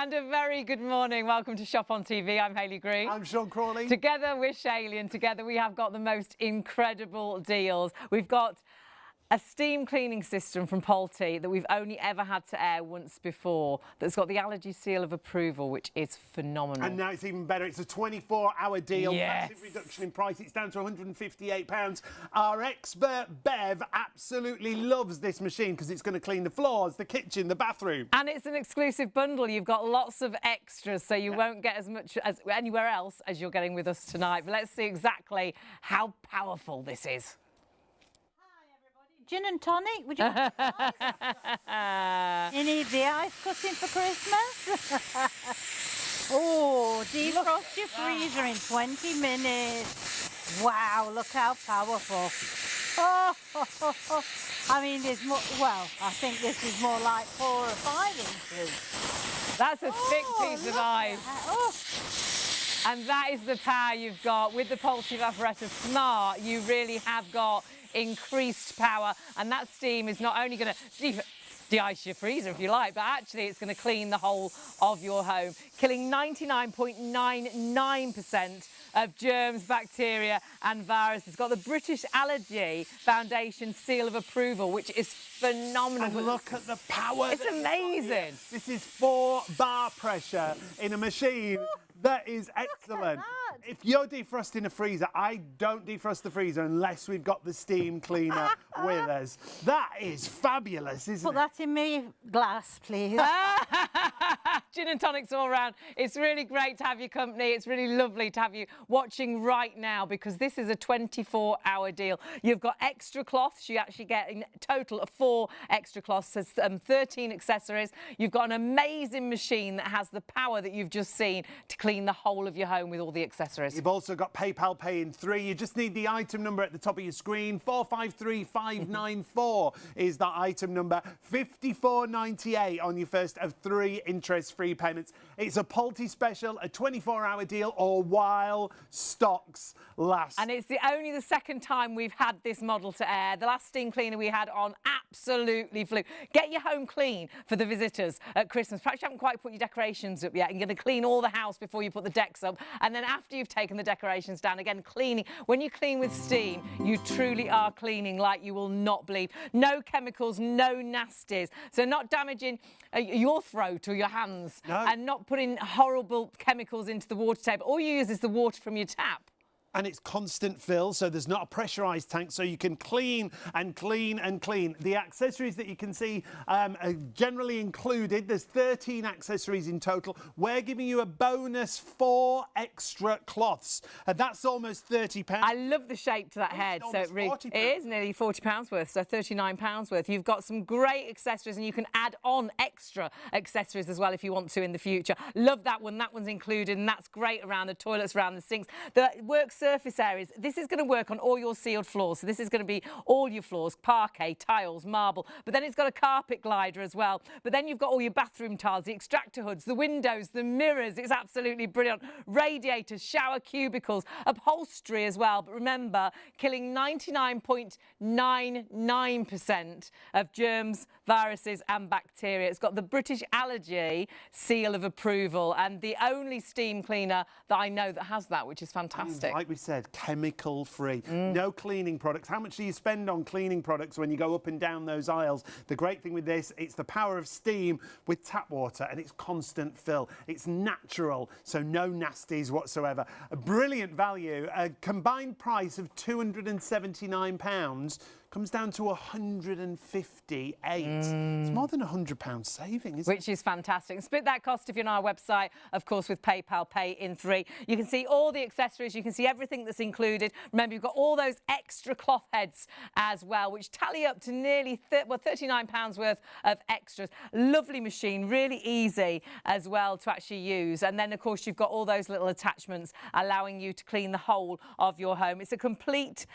And a very good morning. Welcome to Shop on TV. I'm Hayley Green. I'm Sean Crawley. Together we're Shaylee, and together we have got the most incredible deals. We've got a steam cleaning system from Pulte that we've only ever had to air once before, that's got the allergy seal of approval, which is phenomenal. And now it's even better. It's a 24-hour deal. Yes. Massive reduction in price. It's down to £158. Our expert Bev absolutely loves this machine because it's going to clean the floors, the kitchen, the bathroom. And it's an exclusive bundle. You've got lots of extras, so you won't get as much as anywhere else as you're getting with us tonight. But let's see exactly how powerful this is. Gin and tonic, would you like ice? You need the ice cutting for Christmas? Oh, defrost your freezer in 20 minutes. Wow, look how powerful. Oh, I mean, there's more, well, I think this is more like 4 or 5 inches. That's a thick piece of ice. And that is the power you've got. With the Pulte Evaporator Smart, you really have got increased power, and that steam is not only going to de-ice your freezer if you like, but actually it's going to clean the whole of your home, killing 99.99% of germs, bacteria and viruses. It's got the British Allergy Foundation seal of approval, which is phenomenal. And look at the power. It's amazing. This is 4 bar pressure in a machine that is excellent. If you're defrosting a freezer, I don't defrost the freezer unless we've got the steam cleaner with us. That is fabulous, isn't it? Put that in me glass, please. Gin and tonics all around. It's really great to have your company. It's really lovely to have you watching right now, because this is a 24-hour deal. You've got extra cloths. You actually get in total of 4 extra cloths. There's 13 accessories. You've got an amazing machine that has the power that you've just seen to clean the whole of your home with all the accessories. You've also got PayPal Pay in 3. You just need the item number at the top of your screen. 453594 is that item number. $54.98 on your first of 3 interest-free payments. It's a Pulte special, a 24-hour deal, or while stocks last. And it's only the second time we've had this model to air. The last steam cleaner we had on absolutely flew. Get your home clean for the visitors at Christmas. Perhaps you haven't quite put your decorations up yet, and you're going to clean all the house before you put the decks up. And then after you've taken the decorations down, again, cleaning. When you clean with steam, you truly are cleaning like you will not believe. No chemicals, no nasties. So not damaging your throat or your hands, and not putting horrible chemicals into the water table. All you use is the water from your tap. And it's constant fill, so there's not a pressurised tank, so you can clean and clean and clean. The accessories that you can see are generally included. There's 13 accessories in total. We're giving you a bonus 4 extra cloths, and that's almost £30. I love the shape to that head. So it is nearly £40 worth, so £39 worth. You've got some great accessories, and you can add on extra accessories as well if you want to in the future. Love that one. That one's included, and that's great around the toilets, around the sinks. The work surface areas, this is going to work on all your sealed floors. So this is going to be all your floors, parquet, tiles, marble, but then it's got a carpet glider as well. But then you've got all your bathroom tiles, the extractor hoods, the windows, the mirrors. It's absolutely brilliant. Radiators, shower cubicles, upholstery as well. But remember, killing 99.99% of germs, viruses and bacteria. It's got the British Allergy seal of approval, and the only steam cleaner that I know that has that, which is fantastic. Like we said, chemical free. No cleaning products. How much do you spend on cleaning products when you go up and down those aisles? The great thing with this, it's the power of steam with tap water, and it's constant fill. It's natural, so no nasties whatsoever. A brilliant value. A combined price of £279 comes down to 158. It's more than £100 saving, isn't it? Which is fantastic. And split that cost if you're on our website, of course, with PayPal Pay in 3. You can see all the accessories. You can see everything that's included. Remember, you've got all those extra cloth heads as well, which tally up to nearly £39 worth of extras. Lovely machine, really easy as well to actually use. And then, of course, you've got all those little attachments allowing you to clean the whole of your home. It's a complete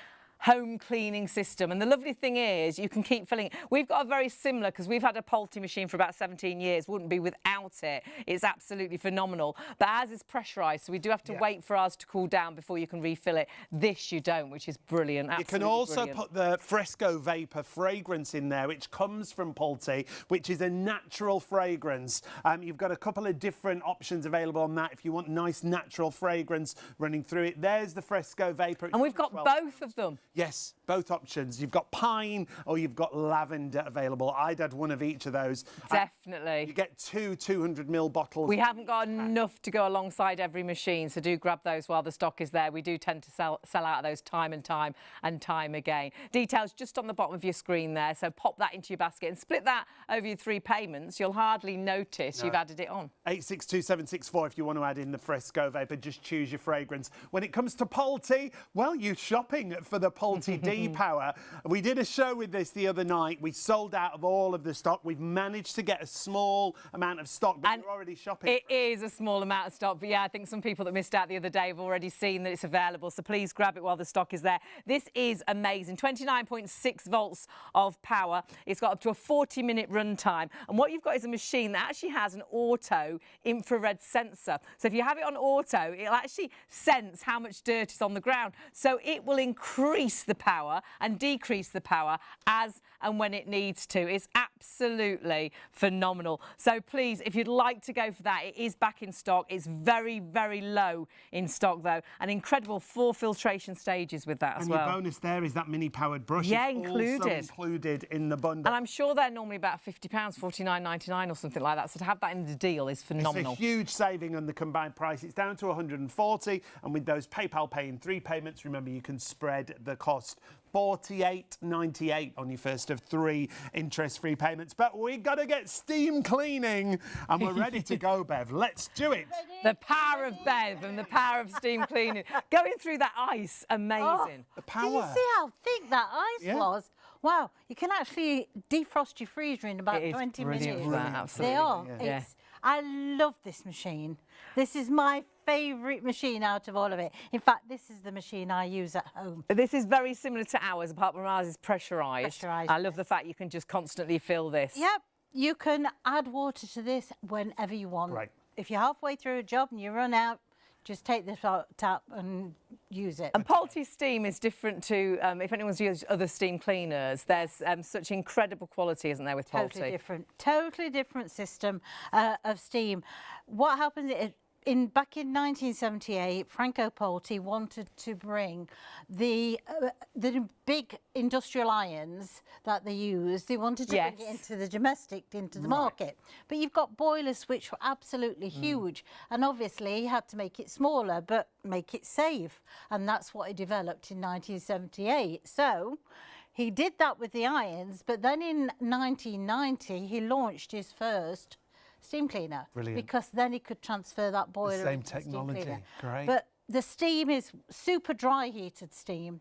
home cleaning system. And the lovely thing is you can keep filling it. We've got a very similar, because we've had a Polty machine for about 17 years, wouldn't be without it. It's absolutely phenomenal. But ours is pressurised, so we do have to wait for ours to cool down before you can refill it. This you don't, which is brilliant. You can also put the Fresco Vapor fragrance in there, which comes from Polty, which is a natural fragrance. You've got a couple of different options available on that if you want nice natural fragrance running through it. There's the Fresco Vapor. And we've got both of them. Yes, both options. You've got pine or you've got lavender available. I'd add one of each of those. Definitely. You get two 200ml bottles. We haven't got enough to go alongside every machine, so do grab those while the stock is there. We do tend to sell out of those time and time again. Details just on the bottom of your screen there, so pop that into your basket and split that over your 3 payments. You'll hardly notice you've added it on. 862764 if you want to add in the Fresco Vapor. Just choose your fragrance. When it comes to Polty, well, you're shopping for the Polty D-Power. We did a show with this the other night. We sold out of all of the stock. We've managed to get a small amount of stock, but you're already shopping. It is a small amount of stock, but yeah, I think some people that missed out the other day have already seen that it's available, so please grab it while the stock is there. This is amazing. 29.6 volts of power. It's got up to a 40-minute run time, and what you've got is a machine that actually has an auto infrared sensor. So if you have it on auto, it'll actually sense how much dirt is on the ground, so it will increase the power and decrease the power as and when it needs to. It's absolutely phenomenal. So please, if you'd like to go for that, it is back in stock. It's very, very low in stock though, and incredible 4 filtration stages with that as well. And your bonus there is that mini powered brush. Yeah, it's included. Also included in the bundle. And I'm sure they're normally about £50, $49.99 or something like that. So to have that in the deal is phenomenal. It's a huge saving on the combined price. It's down to 140, and with those PayPal Pay in 3 payments, remember you can spread the cost. $48.98 on your first of 3 interest-free payments. But we got to get steam cleaning, and we're ready to go, Bev. Let's do it. The power of Bev and the power of steam cleaning. Going through that ice, amazing. The power. Do you see how thick that ice was? Wow, you can actually defrost your freezer in about 20 minutes. That, absolutely. They are. Yeah. I love this machine. This is my favourite machine out of all of it. In fact, this is the machine I use at home. This is very similar to ours, apart from ours is pressurised. Pressurised. I love the fact you can just constantly fill this. Yep, you can add water to this whenever you want. Right. If you're halfway through a job and you run out, just take this tap and use it. And Polty steam is different to, if anyone's used other steam cleaners, there's such incredible quality, isn't there, with Polty? Totally different system of steam. What happens back in 1978, Franco Polty wanted to bring the big industrial irons that they use. They wanted to bring it into the domestic, into the market. But you've got boilers which were absolutely huge, and obviously he had to make it smaller, but make it safe, and that's what he developed in 1978. So he did that with the irons, but then in 1990 he launched his first steam cleaner. Brilliant. Because then he could transfer that boiler the same into technology. steam cleaner. Great. But the steam is super dry heated steam.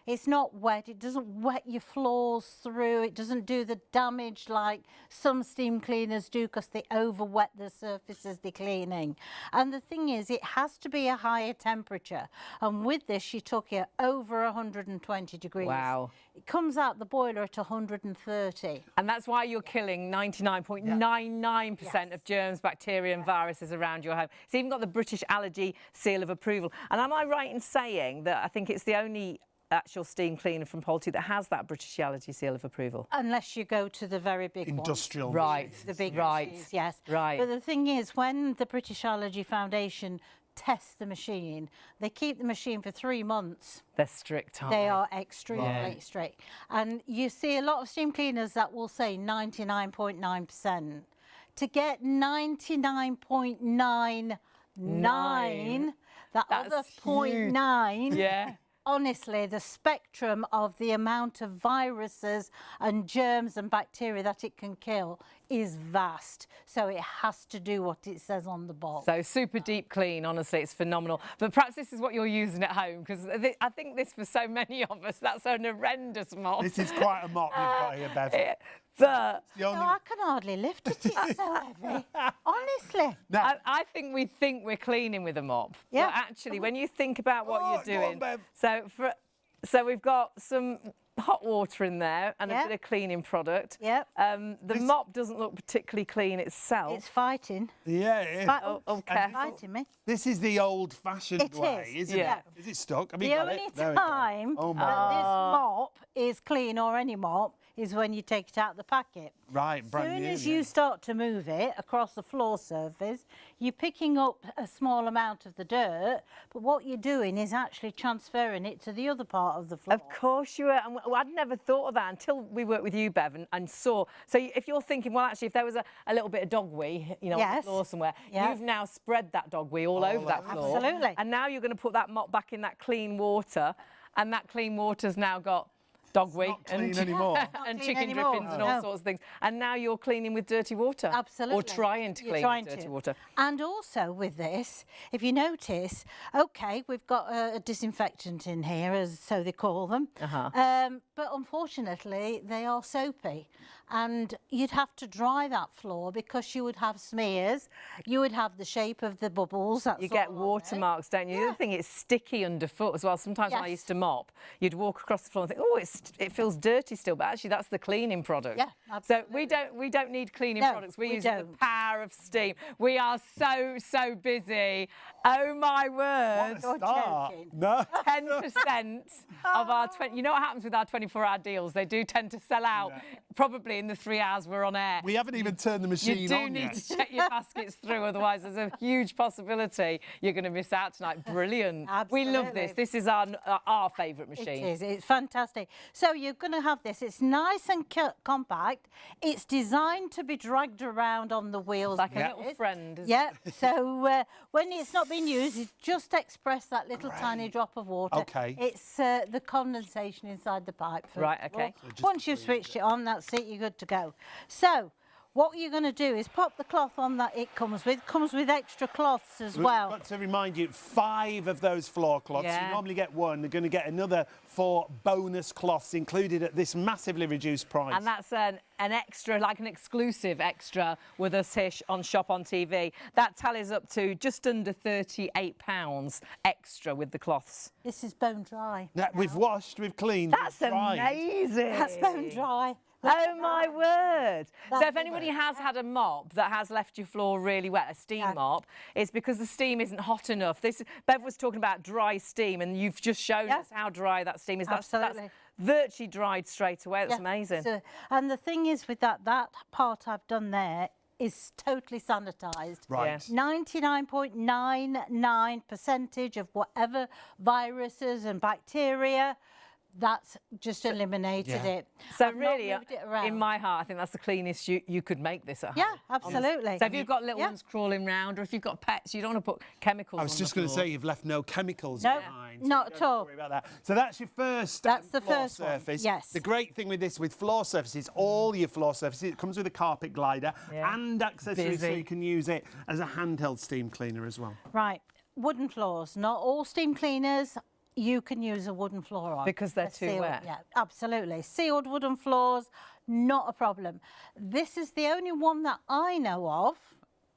It's not wet. It doesn't wet your floors through. It doesn't do the damage like some steam cleaners do because they over wet the surfaces they're cleaning. And the thing is, it has to be a higher temperature. And with this, she took it over 120 degrees. Wow. It comes out the boiler at 130. And that's why you're killing 99.99% of germs, bacteria and viruses around your home. It's even got the British Allergy Seal of Approval. And am I right in saying that I think it's the only actual steam cleaner from Polty that has that British Allergy Seal of Approval? Unless you go to the very big industrial ones. Right. The big Right. machines, yes. Right. But the thing is, when the British Allergy Foundation tests the machine, they keep the machine for 3 months. They're strict, aren't they? They are extremely strict. And you see a lot of steam cleaners that will say 99.9%. To get 99.99, that other 0.9, yeah. honestly, the spectrum of the amount of viruses and germs and bacteria that it can kill is vast. So it has to do what it says on the box. So super deep clean, honestly, it's phenomenal. But perhaps this is what you're using at home, because I think this, for so many of us, that's an horrendous mop. This is quite a mop you've got here, Bev. But No, I can hardly lift it. It's so heavy. Honestly. Now, I think we're cleaning with a mop. Yeah. But actually, when you think about what you're go on, doing, Bev. so So we've got some hot water in there and a bit of cleaning product. Yep. The mop doesn't look particularly clean itself. It's fighting. Yeah, it is. Okay. Fighting me. This is the old-fashioned way, isn't Yeah. it? Is it stuck? I mean, The got only it. There we go. time Oh, that my. this mop is clean, or any mop, is when you take it out of the packet. Right, brand As soon new. as you start to move it across the floor surface, you're picking up a small amount of the dirt, but what you're doing is actually transferring it to the other part of the floor. Of course you were. And I'd never thought of that until we worked with you, Bev, and saw. So if you're thinking, well, actually, if there was a little bit of dog wee, on the floor somewhere, you've now spread that dog wee all over that floor. Absolutely. And now you're going to put that mop back in that clean water, and that clean water's now got dog wee Not clean anymore. and clean chicken anymore. drippings and all sorts of things. And now you're cleaning with dirty water. Absolutely. Or trying to clean with dirty water. And also with this, if you notice, okay, we've got a disinfectant in here, as so they call them. But unfortunately, they are soapy. And you'd have to dry that floor because you would have smears. You would have the shape of the bubbles. That's You get all on watermarks, don't you? The other thing, it's sticky underfoot as well. Sometimes when I used to mop, you'd walk across the floor and think, oh, it feels dirty still, but actually that's the cleaning product. Yeah, absolutely. So we don't need cleaning products. We're we using the don't. power of steam. We are so busy. Oh my word. You're Start. joking. No. 10% of our 20, you know what happens with our 24-hour deals? They do tend to sell out probably in the 3 hours we're on air. We haven't even turned the machine on You do yet. need to check your baskets through, otherwise there's a huge possibility you're going to miss out tonight. Brilliant. We love this. Absolutely. This is our favourite machine. It is. It's fantastic. So you're going to have this. It's nice and compact. It's designed to be dragged around on the wheels. Like a little friend. isn't Yeah. So when it's not being used, you just express that little tiny drop of water. Okay. It's the condensation inside the pipe. Right, okay. Once you've switched it on, that's it. You're good to go. So what you're going to do is pop the cloth on that it comes with extra cloths as well. We've got to remind you, 5 of those floor cloths. Yeah. You normally get 1. They're going to get another 4 bonus cloths included at this massively reduced price. And that's an extra, like an exclusive extra with us here on Shop on TV. That tallies up to just under £38 extra with the cloths. This is bone dry. Now, we've washed, we've cleaned. That's we've dried. amazing. That's bone dry. Oh my word. So That's if anybody has had a mop that has left your floor really wet, a steam mop, it's because the steam isn't hot enough. Bev was talking about dry steam, and you've just shown us how dry that steam is. That's Absolutely. virtually dried straight away. That's amazing. So, and the thing is with that part I've done there is totally sanitised. Right. 99.99% of whatever viruses and bacteria, that's just eliminated it. So I've not really, moved it around. in my heart, I think that's the cleanest you could make this at home. Yeah, absolutely. So if you've got little ones crawling around, or if you've got pets, you don't want to put chemicals on I was just going to say, you've left no chemicals No, behind. so not you at don't all. Worry about that. So that's your first That's the floor first one, surface. yes. The great thing with this, with floor surfaces, all your floor surfaces, it comes with a carpet glider and accessories so Busy. you can use it as a handheld steam cleaner as well. Right, wooden floors. Not all steam cleaners you can use a wooden floor on. Because they're too sealed, wet. Yeah, absolutely. Sealed wooden floors, not a problem. This is the only one that I know of.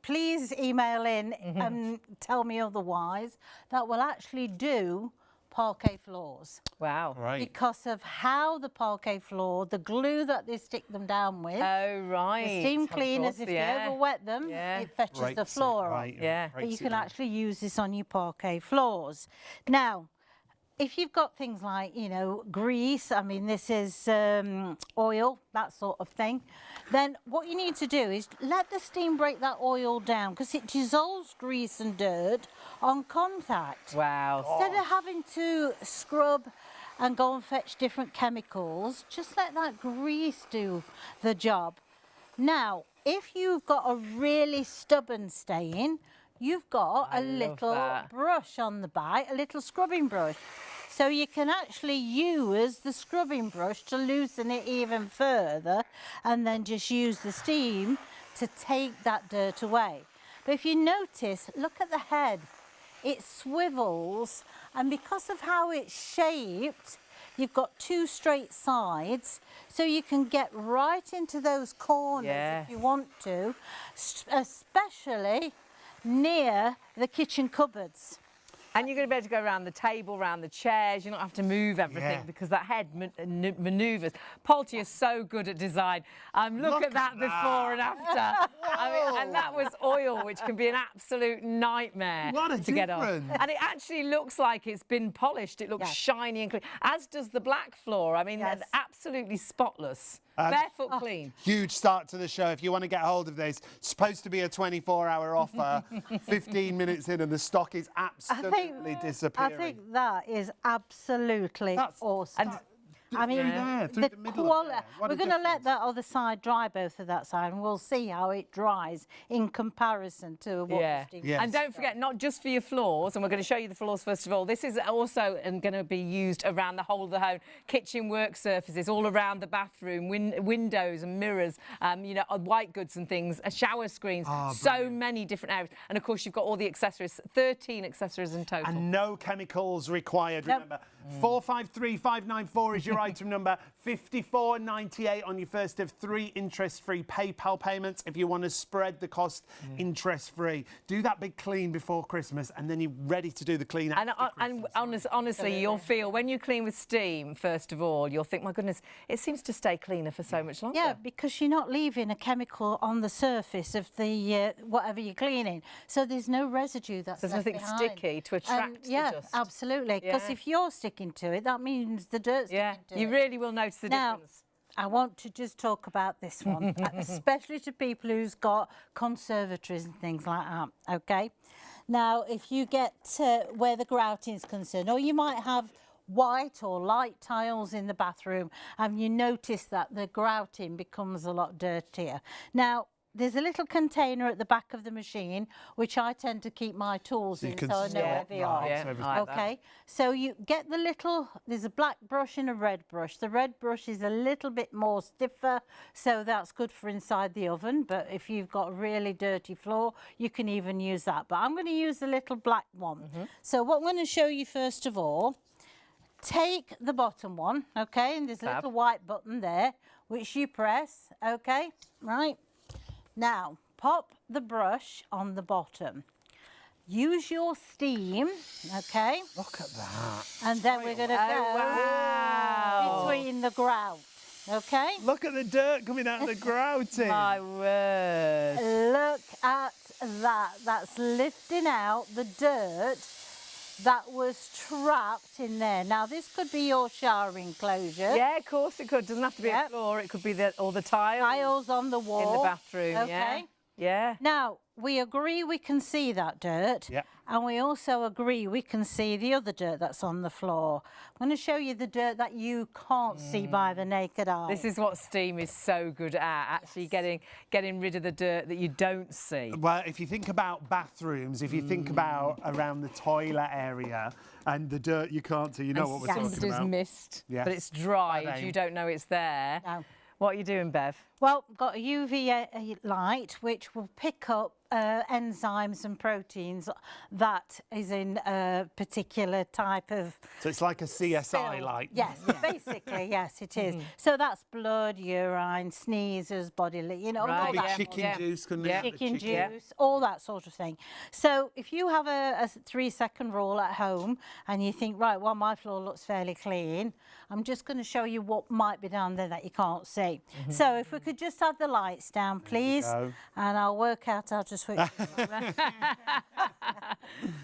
Please email in and tell me otherwise. That will actually do parquet floors. Wow. Right. Because of how the parquet floor, the glue that they stick them down with, Oh, right. the steam Of cleaners, course, if you overwet them, it fetches the Breaks it, floor off. right, Yeah. But you breaks it can down. actually use this on your parquet floors. Now, if you've got things like, grease, I mean, this is oil, that sort of thing, then what you need to do is let the steam break that oil down because it dissolves grease and dirt on contact. Wow. Instead of having to scrub and go and fetch different chemicals, just let that grease do the job. Now, if you've got a really stubborn stain, you've got a little brush on the back, a little scrubbing brush. So you can actually use the scrubbing brush to loosen it even further and then just use the steam to take that dirt away. But if you notice, look at the head. It swivels, and because of how it's shaped, you've got 2 straight sides, so you can get right into those corners if you want to, especially near the kitchen cupboards. And you're going to be able to go around the table, around the chairs. You don't have to move everything because that head manoeuvres. Polty is so good at design. Look at that before and after. I mean, and that was oil, which can be an absolute nightmare to get on. And it actually looks like it's been polished. It looks shiny and clean, as does the black floor. I mean, they're absolutely spotless. Barefoot clean. Huge start to the show. If you want to get hold of this, supposed to be a 24-hour offer. 15 minutes in and the stock is absolutely disappearing. I think that is absolutely awesome. And I mean, the quality. We're going to let that other side dry, both of that side, and we'll see how it dries in comparison to what And don't forget, not just for your floors, and we're going to show you the floors first of all. This is also going to be used around the whole of the home. Kitchen work surfaces, all around the bathroom, windows and mirrors, you know, white goods and things, shower screens, so many different areas. And of course, you've got all the accessories, 13 accessories in total. And no chemicals required, remember. 453594 is your item number. 54.98 on your first of 3 interest-free PayPal payments if you want to spread the cost interest-free. Do that big clean before Christmas and then you're ready to do the clean after Christmas. And honestly, you'll feel, when you clean with steam, first of all, you'll think, my goodness, it seems to stay cleaner for so much longer. Yeah, because you're not leaving a chemical on the surface of the whatever you're cleaning. So there's no residue that's There's left nothing behind. sticky to attract the dust. Yeah, absolutely. Because if you're sticking to it, that means the dirt's sticking to it. You really will notice the difference. I want to just talk about this one, especially to people who's got conservatories and things like that, okay? Now, if you get where the grouting is concerned, or you might have white or light tiles in the bathroom and you notice that the grouting becomes a lot dirtier. Now, there's a little container at the back of the machine, which I tend to keep my tools in, so I know where they are. Okay, so you get the little, there's a black brush and a red brush. The red brush is a little bit more stiffer, so that's good for inside the oven. But if you've got a really dirty floor, you can even use that. But I'm going to use the little black one. So what I'm going to show you first of all, take the bottom one, okay, and there's a little white button there, which you press, okay, right. Now, pop the brush on the bottom. Use your steam, okay? Look at that. And then we're going to go between the grout, okay? Look at the dirt coming out of the grouting. My word. Look at that. That's lifting out the dirt that was trapped in there. Now, this could be your shower enclosure. Yeah, of course it could. Doesn't have to be a floor. It could be all the tiles. Tiles on the wall. In the bathroom, okay. Yeah. Now, we agree we can see that dirt. Yeah. And we also agree we can see the other dirt that's on the floor. I'm going to show you the dirt that you can't see by the naked eye. This is what steam is so good at, actually getting rid of the dirt that you don't see. Well, if you think about bathrooms, if you think about around the toilet area and the dirt you can't see, you know what we're talking about. There's mist, but it's dry. You don't know it's there. No. What are you doing, Bev? Well, got a UV light which will pick up enzymes and proteins that is in a particular type of... So it's like a CSI light. Yes, basically, yes, it is. So that's blood, urine, sneezes, body, you know, all that. Chicken juice, couldn't it? Chicken juice, all that sort of thing. So if you have a 3-second rule at home and you think, right, well, my floor looks fairly clean, I'm just going to show you what might be down there that you can't see. So if we could just have the lights down, please, and I'll work out how to switch.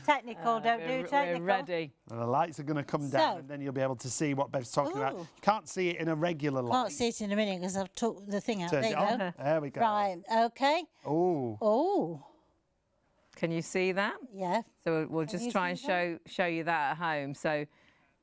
Technical, don't do technical. We're ready. And the lights are going to come down and then you'll be able to see what Bev's talking about. You can't see it in a regular light. Can't see it in a minute because I've took the thing out. There you go. There we go. Right, okay. Oh. Oh. Can you see that? Yeah. So we'll just try and show you that at home. So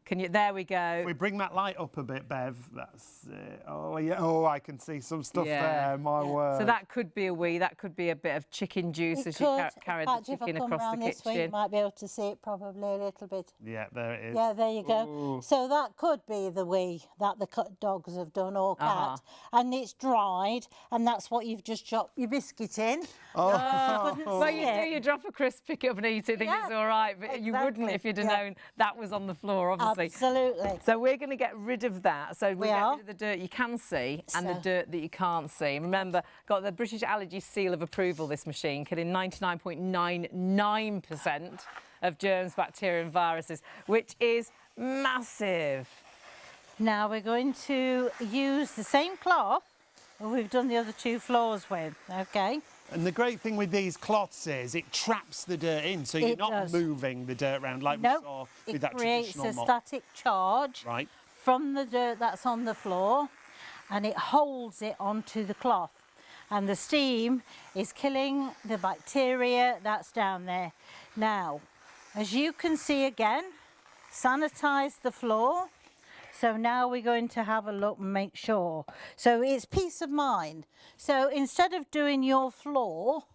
can you? There we go. If we bring that light up a bit, Bev. That's it. Oh yeah. Oh, I can see some stuff there. My word. So that could be a wee. That could be a bit of chicken juice as you carried the chicken across the kitchen. Way, you might be able to see it probably a little bit. Yeah, there it is. Yeah, there you go. Ooh. So that could be the wee that the dogs have done, or cat, and it's dried, and that's what you've just chopped your biscuit in. Oh. Well, you do. You drop a crisp, pick it up and eat it. Think it's all right, but you wouldn't if you'd have known that was on the floor, obviously. Absolutely. So we're going to get rid of that. So we get rid of the dirt you can see and the dirt that you can't see. And remember, got the British Allergy Seal of Approval, this machine, killing 99.99% of germs, bacteria and viruses, which is massive. Now we're going to use the same cloth that we've done the other 2 floors with, okay? And the great thing with these cloths is it traps the dirt in, so you're not moving the dirt around like we saw with that traditional mop. It creates a static charge from the dirt that's on the floor, and it holds it onto the cloth. And the steam is killing the bacteria that's down there. Now, as you can see again, sanitize the floor. So now we're going to have a look and make sure. So it's peace of mind. So instead of doing your floor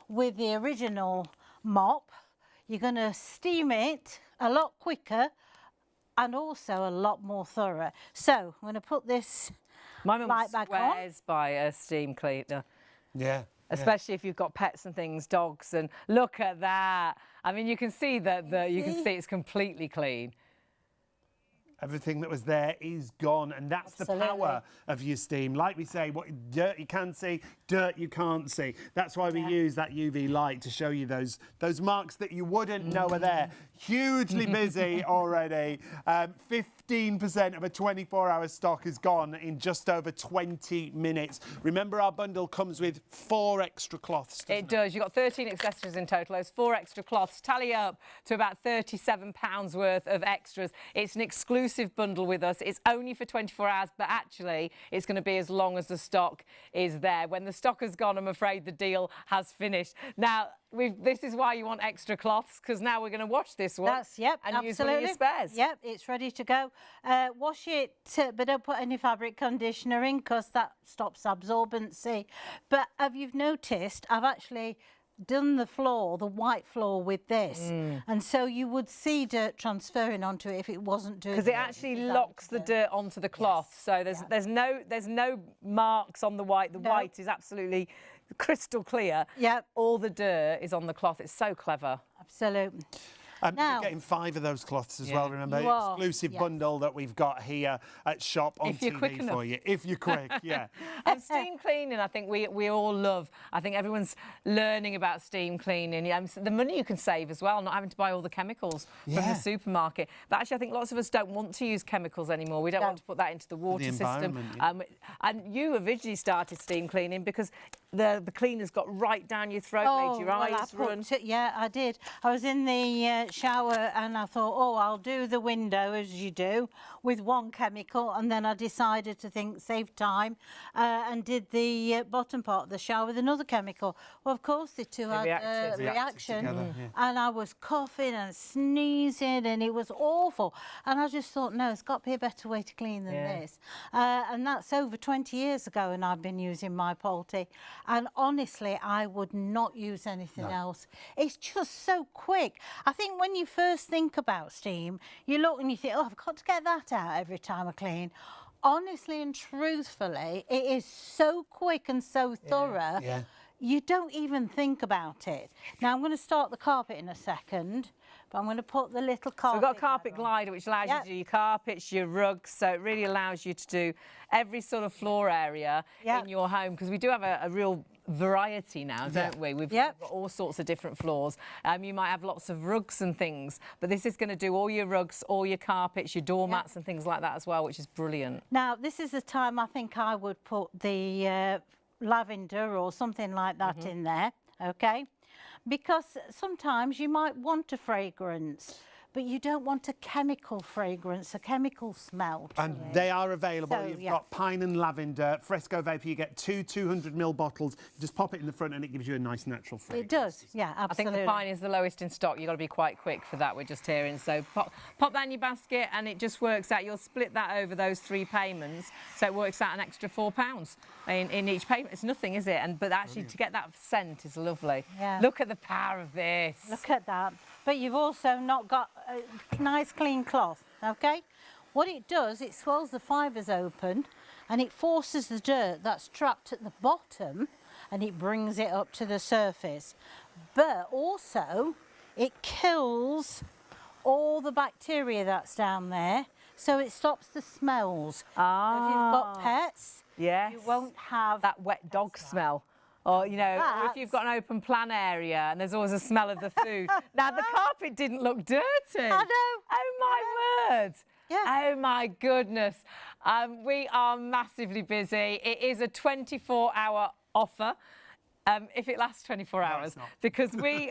with the original mop, you're going to steam it a lot quicker and also a lot more thorough. So I'm going to put this right back on. My mum swears by a steam cleaner. Yeah. Especially if you've got pets and things, dogs, and look at that. I mean, you can see that you can see it's completely clean. Everything that was there is gone, and that's the power of your steam. Like we say, what dirt you can see, dirt you can't see. That's why we use that UV light to show you those marks that you wouldn't know are there. Hugely busy already. 15% of a 24-hour stock is gone in just over 20 minutes. Remember, our bundle comes with 4 extra cloths. It does. You've got 13 accessories in total. Those 4 extra cloths tally up to about £37 worth of extras. It's an exclusive bundle with us. It's only for 24 hours, but actually it's going to be as long as the stock is there. When the stock has gone, I'm afraid the deal has finished. Now, this is why you want extra cloths, because now we're going to wash this one. And use one of your spares. Yep, it's ready to go. Wash it, but don't put any fabric conditioner in, because that stops absorbency. But have you noticed, I've actually done the floor, the white floor, with this, and so you would see dirt transferring onto it if it wasn't doing. Because it actually locks the dirt onto the cloth, so there's no marks on the white. The white is absolutely crystal clear. Yep. All the dirt is on the cloth. It's so clever. Absolutely. You're getting 5 of those cloths as well, remember? Exclusive bundle that we've got here at ShopOnTV for you. If you're quick, And steam cleaning, I think we all love. I think everyone's learning about steam cleaning. The money you can save as well, not having to buy all the chemicals from the supermarket. But actually, I think lots of us don't want to use chemicals anymore. We don't want to put that into the water system. And you originally started steam cleaning because the cleaners got right down your throat, made your eyes run. I did. I was in the shower and I thought, I'll do the window as you do with one chemical, and then I decided to save time and did the bottom part of the shower with another chemical. Well, of course the two had a reaction and I was coughing and sneezing and it was awful, and I just thought, no, it's got to be a better way to clean than this. And that's over 20 years ago, and I've been using my Polty, and honestly I would not use anything else. It's just so quick. I think when you first think about steam, you look and you think, I've got to get that out every time I clean. Honestly and truthfully, it is so quick and so thorough, you don't even think about it. Now I'm going to start the carpet in a second, but I'm going to put the little carpet. So we've got a carpet glider, which allows you to do your carpets, your rugs, so it really allows you to do every sort of floor area in your home, because we do have a real variety now, don't we? We've got all sorts of different floors. You might have lots of rugs and things, but this is going to do all your rugs, all your carpets, your doormats and things like that as well, which is brilliant. Now, this is the time I think I would put the lavender or something like that in there, okay? Because sometimes you might want a fragrance, but you don't want a chemical fragrance, a chemical smell. And they are available. You've got pine and lavender, Fresco Vapor. You get 2 200ml bottles. You just pop it in the front and it gives you a nice natural fragrance. It does, yeah, absolutely. I think the pine is the lowest in stock. You've got to be quite quick for that, we're just hearing. So pop that in your basket and it just works out. You'll split that over those 3 payments, so it works out an extra £4 in each payment. It's nothing, is it? But actually to get that scent is lovely. Yeah. Look at the power of this. Look at that. But you've also not got a nice clean cloth, okay? What it does, it swells the fibres open and it forces the dirt that's trapped at the bottom and it brings it up to the surface. But also, it kills all the bacteria that's down there, so it stops the smells. If you've got pets, you won't have that wet dog smell. Or, you know, or if you've got an open plan area and there's always a smell of the food. Now, the carpet didn't look dirty. I know. Oh, my word. Yeah. Oh, my goodness. We are massively busy. It is a 24-hour offer. If it lasts 24 hours, because we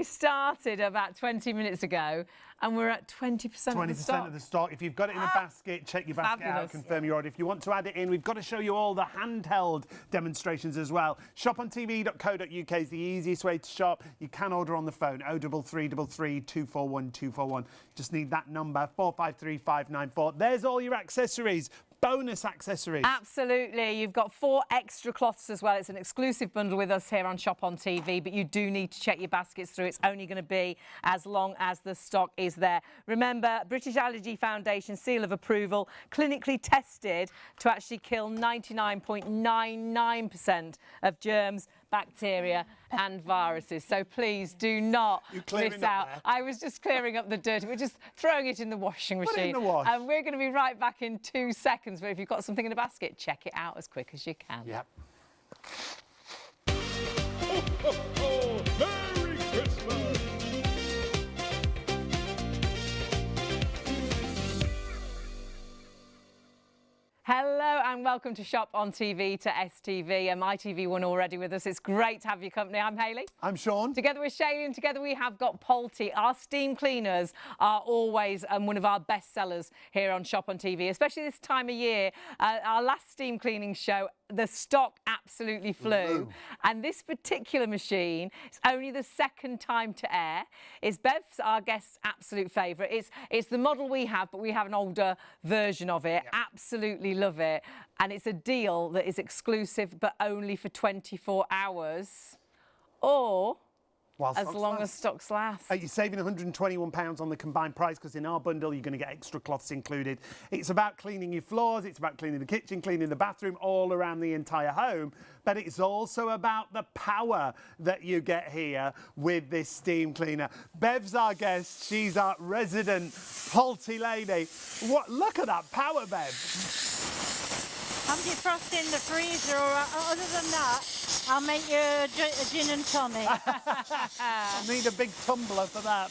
started about 20 minutes ago and we're at 20% of the stock. 20% of the stock. If you've got it in a basket, check your basket out, confirm your order. If you want to add it in, we've got to show you all the handheld demonstrations as well. ShopOnTV.co.uk is the easiest way to shop. You can order on the phone, 03333 241 241. Just need that number, 453594. There's all your accessories. Bonus accessories. Absolutely. You've got 4 extra cloths as well. It's an exclusive bundle with us here on Shop on TV, but you do need to check your baskets through. It's only going to be as long as the stock is there. Remember, British Allergy Foundation seal of approval, clinically tested to actually kill 99.99% of germs, bacteria and viruses. So please do not miss out. I was just clearing up the dirt. We're just throwing it in the washing machine. Put it in the wash. And we're going to be right back in 2 seconds. But if you've got something in a basket, check it out as quick as you can. Yep. Merry Christmas! Hello and welcome to Shop on TV to STV. And ITV1 already with us. It's great to have your company. I'm Hayley. I'm Sean. Together with Shaylee and together we have got Polty. Our steam cleaners are always one of our best sellers here on Shop on TV, especially this time of year. Our last steam cleaning show, the stock absolutely flew. And this particular machine, it's only the second time to air. It's Bev's, our guest's absolute favourite. It's the model we have, but we have an older version of it. Yep. Absolutely love it. And it's a deal that is exclusive, but only for 24 hours. Or as long as stocks last. You're saving £121 on the combined price because in our bundle you're going to get extra cloths included. It's about cleaning your floors, it's about cleaning the kitchen, cleaning the bathroom, all around the entire home. But it's also about the power that you get here with this steam cleaner. Bev's our guest. She's our resident Polty lady. Look at that power, Bev. I'm defrosting the freezer, or other than that, I'll make you a gin and tonic. I need a big tumbler for that.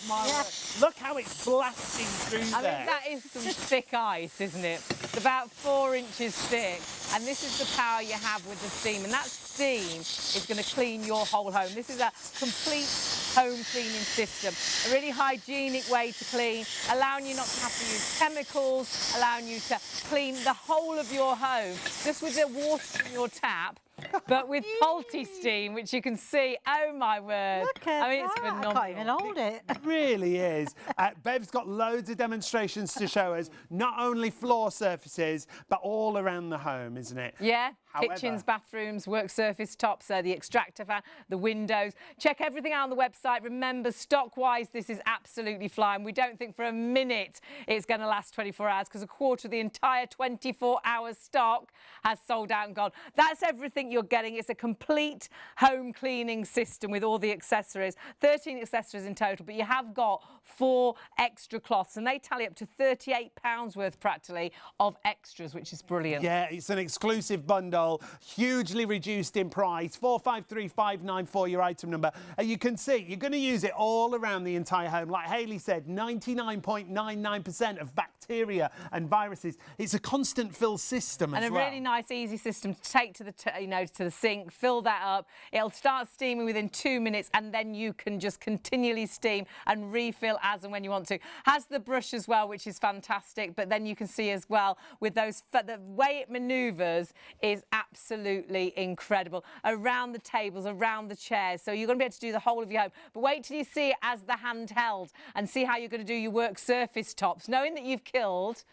Look how it's blasting through there. I mean, that is some thick ice, isn't it? It's about 4 inches thick. And this is the power you have with the steam. And that steam is going to clean your whole home. This is a complete home cleaning system. A really hygienic way to clean, allowing you not to have to use chemicals, allowing you to clean the whole of your home just with the water in your tap. But with Polty steam, which you can see, oh my word. Look at I mean, it's phenomenal. I can't even hold it. It really is. Bev's got loads of demonstrations to show us, not only floor surfaces, but all around the home, isn't it? Yeah. Kitchens, bathrooms, work surface tops, the extractor fan, the windows. Check everything out on the website. Remember, stock-wise, this is absolutely flying. We don't think for a minute it's going to last 24 hours because a quarter of the entire 24-hour stock has sold out and gone. That's everything you're getting. It's a complete home cleaning system with all the accessories. 13 accessories in total, but you have got 4 extra cloths and they tally up to £38 worth practically of extras, which is brilliant. Yeah, it's an exclusive bundle. Hugely reduced in price, 453594 your item number. You can see you're going to use it all around the entire home. Like Hayley said, 99.99% of bacteria and viruses. It's a constant fill system as well. And a really nice, easy system to take to the to the sink, fill that up. It'll start steaming within 2 minutes, and then you can just continually steam and refill as and when you want to. Has the brush as well, which is fantastic. But then you can see as well with those, the way it manoeuvres is absolutely incredible. Around the tables, around the chairs. So you're going to be able to do the whole of your home. But wait till you see it as the handheld and see how you're going to do your work surface tops, knowing that you've killed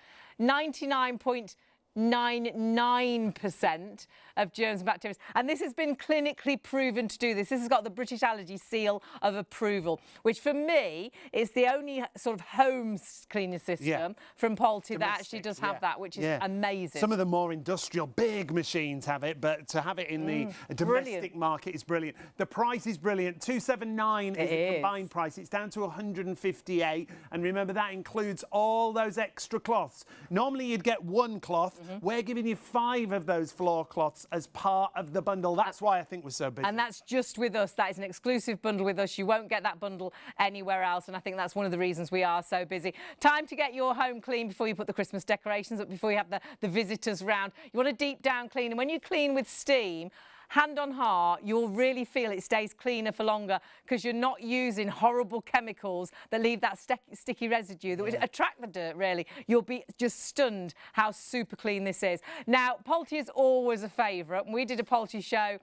99.99% of germs and bacteria. And this has been clinically proven to do this. This has got the British Allergy seal of approval, which for me is the only sort of home cleaning system from Polty that actually does have that, which is amazing. Some of the more industrial big machines have it, but to have it in the domestic market is brilliant. The price is brilliant. 279 is the combined price. It's down to 158. And remember, that includes all those extra cloths. Normally you'd get one cloth We're giving you 5 of those floor cloths as part of the bundle. That's why I think we're so busy. And that's just with us. That is an exclusive bundle with us. You won't get that bundle anywhere else. And I think that's one of the reasons we are so busy. Time to get your home clean before you put the Christmas decorations up, before you have the visitors round. You want a deep down clean. And when you clean with steam, hand on heart, you'll really feel it stays cleaner for longer because you're not using horrible chemicals that leave that sticky residue that would attract the dirt, really. You'll be just stunned how super clean this is. Now, Polty is always a favourite. We did a Polty show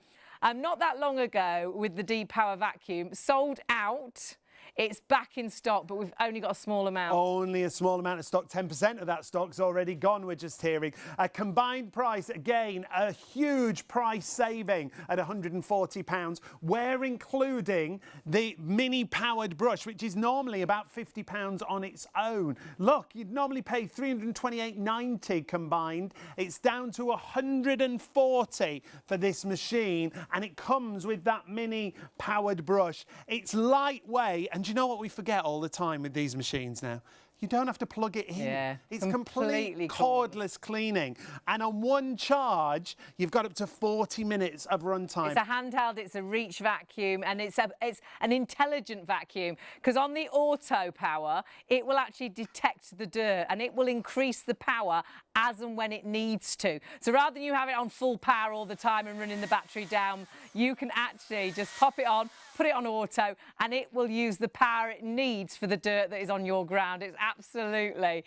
not that long ago with the D-Power vacuum. Sold out. It's back in stock, but we've only got a small amount. Only a small amount of stock. 10% of that stock's already gone, we're just hearing. A combined price, again, a huge price saving at £140. We're including the mini powered brush, which is normally about £50 on its own. Look, you'd normally pay £328.90 combined. It's down to £140 for this machine, and it comes with that mini powered brush. It's lightweight, and do you know what we forget all the time with these machines now? You don't have to plug it in. Yeah, it's completely cordless cleaning. And on one charge, you've got up to 40 minutes of runtime. It's a handheld, it's a reach vacuum, and it's an intelligent vacuum, because on the auto power, it will actually detect the dirt and it will increase the power as and when it needs to. So rather than you have it on full power all the time and running the battery down, you can actually just pop it on, put it on auto, and it will use the power it needs for the dirt that is on your ground. It's absolutely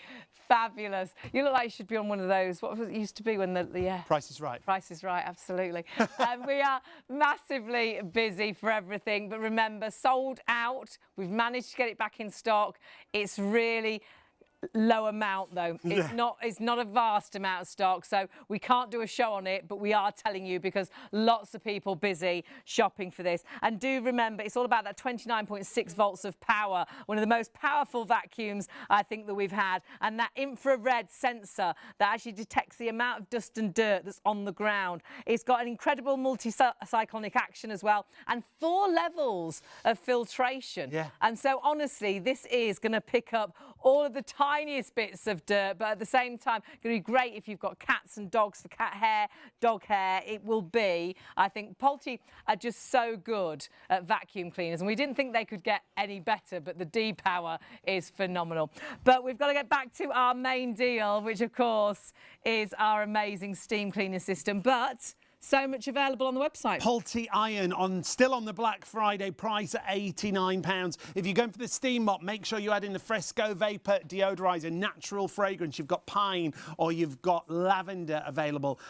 fabulous. You look like you should be on one of those. What was it used to be when the Price is Right. Price is Right, absolutely. We are massively busy for everything, but remember, sold out. We've managed to get it back in stock. It's really low amount though. It's not a vast amount of stock, so we can't do a show on it, but we are telling you because lots of people busy shopping for this. And do remember, it's all about that 29.6 volts of power, one of the most powerful vacuums I think that we've had, and that infrared sensor that actually detects the amount of dust and dirt that's on the ground. It's got an incredible multi-cyclonic action as well, and 4 levels of filtration. And so honestly, this is going to pick up all of the tiniest bits of dirt, but at the same time, going to be great if you've got cats and dogs for cat hair, dog hair. It will be, I think, Polty are just so good at vacuum cleaners, and we didn't think they could get any better, but the D-Power is phenomenal. But we've got to get back to our main deal, which of course is our amazing steam cleaning system, but so much available on the website. Polty Iron still on the Black Friday price at £89. If you're going for the steam mop, make sure you add in the Fresco Vapor Deodorizer, natural fragrance. You've got pine or you've got lavender available.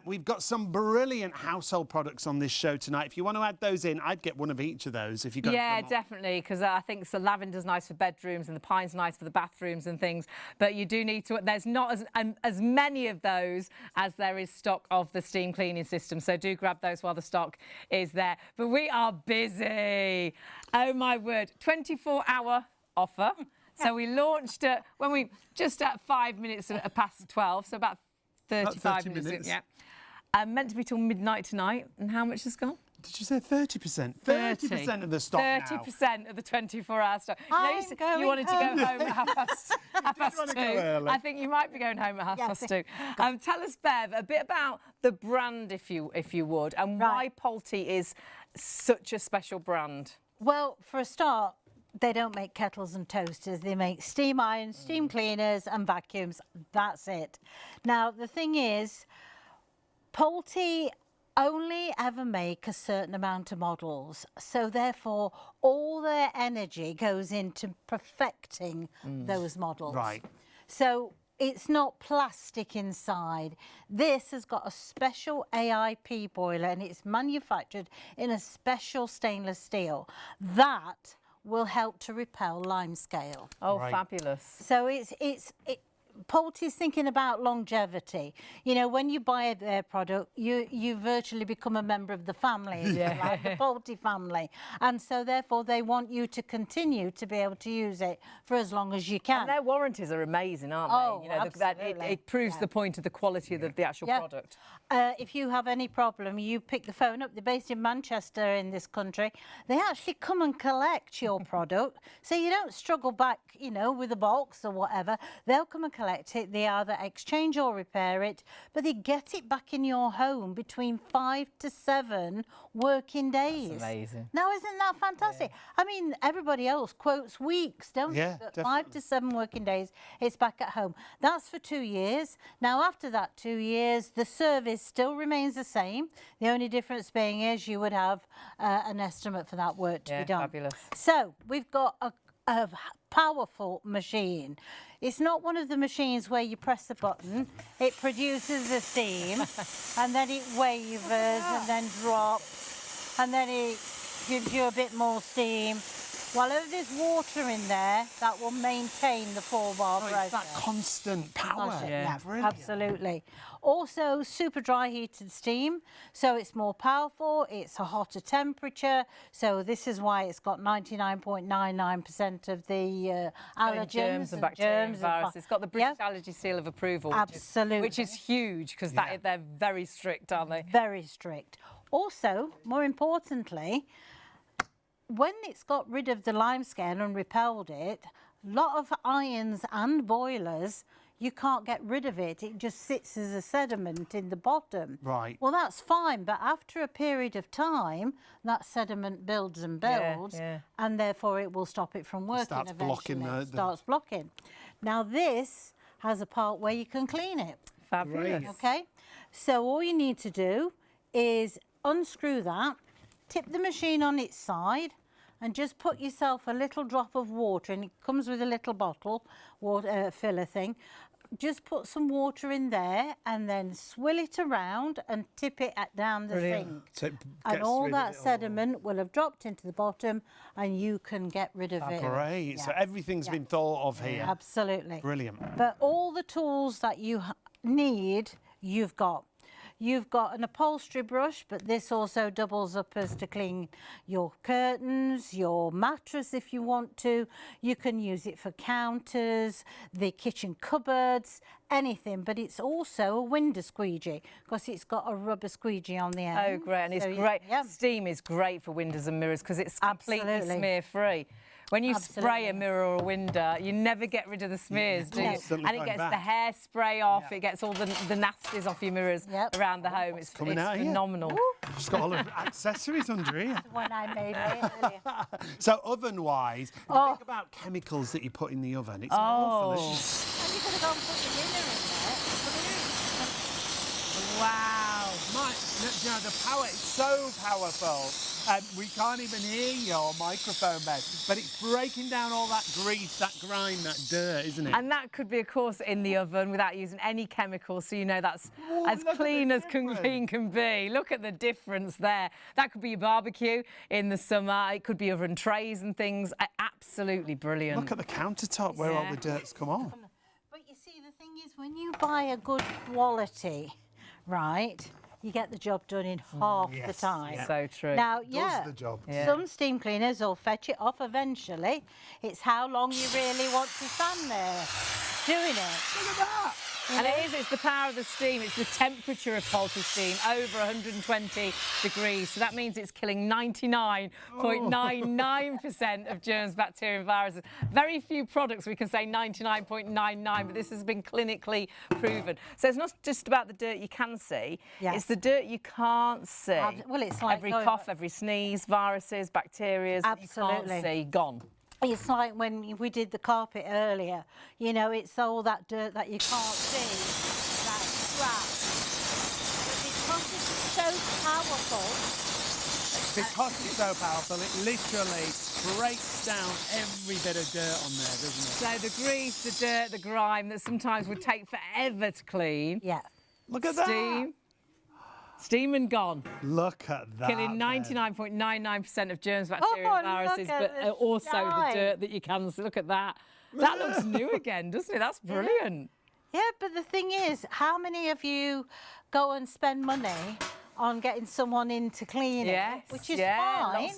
We've got some brilliant household products on this show tonight. If you want to add those in, I'd get one of each of those if you go. Yeah, definitely, because I think the lavender's nice for bedrooms and the pine's nice for the bathrooms and things. But you do need to. There's not as many of those as there is stock of the steam cleaning system. So do grab those while the stock is there. But we are busy. Oh my word, 24-hour offer. So we launched it when we just at 5 minutes past 12, so about 35 minutes. Yeah. Meant to be till midnight tonight. And how much has gone? Did you say 30%? 30% of the stock 30% of the 24-hour stock. You wanted to go home at half past 2. I think you might be going home at half past 2. Tell us, Bev, a bit about the brand, if you would, and why Polty is such a special brand. Well, for a start, they don't make kettles and toasters. They make steam irons, steam cleaners and vacuums. That's it. Now, the thing is, Polty only ever make a certain amount of models, so therefore all their energy goes into perfecting those models. Right. So it's not plastic inside. This has got a special AIP boiler and it's manufactured in a special stainless steel that will help to repel limescale. Oh, fabulous. So Polty's thinking about longevity. You know, when you buy their product, you virtually become a member of the family, like the Polty family. And so therefore they want you to continue to be able to use it for as long as you can. And their warranties are amazing, aren't they? Oh, absolutely. It proves the point of the quality of the actual product. if you have any problem, you pick the phone up. They're based in Manchester in this country. They actually come and collect your product, so you don't struggle back, you know, with a box or whatever. They'll come and collect it. They either exchange or repair it, but they get it back in your home between 5 to 7 working days. That's amazing. Now, isn't that fantastic? I mean, everybody else quotes weeks, don't Yeah, they? But definitely. 5 to 7 working days, it's back at home. That's for 2 years. Now, after that 2 years, the service still remains the same. The only difference being is you would have an estimate for that work to be done. Fabulous. So we've got a powerful machine. It's not one of the machines where you press the button, it produces the steam, and then it wavers and then drops, and then it gives you a bit more steam. While there's water in there, that will maintain the 4-bar pressure. It's that constant power. Yeah, Brilliant. absolutely. Also, super dry heated steam, so it's more powerful, it's a hotter temperature, so this is why it's got 99.99% of the allergens germs and bacteria and viruses. It's got the British Yeah. Allergy Seal of Approval, Absolutely. which is huge because they're very strict, aren't they? Very strict. Also, more importantly, when it's got rid of the limescale and repelled it, a lot of irons and boilers, you can't get rid of it. It just sits as a sediment in the bottom. Right. Well, that's fine, but after a period of time, that sediment builds and builds, and therefore it will stop it from working starts eventually. blocking It starts blocking. Now, this has a part where you can clean it. Fabulous. Great. Okay, so all you need to do is unscrew that, tip the machine on its side, and just put yourself a little drop of water, and it comes with a little bottle, water filler thing. Just put some water in there and then swill it around and tip it down the sink. So it And gets all rid of that it all. sediment will have dropped into the bottom and you can get rid of it. Great. So Yeah. everything's been thought of here. Absolutely. Brilliant. But all the tools that you need, you've got. You've got an upholstery brush, but this also doubles up as to clean your curtains, your mattress if you want to. You can use it for counters, the kitchen cupboards, anything. But it's also a window squeegee because it's got a rubber squeegee on the end. Oh, great. And it's great. Steam is great for windows and mirrors because it's completely smear-free. When you spray a mirror or a window, you never get rid of the smears, do you? Constantly And it going gets back. the hairspray off, it gets all the nasties off your mirrors around the home. It's coming out here? phenomenal. Just got all the accessories under here. The one I made earlier. So oven-wise, think about chemicals that you put in the oven. It's awful, isn't it? And you're going to go and put the dinner in there. Wow. No, the power is so powerful. We can't even hear your microphone, Ben. But it's breaking down all that grease, that grime, that dirt, isn't it? And that could be, of course, in the oven without using any chemicals, so you know that's as look at clean the as clean can be. Look at the difference there. That could be your barbecue in the summer. It could be oven trays and things. Absolutely brilliant. Look at the countertop where all the dirt's come off. But you see, the thing is, when you buy a good quality, right, you get the job done in half the time. So true. Now, Does the job. some steam cleaners will fetch it off eventually. It's how long you really want to stand there doing it. Look at that. And it's the power of the steam. It's the temperature of poultry steam, over 120 degrees. So that means it's killing 99.99% of germs, bacteria and viruses. Very few products we can say 99.99, but this has been clinically proven. So it's not just about the dirt you can see, it's the dirt you can't see. Well, it's like every cough, every sneeze, viruses, bacteria that you can't see, gone. It's like when we did the carpet earlier, you know, it's all that dirt that you can't see, that scrap. But because it's so powerful... Because it's so powerful, it literally breaks down every bit of dirt on there, doesn't it? So the grease, the dirt, the grime that sometimes would take forever to clean. Yeah. Look at that. Steam and gone. Look at that. Killing 99.99% of germs, bacteria and viruses, but also the dirt that you can see. Look at that. That looks new again, doesn't it? That's brilliant. Yeah, but the thing is, how many of you go and spend money on getting someone in to clean it, which is fine.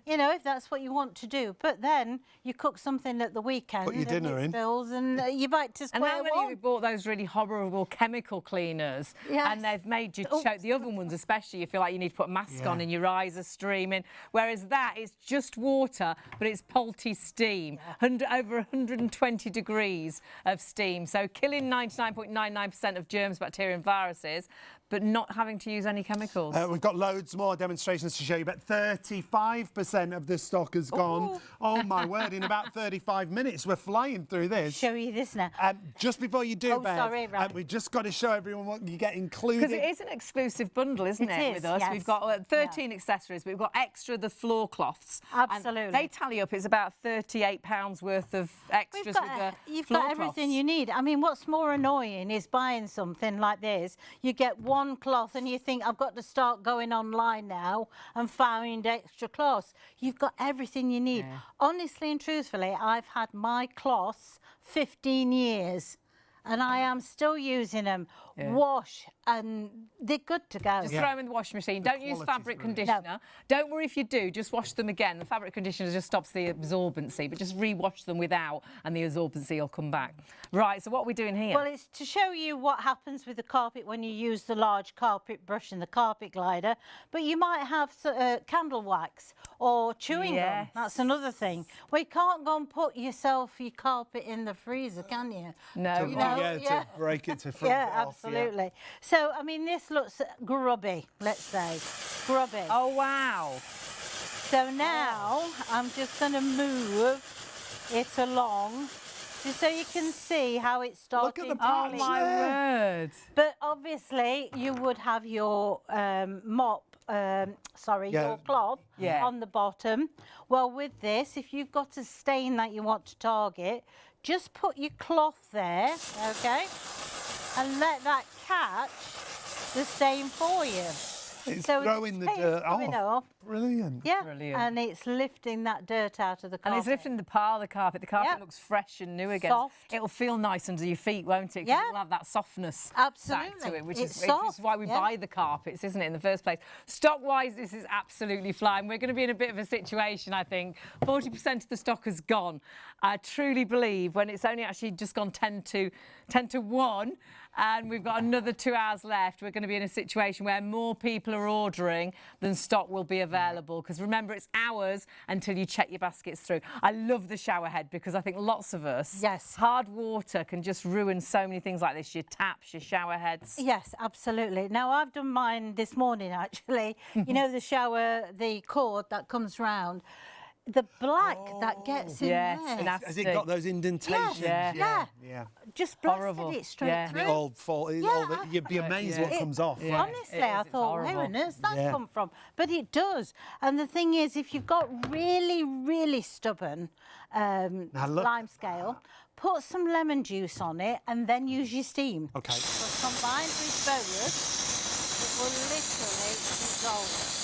You know, if that's what you want to do. But then you cook something at the weekend, put your dinner in, spills, and you're back to square one. And how many of you bought those really horrible chemical cleaners, and they've made you choke? The oven ones, especially, you feel like you need to put a mask on and your eyes are streaming. Whereas that is just water, but it's pulty steam, over 120 degrees of steam. So killing 99.99% of germs, bacteria, and viruses, but not having to use any chemicals. We've got loads more demonstrations to show you, but 35% of the stock has gone. Oh my word, in about 35 minutes. We're flying through this. Show you this now. Just before you do, Bev, sorry, right. we've just got to show everyone what you get included. Because it is an exclusive bundle, isn't it, with us? Yes. We've got 13 accessories, but we've got extra the floor cloths. Absolutely. And they tally up, it's about £38 worth of extras with the You've floor got everything cloths. you need. I mean, what's more annoying is buying something like this. You get one cloth and you think, I've got to start going online now and find extra cloths. You've got everything you need. Honestly and truthfully, I've had my cloths 15 years and I am still using them. Wash, and they're good to go. Just throw them in the washing machine. Don't use fabric conditioner. No. Don't worry if you do, just wash them again. The fabric conditioner just stops the absorbency, but just re-wash them without and the absorbency will come back. Right, so what are we doing here? Well, it's to show you what happens with the carpet when you use the large carpet brush and the carpet glider, but you might have candle wax or chewing gum. That's another thing. Well, you can't go and put your carpet in the freezer, can you? No. To break it to freeze it off. Absolutely. So, I mean, this looks grubby, let's say. Grubby. Oh, wow. So now I'm just going to move it along just so you can see how it's starting. Look at the patch. Oh, my word. But obviously, you would have your mop, your cloth on the bottom. Well, with this, if you've got a stain that you want to target, just put your cloth there, okay, and let that catch the stain for you. It's throwing the dirt off. Brilliant. Yeah, Brilliant. and it's lifting that dirt out of the carpet. And it's lifting the pile of the carpet. The carpet looks fresh and new again. Soft. It'll feel nice under your feet, won't it? 'Cause it'll have that softness back to it, which is why we buy the carpets, isn't it, in the first place? Stock-wise, this is absolutely flying. We're going to be in a bit of a situation, I think. 40% of the stock has gone. I truly believe when it's only actually just gone 10 to 1, and we've got another 2 hours left, we're going to be in a situation where more people are ordering than stock will be available. Because remember, it's hours until you check your baskets through. I love the shower head because I think lots of us, hard water can just ruin so many things like this, your taps, your shower heads. Yes, absolutely. Now, I've done mine this morning, actually. You know, the cord that comes round. The black that gets in there. Has it got those indentations? Yeah. Just blasted it straight through. It all fall. You'd be amazed what comes off. Honestly, I thought, where on earth that come from? But it does. And the thing is, if you've got really, really stubborn lime scale, put some lemon juice on it and then use your steam. Okay. So combined with both, it will literally dissolve.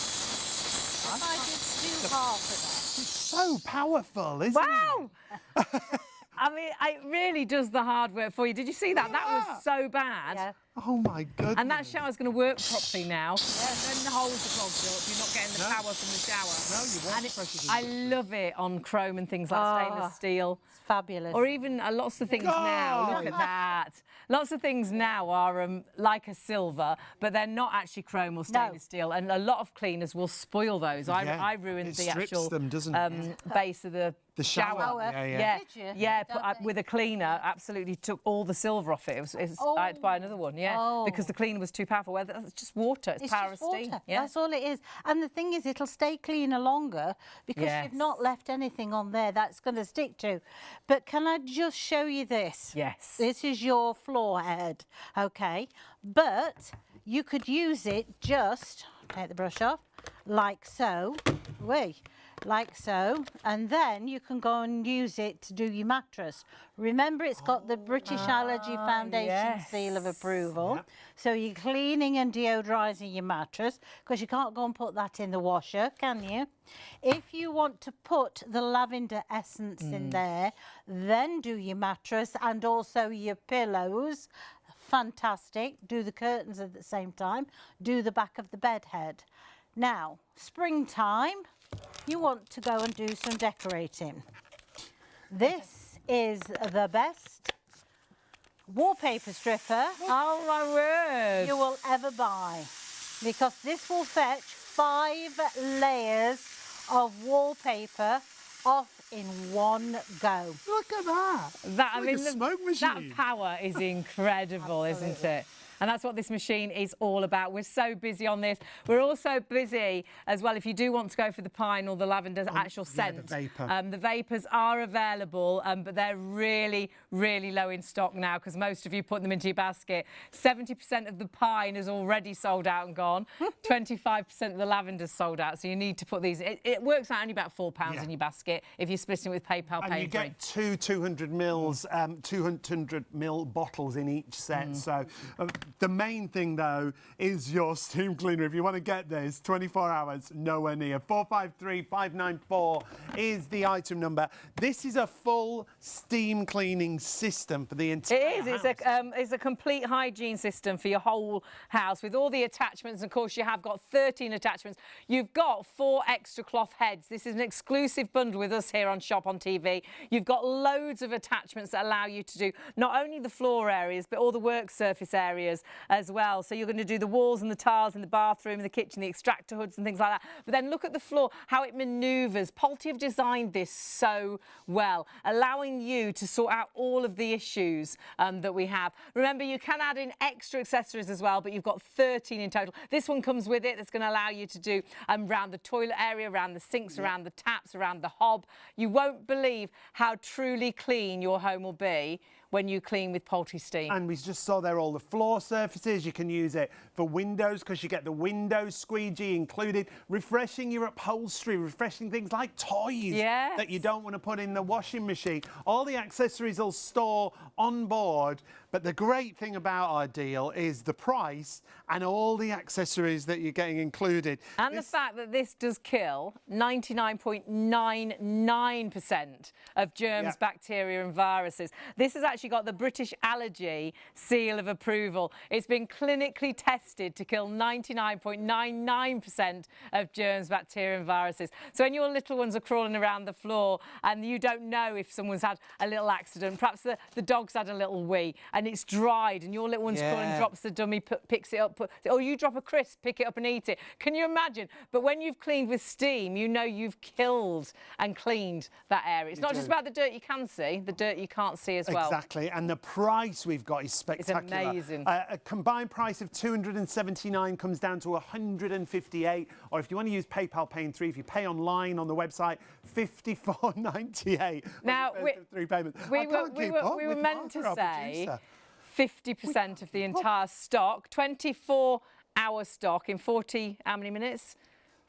If I just do half of that. It's so powerful, isn't it? I mean, it really does the hard work for you. Did you see that? That was so bad. Oh, my goodness. And that shower's going to work properly now. Then the holes are clogged up. You're not getting the power from the shower. No, you won't. I love it on chrome and things like stainless steel. It's fabulous. Or even lots of things now. Look at that. Lots of things now are like a silver, but they're not actually chrome or stainless steel. And a lot of cleaners will spoil those. I ruined the actual them, doesn't it? base of the shower. Did you? With a cleaner, absolutely took all the silver off it. I had to buy another one, because the cleaner was too powerful. Well, it's just water. It's power just of steam. Water. That's all it is. And the thing is, it'll stay cleaner longer because you've not left anything on there that's going to stick to. But can I just show you this? Yes. This is your floor head, okay? But you could use it just, take the brush off, like so. Like so, and then you can go and use it to do your mattress. Remember, it's got the British Allergy Foundation seal of approval. So you're cleaning and deodorising your mattress, because you can't go and put that in the washer, can you? If you want to put the lavender essence in there, then do your mattress and also your pillows. fantastic. Do the curtains at the same time. Do the back of the bed head. Now, springtime, you want to go and do some decorating. This is the best wallpaper stripper Oh my word! you will ever buy, because this will fetch 5 layers of wallpaper off in one go. Look at that. That It's like a smoke machine. That power is incredible, isn't it? And that's what this machine is all about. We're so busy on this. We're also busy as well, if you do want to go for the pine or the lavender actual scent. The vapour. The vapors are available, but they're really, really low in stock now, because most of you put them into your basket. 70% of the pine is already sold out and gone. 25% of the lavender's sold out. So you need to put these. It works out only about £4 in your basket if you're splitting it with PayPal And Pay. you get two 200 ml bottles in each set. So the main thing, though, is your steam cleaner. If you want to get this, 24 hours, nowhere near. 453594 is the item number. This is a full steam cleaning system for the entire house. It's a complete hygiene system for your whole house with all the attachments. Of course, you have got 13 attachments. You've got 4 extra cloth heads. This is an exclusive bundle with us here on Shop on TV. You've got loads of attachments that allow you to do not only the floor areas, but all the work surface areas as well. So you're going to do the walls and the tiles in the bathroom, the kitchen, the extractor hoods and things like that. But then look at the floor, how it manoeuvres. Pulte have designed this so well, allowing you to sort out all of the issues that we have. Remember, you can add in extra accessories as well, but you've got 13 in total. This one comes with it. That's going to allow you to do around the toilet area, around the sinks, around the taps, around the hob. You won't believe how truly clean your home will be when you clean with Pulte steam. And we just saw there all the floor surfaces. You can use it for windows because you get the window squeegee included, refreshing your upholstery, refreshing things like toys that you don't want to put in the washing machine. All the accessories will store on board. But the great thing about our deal is the price and all the accessories that you're getting included. And the fact that this does kill 99.99% of germs, bacteria and viruses. This has actually got the British Allergy seal of approval. It's been clinically tested to kill 99.99% of germs, bacteria and viruses. So when your little ones are crawling around the floor and you don't know if someone's had a little accident, perhaps the dog's had a little wee, and it's dried and your little one's crawling, drops the dummy, picks it up, or you drop a crisp, pick it up and eat it. Can you imagine? But when you've cleaned with steam, you know you've killed and cleaned that area. It's not just about the dirt you can see, the dirt you can't see as well. Exactly, and the price we've got is spectacular. It's amazing. A combined price of $279 comes down to $158, or if you want to use PayPal Pay in 3, if you pay online on the website, $54.98. Now, three payments. we were meant to say 50% of the entire stock, 24-hour stock in 40, how many minutes?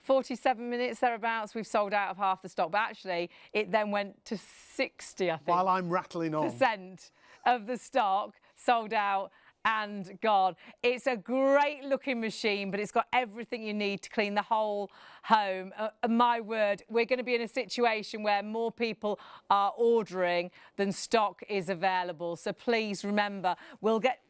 47 minutes thereabouts, we've sold out of half the stock. But actually, it then went to 60, I think. While I'm rattling on. % of the stock sold out and gone. It's a great looking machine, but it's got everything you need to clean the whole home. My word, we're going to be in a situation where more people are ordering than stock is available. So please remember,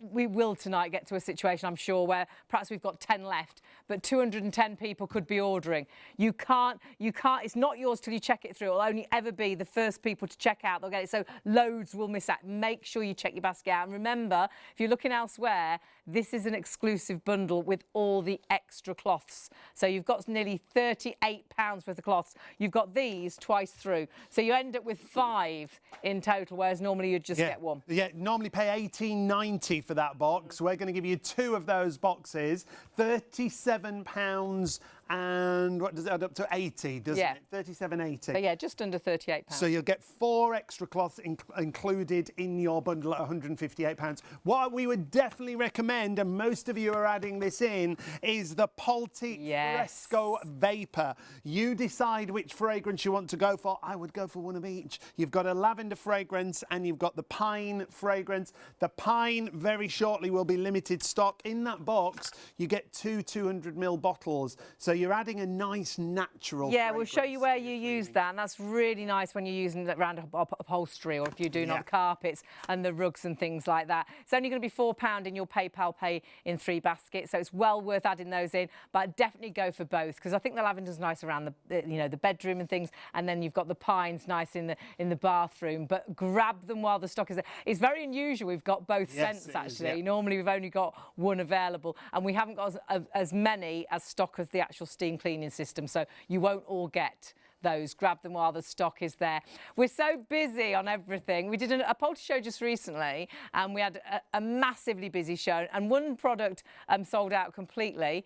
we will tonight get to a situation, I'm sure, where perhaps we've got 10 left, but 210 people could be ordering. You can't, it's not yours till you check it through. It'll only ever be the first people to check out. They'll get it. So loads will miss out. Make sure you check your basket out. And remember, if you're looking elsewhere, this is an exclusive bundle with all the extra cloths. So you've got nearly £38 worth of cloths. You've got these twice through. So you end up with 5 in total, whereas normally you'd just get 1. Yeah, normally pay $18.90 for that box. We're going to give you 2 of those boxes, £37, and what does it add up to? 80, doesn't it? 37.80. So yeah, just under £38. So you'll get 4 extra cloths included in your bundle at £158. What we would definitely recommend, and most of you are adding this in, is the Pulte Fresco Vapor. You decide which fragrance you want to go for. I would go for one of each. You've got a lavender fragrance and you've got the pine fragrance. The pine very shortly will be limited stock. In that box, you get 2 200ml bottles. So you're adding a nice natural Yeah, we'll show you where fragrance you to your use cleaning. that, and that's really nice when you're using it around upholstery, or if you're doing on the carpets and the rugs and things like that. It's only going to be £4 in your PayPal pay in 3 baskets, so it's well worth adding those in. But definitely go for both, because I think the lavender's nice around the bedroom and things, and then you've got the pines nice in the bathroom. But grab them while the stock is there. It's very unusual. We've got both scents actually. Normally we've only got one available, and we haven't got as many as stock of the actual steam cleaning system, so you won't all get those. Grab them while the stock is there. We're so busy on everything. We did a poultry show just recently, and we had a massively busy show, and one product sold out completely.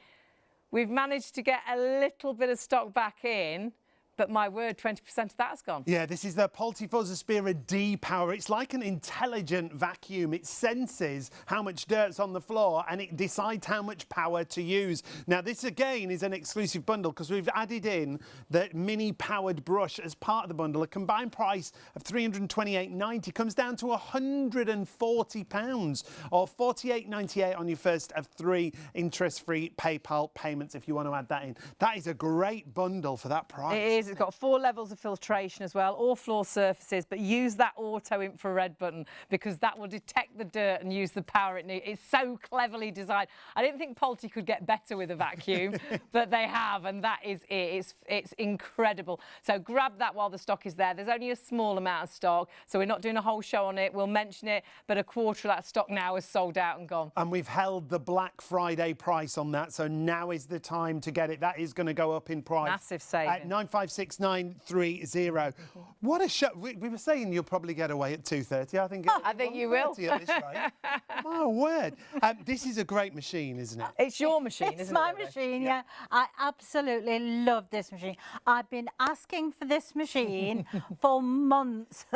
We've managed to get a little bit of stock back in, but my word, 20% of that's gone. Yeah, this is the Poltifuzz Aspira D Power. It's like an intelligent vacuum. It senses how much dirt's on the floor and it decides how much power to use. Now, this again is an exclusive bundle because we've added in the mini powered brush as part of the bundle. A combined price of £328.90 comes down to £140 or £48.98 on your first of 3 interest-free PayPal payments if you want to add that in. That is a great bundle for that price. It is. It's got 4 levels of filtration as well, all floor surfaces, but use that auto infrared button because that will detect the dirt and use the power it needs. It's so cleverly designed. I didn't think Polty could get better with a vacuum, but they have, and that is it. It's incredible. So grab that while the stock is there. There's only a small amount of stock, so we're not doing a whole show on it. We'll mention it, but a quarter of that stock now is sold out and gone. And we've held the Black Friday price on that, so now is the time to get it. That is going to go up in price. Massive saving. At 956930. What a show. We were saying you'll probably get away at 2:30. I think you will. At this rate. My word. This is a great machine, isn't it? It's your machine, It's isn't my it? machine, yeah. I absolutely love this machine. I've been asking for this machine for months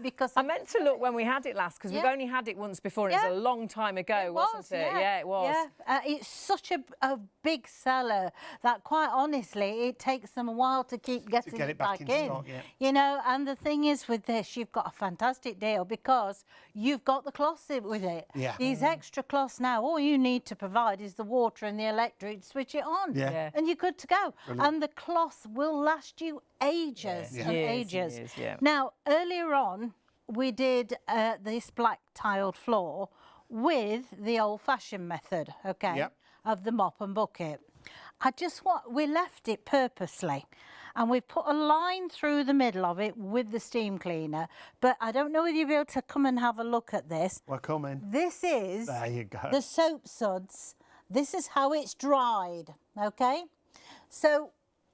because I meant to look when we had it last, because we've only had it once before, and it was a long time ago, wasn't it? Yeah, it was. Yeah. It's such a big seller that, quite honestly, it takes them a while to keep getting get it back in in. stock, yeah. You know, and the thing is with this, you've got a fantastic deal because you've got the cloths with it. Yeah. These extra cloths now, all you need to provide is the water and the electric, switch it on. Yeah. And you're good to go. Brilliant. And the cloth will last you ages and ages. Years, yeah. Now, earlier on, we did this black tiled floor with the old-fashioned method, okay, of the mop and bucket. We left it purposely, and we've put a line through the middle of it with the steam cleaner, but I don't know whether you'll be able to come and have a look at this. We're coming. This is There you go. the soap suds. This is how it's dried, okay? So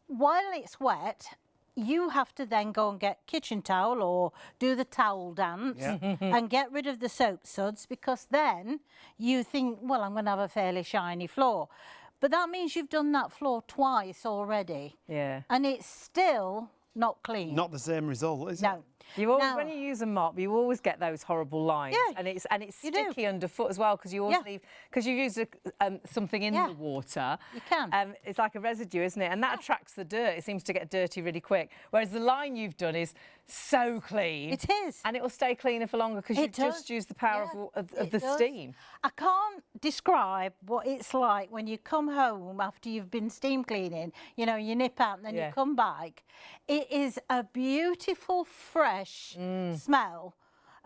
while it's wet, you have to then go and get kitchen towel or do the towel dance and get rid of the soap suds, because then you think, well, I'm going to have a fairly shiny floor. But that means you've done that floor twice already. Yeah. And it's still not clean. Not the same result, is it? No. You always, when you use a mop, you always get those horrible lines, and it's sticky underfoot as well, because you always leave, because you use something in the water. You can. It's like a residue, isn't it? And that attracts the dirt. It seems to get dirty really quick. Whereas the line you've done is so clean. It is. And it will stay cleaner for longer because you've just used the power of the steam. I can't describe what it's like when you come home after you've been steam cleaning. You know, you nip out and then you come back. It is a beautiful, fresh smell.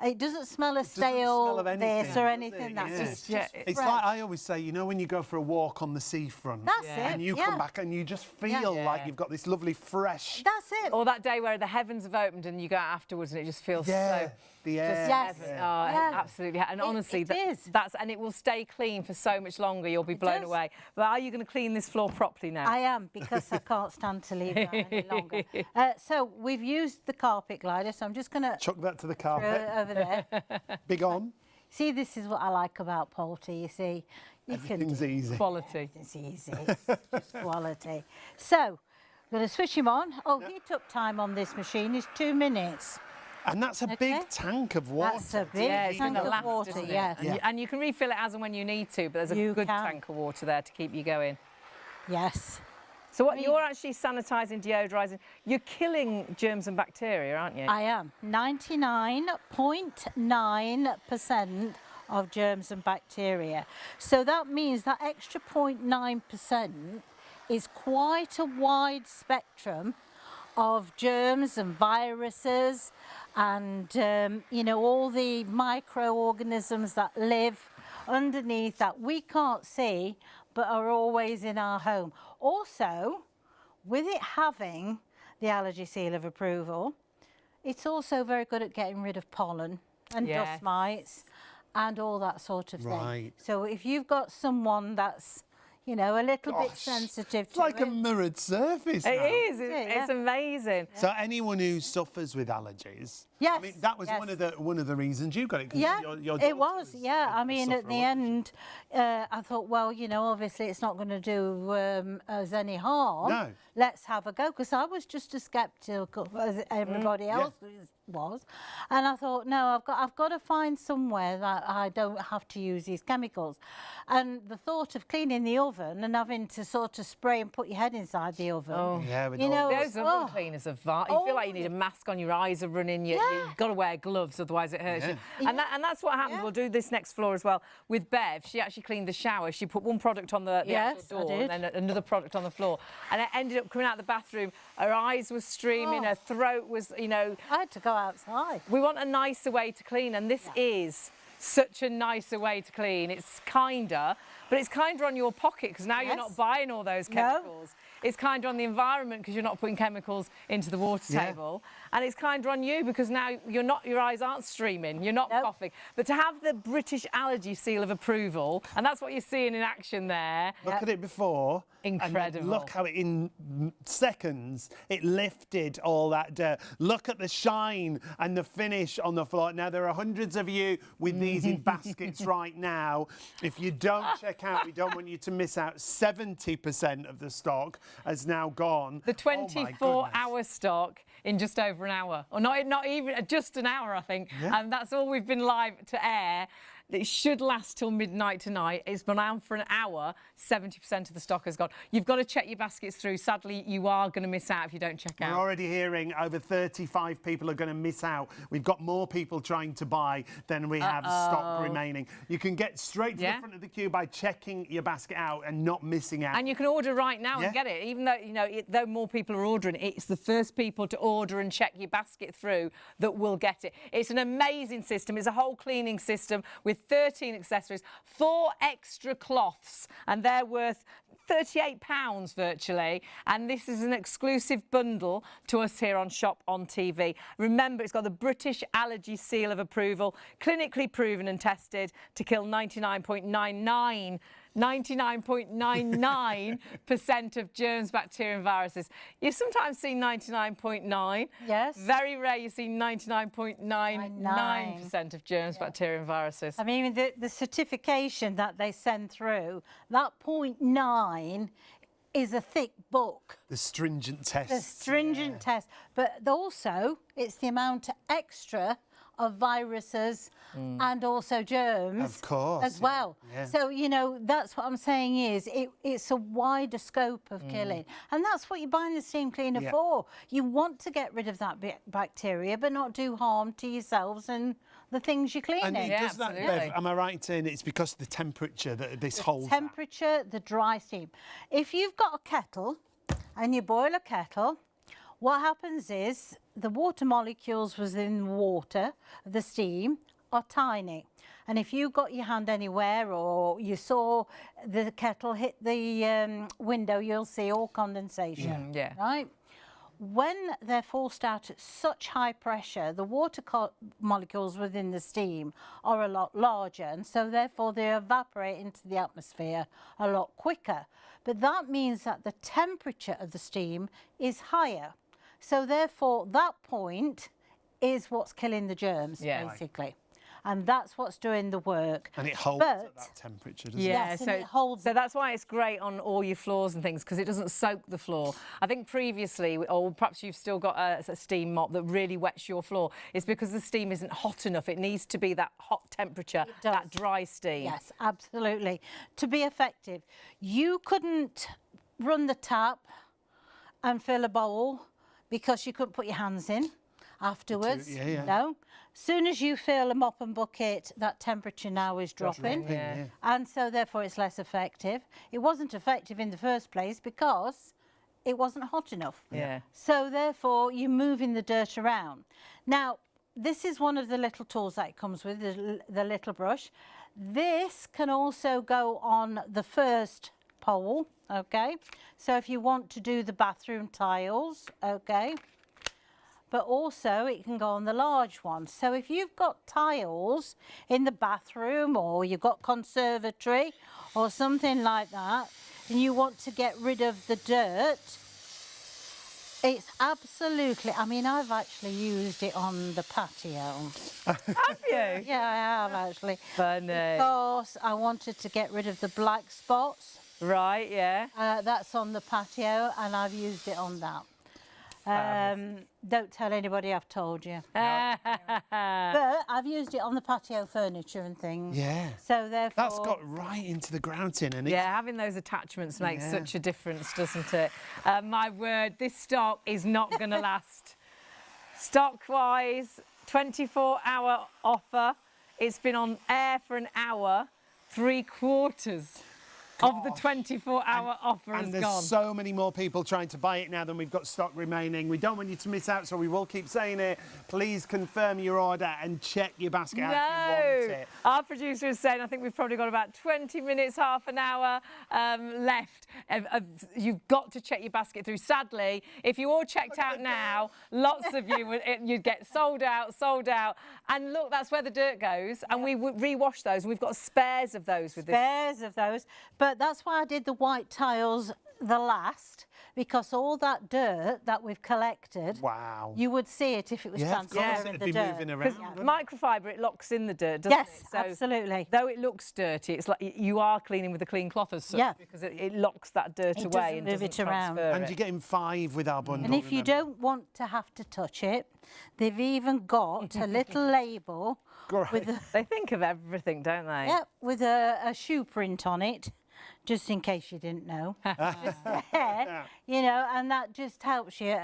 It doesn't smell of stale this or anything. That's just it's like I always say, you know, when you go for a walk on the seafront, that's it, and you come back and you just feel like you've got this lovely fresh. That's it. Or that day where the heavens have opened and you go out afterwards and it just feels so. The air. Absolutely. And honestly, and it will stay clean for so much longer. You'll be blown away. But are you going to clean this floor properly now? I am, because I can't stand to leave that any longer. So we've used the carpet glider, so I'm just going to chuck that to the carpet over there. Big on. See, this is what I like about Polty. You see, everything's easy. Quality. It's easy. It's just quality. So I'm going to switch him on. Oh, heat up time on this machine is 2 minutes. And that's a big tank of water. That's a big tank of water, yes. And you can refill it as and when you need to, but there's a good tank of water there to keep you going. Yes. So what you're actually sanitising, deodorising, you're killing germs and bacteria, aren't you? I am. 99.9% of germs and bacteria. So that means that extra 0.9% is quite a wide spectrum of germs and viruses and, you know, all the microorganisms that live underneath that we can't see but are always in our home. Also, with it having the allergy seal of approval, it's also very good at getting rid of pollen and dust mites and all that sort of thing. Right. So if you've got someone that's, you know, a little bit sensitive to it's like a mirrored surface now. It is. It's amazing. So anyone who suffers with allergies, yes, I mean, that was one of the reasons you got it. 'Cause your it was. Yeah, I mean, at the suffer, end, I thought, well, you know, obviously it's not going to do us any harm. No. Let's have a go, because I was just as sceptical as everybody else was, and I thought, no, I've got to find somewhere that I don't have to use these chemicals. And the thought of cleaning the oven and having to sort of spray and put your head inside the oven, with you know, Those oven cleaners are you feel like you need a mask on, your eyes are running, you've got to wear gloves, otherwise it hurts you. And that's what happened. We'll do this next floor as well. With Bev, she actually cleaned the shower. She put one product on the actual door and then another product on the floor. And it ended up coming out the bathroom. Her eyes were streaming, her throat was, you know... I had to go outside. We want a nicer way to clean, and this is such a nicer way to clean. It's kinder, but it's kinder on your pocket because now you're not buying all those chemicals. It's kinder on the environment because you're not putting chemicals into the water table. And it's kinder on you because now your eyes aren't streaming, you're not coughing. But to have the British allergy seal of approval, and that's what you're seeing in action there. Look at it before. Incredible. And look how in seconds it lifted all that dirt. Look at the shine and the finish on the floor. Now, there are hundreds of you with these in baskets right now. If you don't check out, we don't want you to miss out. 70% of the stock has now gone. The 24-hour stock in just over an hour. Or not even, just an hour, I think. And that's all we've been live to air. It should last till midnight tonight. It's been on for an hour. 70% of the stock has gone. You've got to check your baskets through. Sadly, you are going to miss out if you don't check out. We're already hearing over 35 people are going to miss out. We've got more people trying to buy than we have stock remaining. You can get straight to the front of the queue by checking your basket out and not missing out. And you can order right now and get it. Even though, you know, though more people are ordering, it's the first people to order and check your basket through that will get it. It's an amazing system. It's a whole cleaning system with 13 accessories, 4 extra cloths, and they're worth £38 virtually, and this is an exclusive bundle to us here on Shop on TV. Remember, it's got the British allergy seal of approval, clinically proven and tested to kill 99.99% of germs, bacteria and viruses. You sometimes see 99.9. Yes. Very rare you see 99.99% of germs, bacteria and viruses. I mean, the certification that they send through, that 0.9 is a thick book. The stringent test. The stringent test. But also, it's the amount of extra of viruses and also germs, of course, as well. So, you know, that's what I'm saying is it's a wider scope of killing. And that's what you're buying the steam cleaner for. You want to get rid of that bacteria, but not do harm to yourselves and the things you're cleaning. And does that, Bev, am I right in saying it's because of the temperature that this holds? Temperature, the dry steam. If you've got a kettle and you boil a kettle, what happens is the water molecules within water, the steam, are tiny. And if you got your hand anywhere or you saw the kettle hit the window, you'll see all condensation. Right? When they're forced out at such high pressure, the water molecules within the steam are a lot larger, and so therefore they evaporate into the atmosphere a lot quicker. But that means that the temperature of the steam is higher. So therefore, that point is what's killing the germs, basically. And that's what's doing the work. And it holds at that temperature, doesn't it? Yes, so it holds. So that's why it's great on all your floors and things, because it doesn't soak the floor. I think previously, or perhaps you've still got a steam mop that really wets your floor, it's because the steam isn't hot enough. It needs to be that hot temperature, that dry steam. Yes, absolutely. To be effective, you couldn't run the tap and fill a bowl because you couldn't put your hands in. afterwards. Yeah. No. Soon as you fill a mop and bucket, that temperature now is dropping. Yeah. And so therefore it's less effective. It wasn't effective in the first place because it wasn't hot enough. Yeah. So therefore you're moving the dirt around. Now, this is one of the little tools that it comes with, the little brush. This can also go on the first pole, okay? So if you want to do the bathroom tiles, okay? But also it can go on the large one. So if you've got tiles in the bathroom or you've got conservatory or something like that, and you want to get rid of the dirt, it's absolutely, I mean, I've actually used it on the patio. Have you? Yeah, I have actually. Funny. Because I wanted to get rid of the black spots. Right, yeah. That's on the patio and I've used it on that. Don't tell anybody I've told you. But I've used it on the patio furniture and things. Yeah. So therefore... That's got right into the ground tin. And Yeah, having those attachments makes such a difference, doesn't it? My word, this stock is not going to last. Stock-wise, 24-hour offer. It's been on air for an hour. 3/4 of the 24-hour offer and has there's gone. so many more people trying to buy it now than we've got stock remaining. We don't want you to miss out, so we will keep saying it. Please confirm your order and check your basket out if you want it. Our producer is saying I think we've probably got about 20 minutes, half an hour left. You've got to check your basket through. Sadly, if you all checked out now, lots of you you'd get sold out. And look, that's where the dirt goes. And we would rewash those. And we've got spares of those with this. Spares of those. But that's why I did the white tiles the last, because all that dirt that we've collected, Wow. you would see it if it was transferring it'd the be dirt. moving around. Microfiber, it locks in the dirt, doesn't it? Yes, So, absolutely. Though it looks dirty, it's like you are cleaning with a clean cloth as such, Yeah. because it locks that dirt It away doesn't and move doesn't it around. transfer And it. you're getting 5 with our bundle. And if you don't want to have to touch it, they've even got a little label with a, They think of everything, don't they? yeah, with a shoe print on it, just in case you didn't know. Just there, you know, and that just helps you.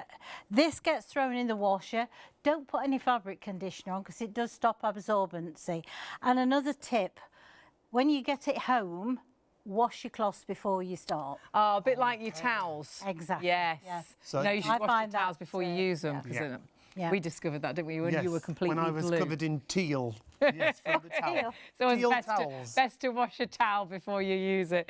This gets thrown in the washer. Don't put any fabric conditioner on because it does stop absorbency. And another tip, when you get it home, wash your cloths before you start. Oh, a bit like your towels. Exactly. Yes. Yeah. So No, you should I wash your find towels that, before you use them. 'Cause Yeah. Yeah. We discovered that, didn't we? When Yes, you were completely when I was blue. covered in teal. Yes, from the towel. Teal. So it's Teal best towels. best to wash a towel before you use it.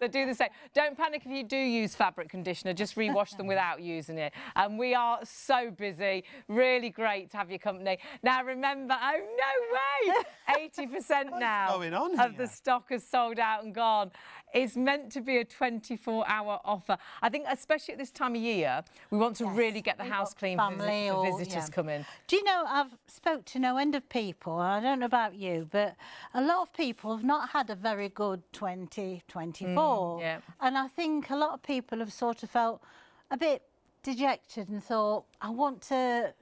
So do the same. Don't panic if you do use fabric conditioner. Just rewash them without using it. And we are so busy. Really great to have your company. Now remember, oh no way, 80% now going on of here? the stock is sold out and gone. It's meant to be a 24-hour offer. I think especially at this time of year, we want to really get the We've house got clean family for or- visitors yeah. coming. Do you know, I've spoke to no end of people, and I don't know about you, but a lot of people have not had a very good 2024. yeah. And I think a lot of people have sort of felt a bit dejected and thought, I want to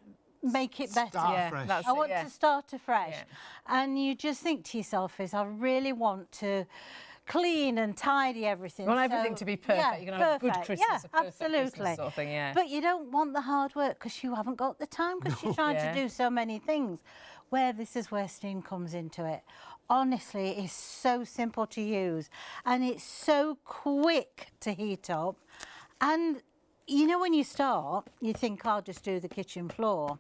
make it better. Start Yeah, fresh. that's I it, want yeah. to start afresh. Yeah. And you just think to yourself is, I really want to clean and tidy everything. You want everything to be perfect. Yeah, You're going to have a good perfect. Christmas, Yeah, a perfect absolutely. Christmas sort of thing, yeah. But you don't want the hard work because you haven't got the time because you're trying Yeah. to do so many things. Where this is where steam comes into it. Honestly, it's so simple to use and it's so quick to heat up. And you know, when you start, you think I'll just do the kitchen floor.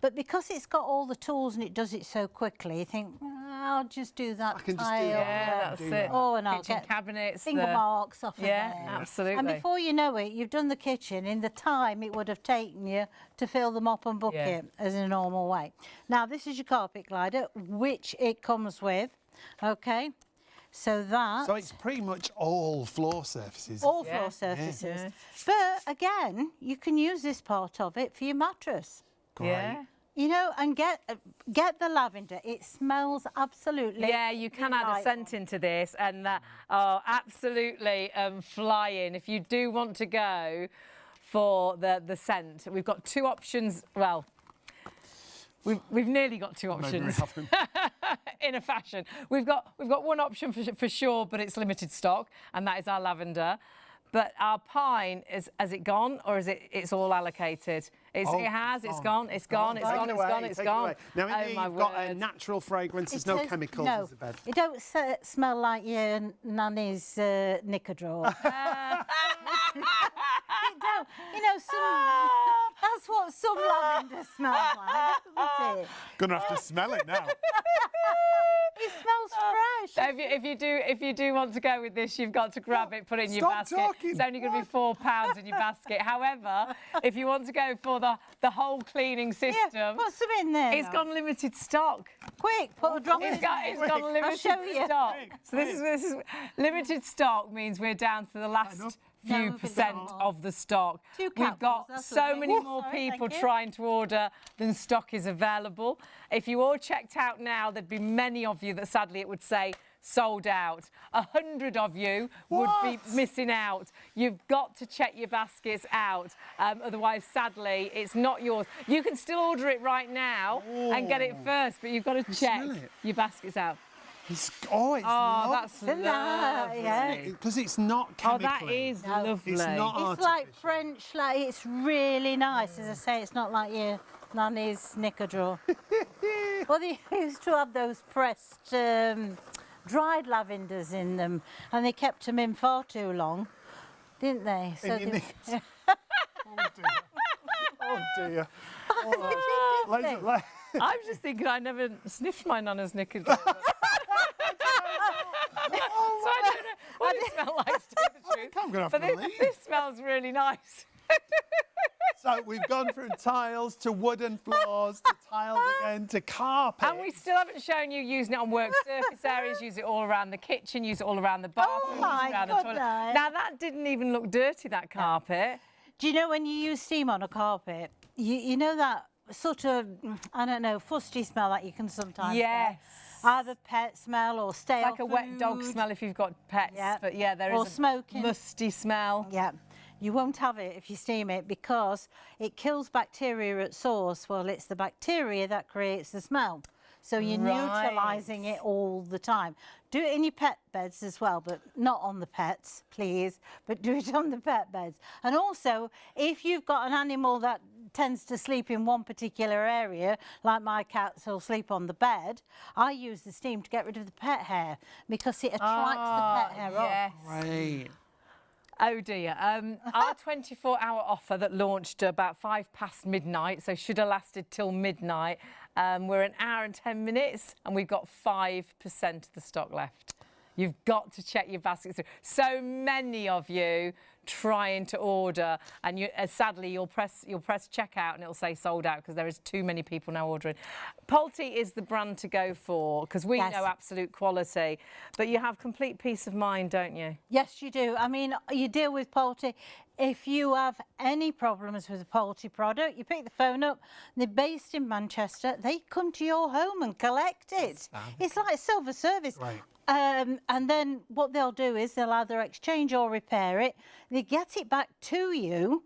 But because it's got all the tools and it does it so quickly, you think, I'll just do that I can just do tile. that. Yeah, that's it. Oh, and I'll Kitchen get cabinets, finger the- marks off Yeah, of there. absolutely. And before you know it, you've done the kitchen in the time it would have taken you to fill the mop and bucket as in a normal way. Now, this is your carpet glider, which it comes with, okay? So that... So it's pretty much all floor surfaces. all Yeah, floor surfaces. yeah. But again, you can use this part of it for your mattress. Great. Yeah. You know, and get the lavender. It smells absolutely. Yeah, you can add a delightful. scent into this and absolutely flying. If you do want to go for the scent, we've got 2 options. Well, we've nearly got 2 options in a fashion. We've got one option for sure, but it's limited stock, and that is our lavender. But our pine, has it gone or is it's all allocated? It has, it's gone. Now, in here you've got a natural fragrance, there's no chemicals, No, Isabel. it don't smell like your nanny's knicker drawer. It don't. You know, that's what some lavender smells like, isn't it? Gonna have to smell it now. It smells fresh. So if you do want to go with this, you've got to grab it, put it in your basket. Talking. It's only going to be £4 in your basket. However, if you want to go for the whole cleaning system, Yeah, put some in there. it's got limited stock. Quick, put a drop in. It's got limited stock. So this is limited stock means we're down to the last few percent of the stock. We've got so many more people trying to order than stock is available. If you all checked out now, there'd be many of you that sadly it would say sold out. 100 of you would be missing out. You've got to check your baskets out. Otherwise, sadly, it's not yours. You can still order it right now and get it first, but you've got to check your baskets out. It's that's lovely. Yeah. Because it's not chemical. Oh, that is lovely. It's not It's artificial. like French, like it's really nice. As I say, it's not like your nanny's knicker drawer. Well, they used to have those pressed dried lavenders in them, and they kept them in far too long, didn't they? So Oh dear. I was just thinking I never sniffed my nana's knickers. So I don't know what it smelled like, to tell the truth. I'm gonna have But to leave. this smells really nice. So we've gone from tiles to wooden floors to tiles again to carpet. And we still haven't shown you using it on work surface areas. Use it all around the kitchen, use it all around the bathroom, use it around the toilet. Now that didn't even look dirty, that carpet. do you know when you use steam on a carpet, you know that sort of, I don't know, fusty smell that you can sometimes get? Either pet smell or stale It's like a wet dog smell if you've got pets. Yeah. But yeah, there or is a smoking. musty smell. Yeah. You won't have it if you steam it because it kills bacteria at source. Well, it's the bacteria that creates the smell. So you're neutralising it all the time. Do it in your pet beds as well, but not on the pets, please, but do it on the pet beds. And also, if you've got an animal that tends to sleep in one particular area, like my cats will sleep on the bed, I use the steam to get rid of the pet hair because it attracts the pet hair up. Right. Oh dear. Our 24-hour offer that launched about 5 past midnight, so should have lasted till midnight. We're an hour and 10 minutes and we've got 5% of the stock left. You've got to check your baskets through. So many of you trying to order, and sadly you'll press checkout and it'll say sold out because there is too many people now ordering. Pulte is the brand to go for because we know absolute quality, but you have complete peace of mind, don't you? Yes, you do. I mean, you deal with Pulte. If you have any problems with a Pulte product, you pick the phone up. They're based in Manchester. They come to your home and collect it. It's like silver service. Right. And then what they'll do is they'll either exchange or repair it. They get it back to you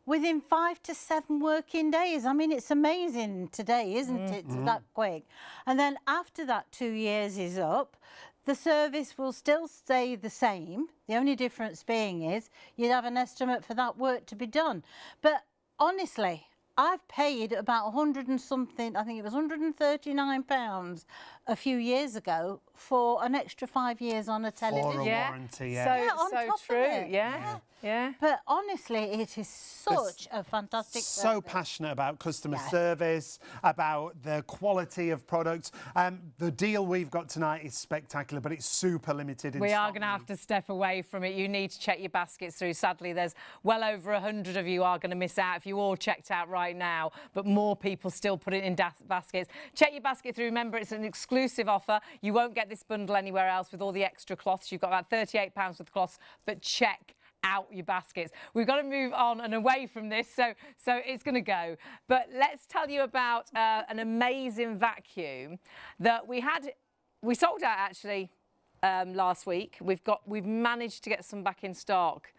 within 5 to 7 working days. I mean, it's amazing today, isn't it? It's that quick. And then after that 2 years is up, the service will still stay the same. The only difference being is you'd have an estimate for that work to be done. But honestly, I've paid about 100 and something, I think it was £139 a few years ago for an extra 5 years on a television. For a warranty, So top of true. it. Yeah. But honestly, it is such a fantastic So service. passionate about customer service, about the quality of products. The deal we've got tonight is spectacular, but it's super limited in We are stock. going to have to step away from it. You need to check your baskets through. Sadly, there's well over 100 of you are going to miss out if you all checked out right now, but more people still put it in baskets. Check your basket through. Remember, it's an exclusive offer. You won't get this bundle anywhere else with all the extra cloths. You've got about £38 worth of cloths, but check out your baskets. We've got to move on and away from this, so it's going to go. But let's tell you about an amazing vacuum that we sold out actually last week. We've managed to get some back in stock.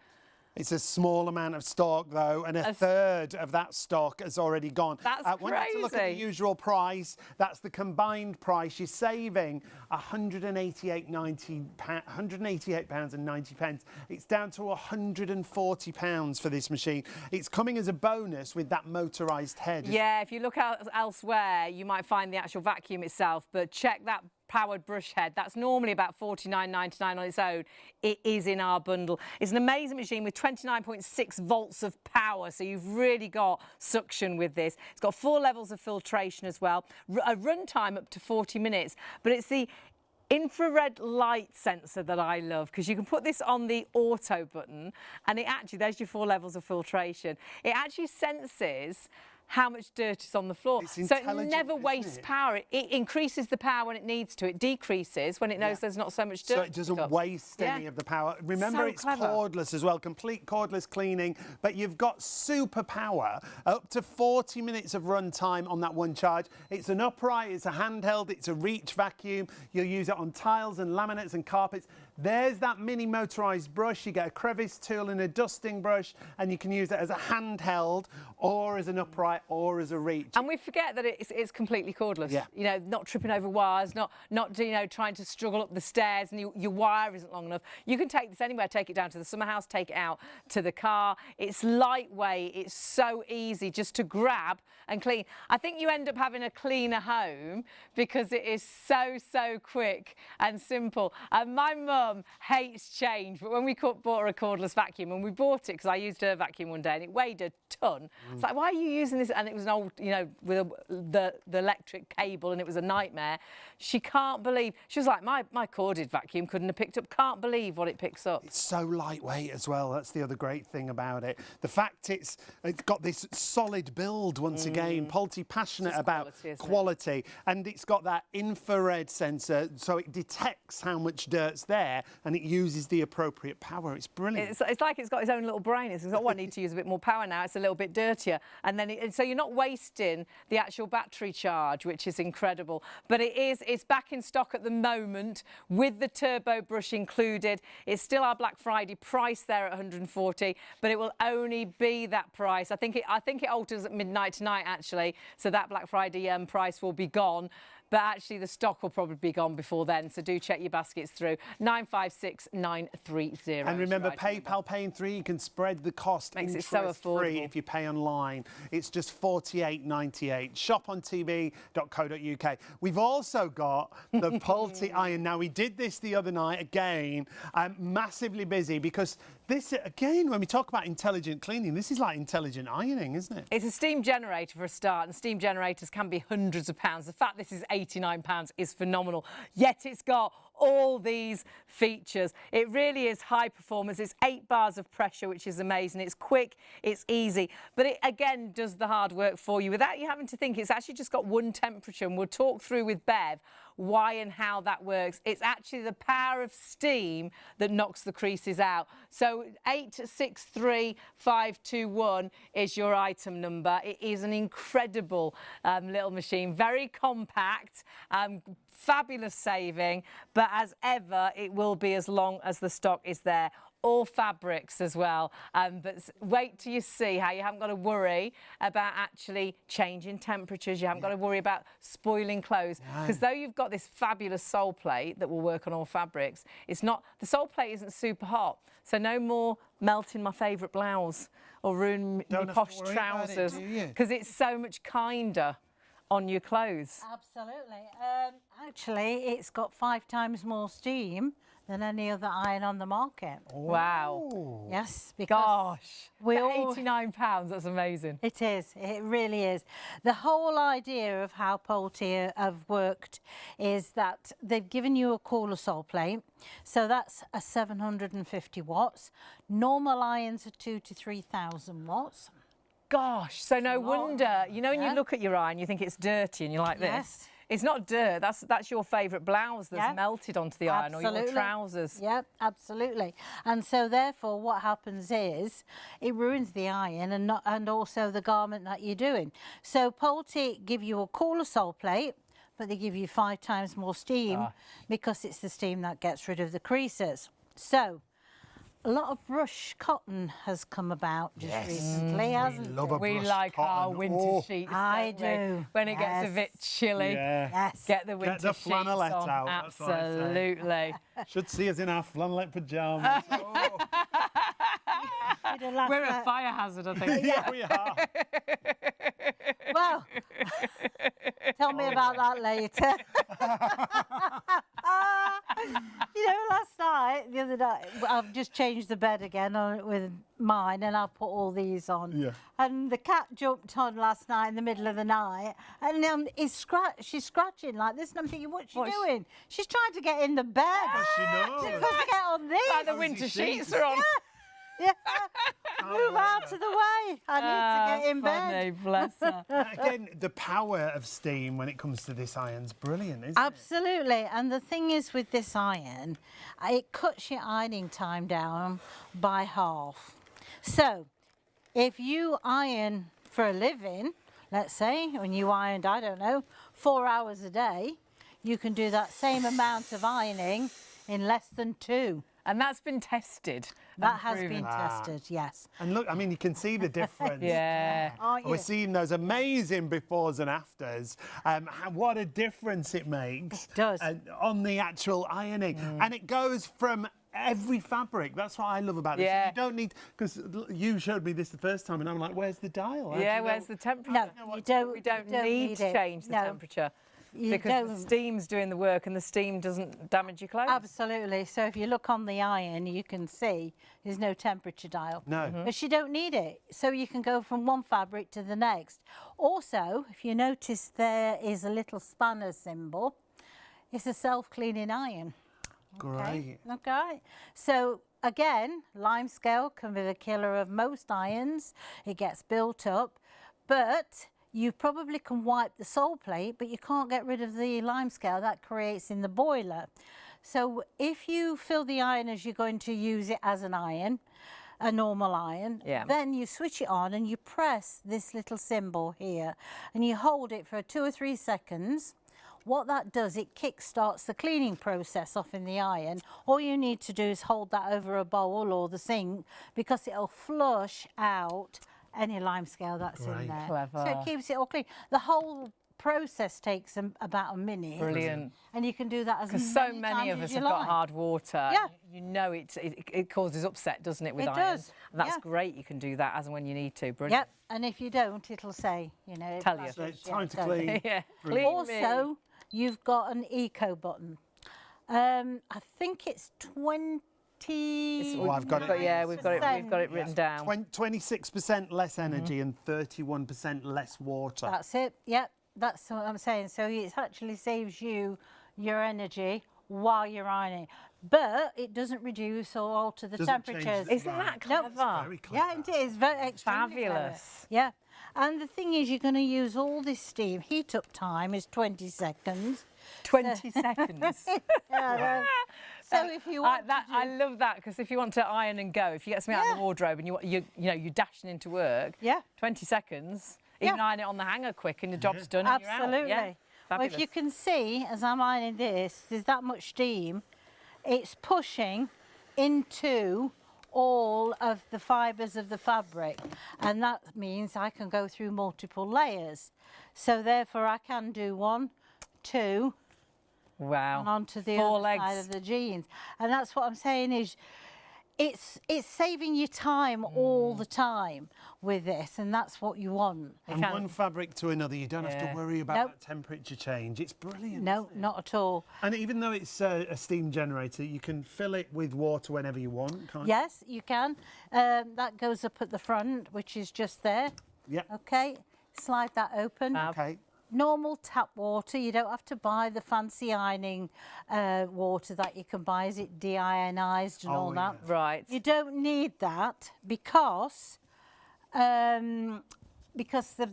It's a small amount of stock, though, and a third of that stock has already gone. That's when crazy. you look at the usual price, that's the combined price. You're saving £188.90. It's down to £140 for this machine. It's coming as a bonus with that motorised head. Yeah, if you look elsewhere, you might find the actual vacuum itself, but check that powered brush head. That's normally about $49.99 on its own. It is in our bundle. It's an amazing machine with 29.6 volts of power, so you've really got suction with this. It's got 4 levels of filtration as well, a run time up to 40 minutes, but it's the infrared light sensor that I love, because you can put this on the auto button and it actually, there's your 4 levels of filtration. It actually senses how much dirt is on the floor. So it never wastes power. It increases the power when it needs to. It decreases when it knows there's not so much dirt. So it doesn't waste any of the power. Remember, it's cordless as well, complete cordless cleaning, but you've got super power, up to 40 minutes of run time on that one charge. It's an upright, it's a handheld, it's a reach vacuum. You'll use it on tiles and laminates and carpets. There's that mini motorised brush. You get a crevice tool and a dusting brush, and you can use it as a handheld or as an upright or as a reach. And we forget that it's completely cordless. Yeah. You know, not tripping over wires, not you know, trying to struggle up the stairs and your wire isn't long enough. You can take this anywhere, take it down to the summer house, take it out to the car. It's lightweight, it's so easy just to grab and clean. I think you end up having a cleaner home because it is so quick and simple. And my mum hates change, but when we bought her a cordless vacuum, and we bought it because I used her vacuum one day and it weighed a ton. It's like, why are you using this? And it was an old, you know, with the electric cable, and it was a nightmare. She can't believe, she was like, my corded vacuum couldn't have picked up. Can't believe what it picks up. It's so lightweight as well. That's the other great thing about it. The fact it's got this solid build once again. Pulte passionate about quality, and it's got that infrared sensor, so it detects how much dirt's there and it uses the appropriate power. It's brilliant. It's like it's got its own little brain. It's like, oh, I need to use a bit more power now. It's a little bit dirtier. And then so you're not wasting the actual battery charge, which is incredible. But it's back in stock at the moment with the turbo brush included. It's still our Black Friday price there at $140, but it will only be that price. I think it alters at midnight tonight, actually. So that Black Friday price will be gone. But actually, the stock will probably be gone before then, so do check your baskets through. 956930. And remember, PayPal Pay in 3, you can spread the cost. Makes it so affordable. Free if you pay online. It's just $48.98. ShopOnTV.co.uk. We've also got the Pulte iron. Now, we did this the other night again. I'm massively busy because this, again, when we talk about intelligent cleaning, this is like intelligent ironing, isn't it? It's a steam generator for a start, and steam generators can be hundreds of pounds. The fact this is £89 is phenomenal, yet it's got all these features. It really is high performance. It's 8 bars of pressure, which is amazing. It's quick, it's easy, but it again does the hard work for you without you having to think. It's actually just got one temperature, and we'll talk through with Bev why and how that works. It's actually the power of steam that knocks the creases out. So 863521 is your item number. It is an incredible little machine, very compact, fabulous saving, but as ever, it will be as long as the stock is there. All fabrics as well, but wait till you see how you haven't got to worry about actually changing temperatures. You haven't got to worry about spoiling clothes, because though you've got this fabulous sole plate that will work on all fabrics, it's not, the sole plate isn't super hot, so no more melting my favourite blouse or ruining my posh trousers, because it's so much kinder on your clothes. Absolutely. Actually, it's got 5 times more steam than any other iron on the market. Wow. Yes, because £89, that's amazing. It is, it really is. The whole idea of how Pulte have worked is that they've given you a cooler sole plate, so that's a 750 watts. Normal irons are 2,000 to 3,000 watts. Gosh, so no wonder, you know, when you look at your iron, you think it's dirty and you're like this. It's not dirt, that's your favourite blouse that's melted onto the iron, or your trousers. Yeah, absolutely. And so therefore what happens is it ruins the iron and also the garment that you're doing. So Pulte give you a cooler sole plate, but they give you 5 times more steam because it's the steam that gets rid of the creases. So a lot of brush cotton has come about just recently, hasn't love a it? We brushed like our cotton. winter Oh. sheets. I don't we? do, When it gets a bit chilly, Yeah. Yes. get the winter Get the sheets flannelette on. out, that's what I say. Absolutely. Should see us in our flannelette pyjamas. Oh. You'd have laughed We're a at- fire hazard, I think. Yeah, we are. Well, tell me about that later. You know, the other night, I've just changed the bed again with mine, and I've put all these on. Yeah. And the cat jumped on last night in the middle of the night, and she's scratching like this, and I'm thinking, what's she doing? She's trying to get in the bed. She knows. She's supposed to get on these. Like the winter sheets are on. Yeah. Move out of the way. I need to get in Funny, bed. bless her. Again, the power of steam when it comes to this iron's brilliant, isn't it? Absolutely. And the thing is with this iron, it cuts your ironing time down by half. So if you iron for a living, let's say, when you ironed, I don't know, 4 hours a day, you can do that same amount of ironing in less than 2. And that's been tested. That has been tested, yes. And look, I mean, you can see the difference. Yeah. Aren't you? We're seeing those amazing befores and afters. What a difference it makes. It does. On the actual ironing. And it goes from every fabric. That's what I love about this. Yeah. You don't need, because you showed me this the first time and I'm like, where's the dial? How do Yeah, you know? where's the temperature? No, you don't. We don't you need to it. change the No, temperature. you Because don't. the steam's doing the work and the steam doesn't damage your clothes. Absolutely. So if you look on the iron, you can see there's no temperature dial. No. But you don't need it. So you can go from one fabric to the next. Also, if you notice, there is a little spanner symbol. It's a self-cleaning iron. Great. Okay. So again, lime scale can be the killer of most irons. It gets built up, but you probably can wipe the sole plate, but you can't get rid of the lime scale that creates in the boiler. So if you fill the iron as you're going to use it as an iron, a normal iron, then you switch it on and you press this little symbol here and you hold it for 2 or 3 seconds. What that does, it kick-starts the cleaning process off in the iron. All you need to do is hold that over a bowl or the sink because it'll flush out any lime scale that's in there. Clever. So it keeps it all clean. The whole process takes about a minute. Brilliant. And you can do that as many Because so many times of as us you have got like. hard water. Yeah. You know it causes upset, doesn't it, with It iron? does, And that's yeah. great. You can do that as and when you need to. Brilliant. Yep, and if you don't, it'll say, you know. Tell you. So it's time to tell you. clean. Yeah. Brilliant. Clean me. Also, you've got an eco button. I think it's 20. Oh, I've got it. Yeah, we've got it written down. 26% less energy and 31% less water. That's it. Yep, that's what I'm saying. So it actually saves you your energy while you're ironing, but it doesn't reduce or alter the Doesn't change temperatures. the- Isn't that No. clever? Very clever. Yeah, it is very extremely clever. Fabulous. Yeah, and the thing is, you're going to use all this steam. Heat up time is 20 seconds. 20 seconds. Yeah, so if you want I love that because if you want to iron and go, if you get something out of the wardrobe and you're dashing into work, 20 seconds, even iron it on the hanger quick and the job's done and you're out. absolutely. Yeah. Well, if you can see, as I'm ironing this, there's that much steam. It's pushing into all of the fibres of the fabric, and that means I can go through multiple layers. So therefore, I can do 1, 2, Wow. and onto the 4 other legs. side of the jeans. And that's what I'm saying is, it's saving you time all the time with this, and that's what you want. From one fabric to another, you don't have to worry about Nope. that temperature change. It's brilliant. No, isn't it? not at all. And even though it's a steam generator, you can fill it with water whenever you want, can't Yes, you can. That goes up at the front, which is just there. you? Yeah. Okay, slide that open. Okay. Normal tap water, you don't have to buy the fancy ironing water that you can buy. Is it deionized and all that? Right. You don't need that because of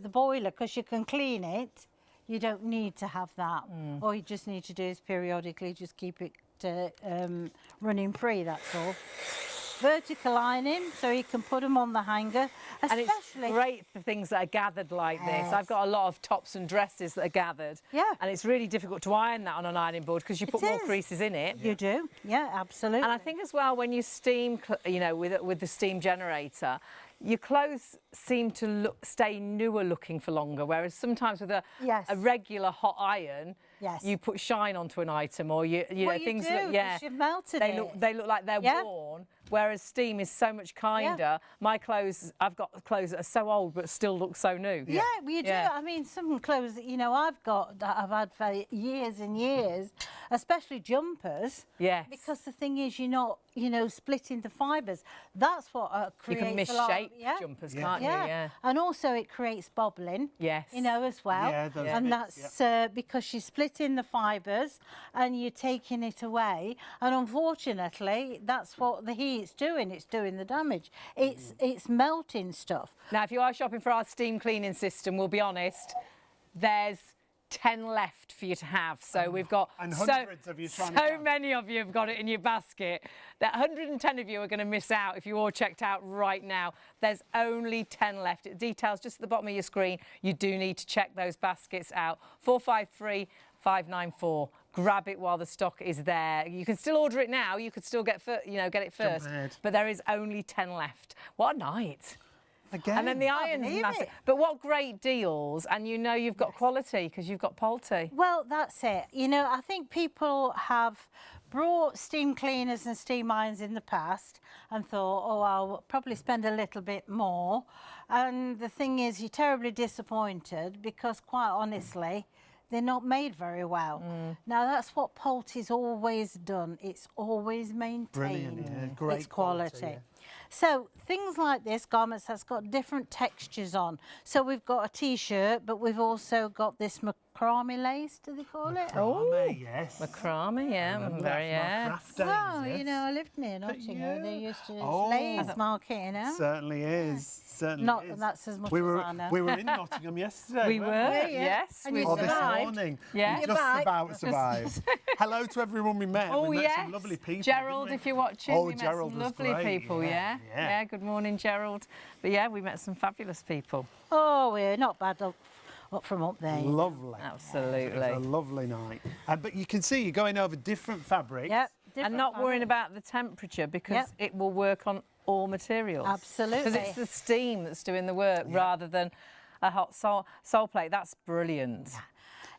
the boiler, because you can clean it. You don't need to have that. All you just need to do is periodically just keep it running free, that's all. vertical ironing, so you can put them on the hanger. And it's great for things that are gathered like this. I've got a lot of tops and dresses that are gathered. Yeah. And it's really difficult to iron that on an ironing board because you put more creases in it. You do, yeah, absolutely. And I think as well, when you steam, you know, with the steam generator, your clothes seem to stay newer looking for longer, whereas sometimes with a regular hot iron, you put shine onto an item, or you know things that you've melted they look like they're worn. Whereas steam is so much kinder. My clothes, I've got clothes that are so old but still look so new. Yeah, well, you do. I mean, some clothes that, you know, I've got that I've had for years and years, especially jumpers. Yes. Because the thing is, you're not, you know, splitting the fibres. That's what creates you can misshape jumpers, can't you? Yeah. And also it creates bobbling. Yes. You know, as well. Yeah, those and bits, that's because you're splitting the fibres and you're taking it away. And unfortunately, that's what the heat's doing. It's doing the damage. It's melting stuff. Now, if you are shopping for our steam cleaning system, we'll be honest, there's 10 left for you to have. So we've got hundreds of you trying so many of you have got it in your basket that 110 of you are going to miss out if you all checked out right now. There's only 10 left. It details just at the bottom of your screen. You do need to check those baskets out. 453-594. Grab it while the stock is there. You can still order it now. You could still get it first. But there is only 10 left. What a night. Again. And then the iron's massive. But what great deals, and you know you've got quality because you've got Pulte. Well, that's it. You know, I think people have brought steam cleaners and steam irons in the past and thought, oh, I'll probably spend a little bit more. And the thing is, you're terribly disappointed because, quite honestly, they're not made very well. Now, that's what Pulte's always done. It's always maintained its quality. So things like this, garments that's got different textures on. So we've got a T-shirt, but we've also got this macrame lace, do they call it? Macrame, yes. Macrame, yeah. Well, you know, I lived near Nottingham. They used to lace market, you know. Certainly is. Certainly Not is. that's as much we as were, I know. We were in Nottingham yesterday. We were, yes. And We you this survived. morning. Yeah. We just about survived. Hello to everyone we met. Oh, we met yes. some lovely people. Gerald, if you're watching, we met Gerald some was lovely great. people, yeah. Good morning, Gerald. But yeah, we met some fabulous people. Oh, we're not bad up from up there. Lovely. Absolutely. It was a lovely night. But you can see you're going over different fabrics. Yep. And not worrying about the temperature because it will work on all materials. Absolutely. Because it's the steam that's doing the work rather than a hot sole plate. That's brilliant.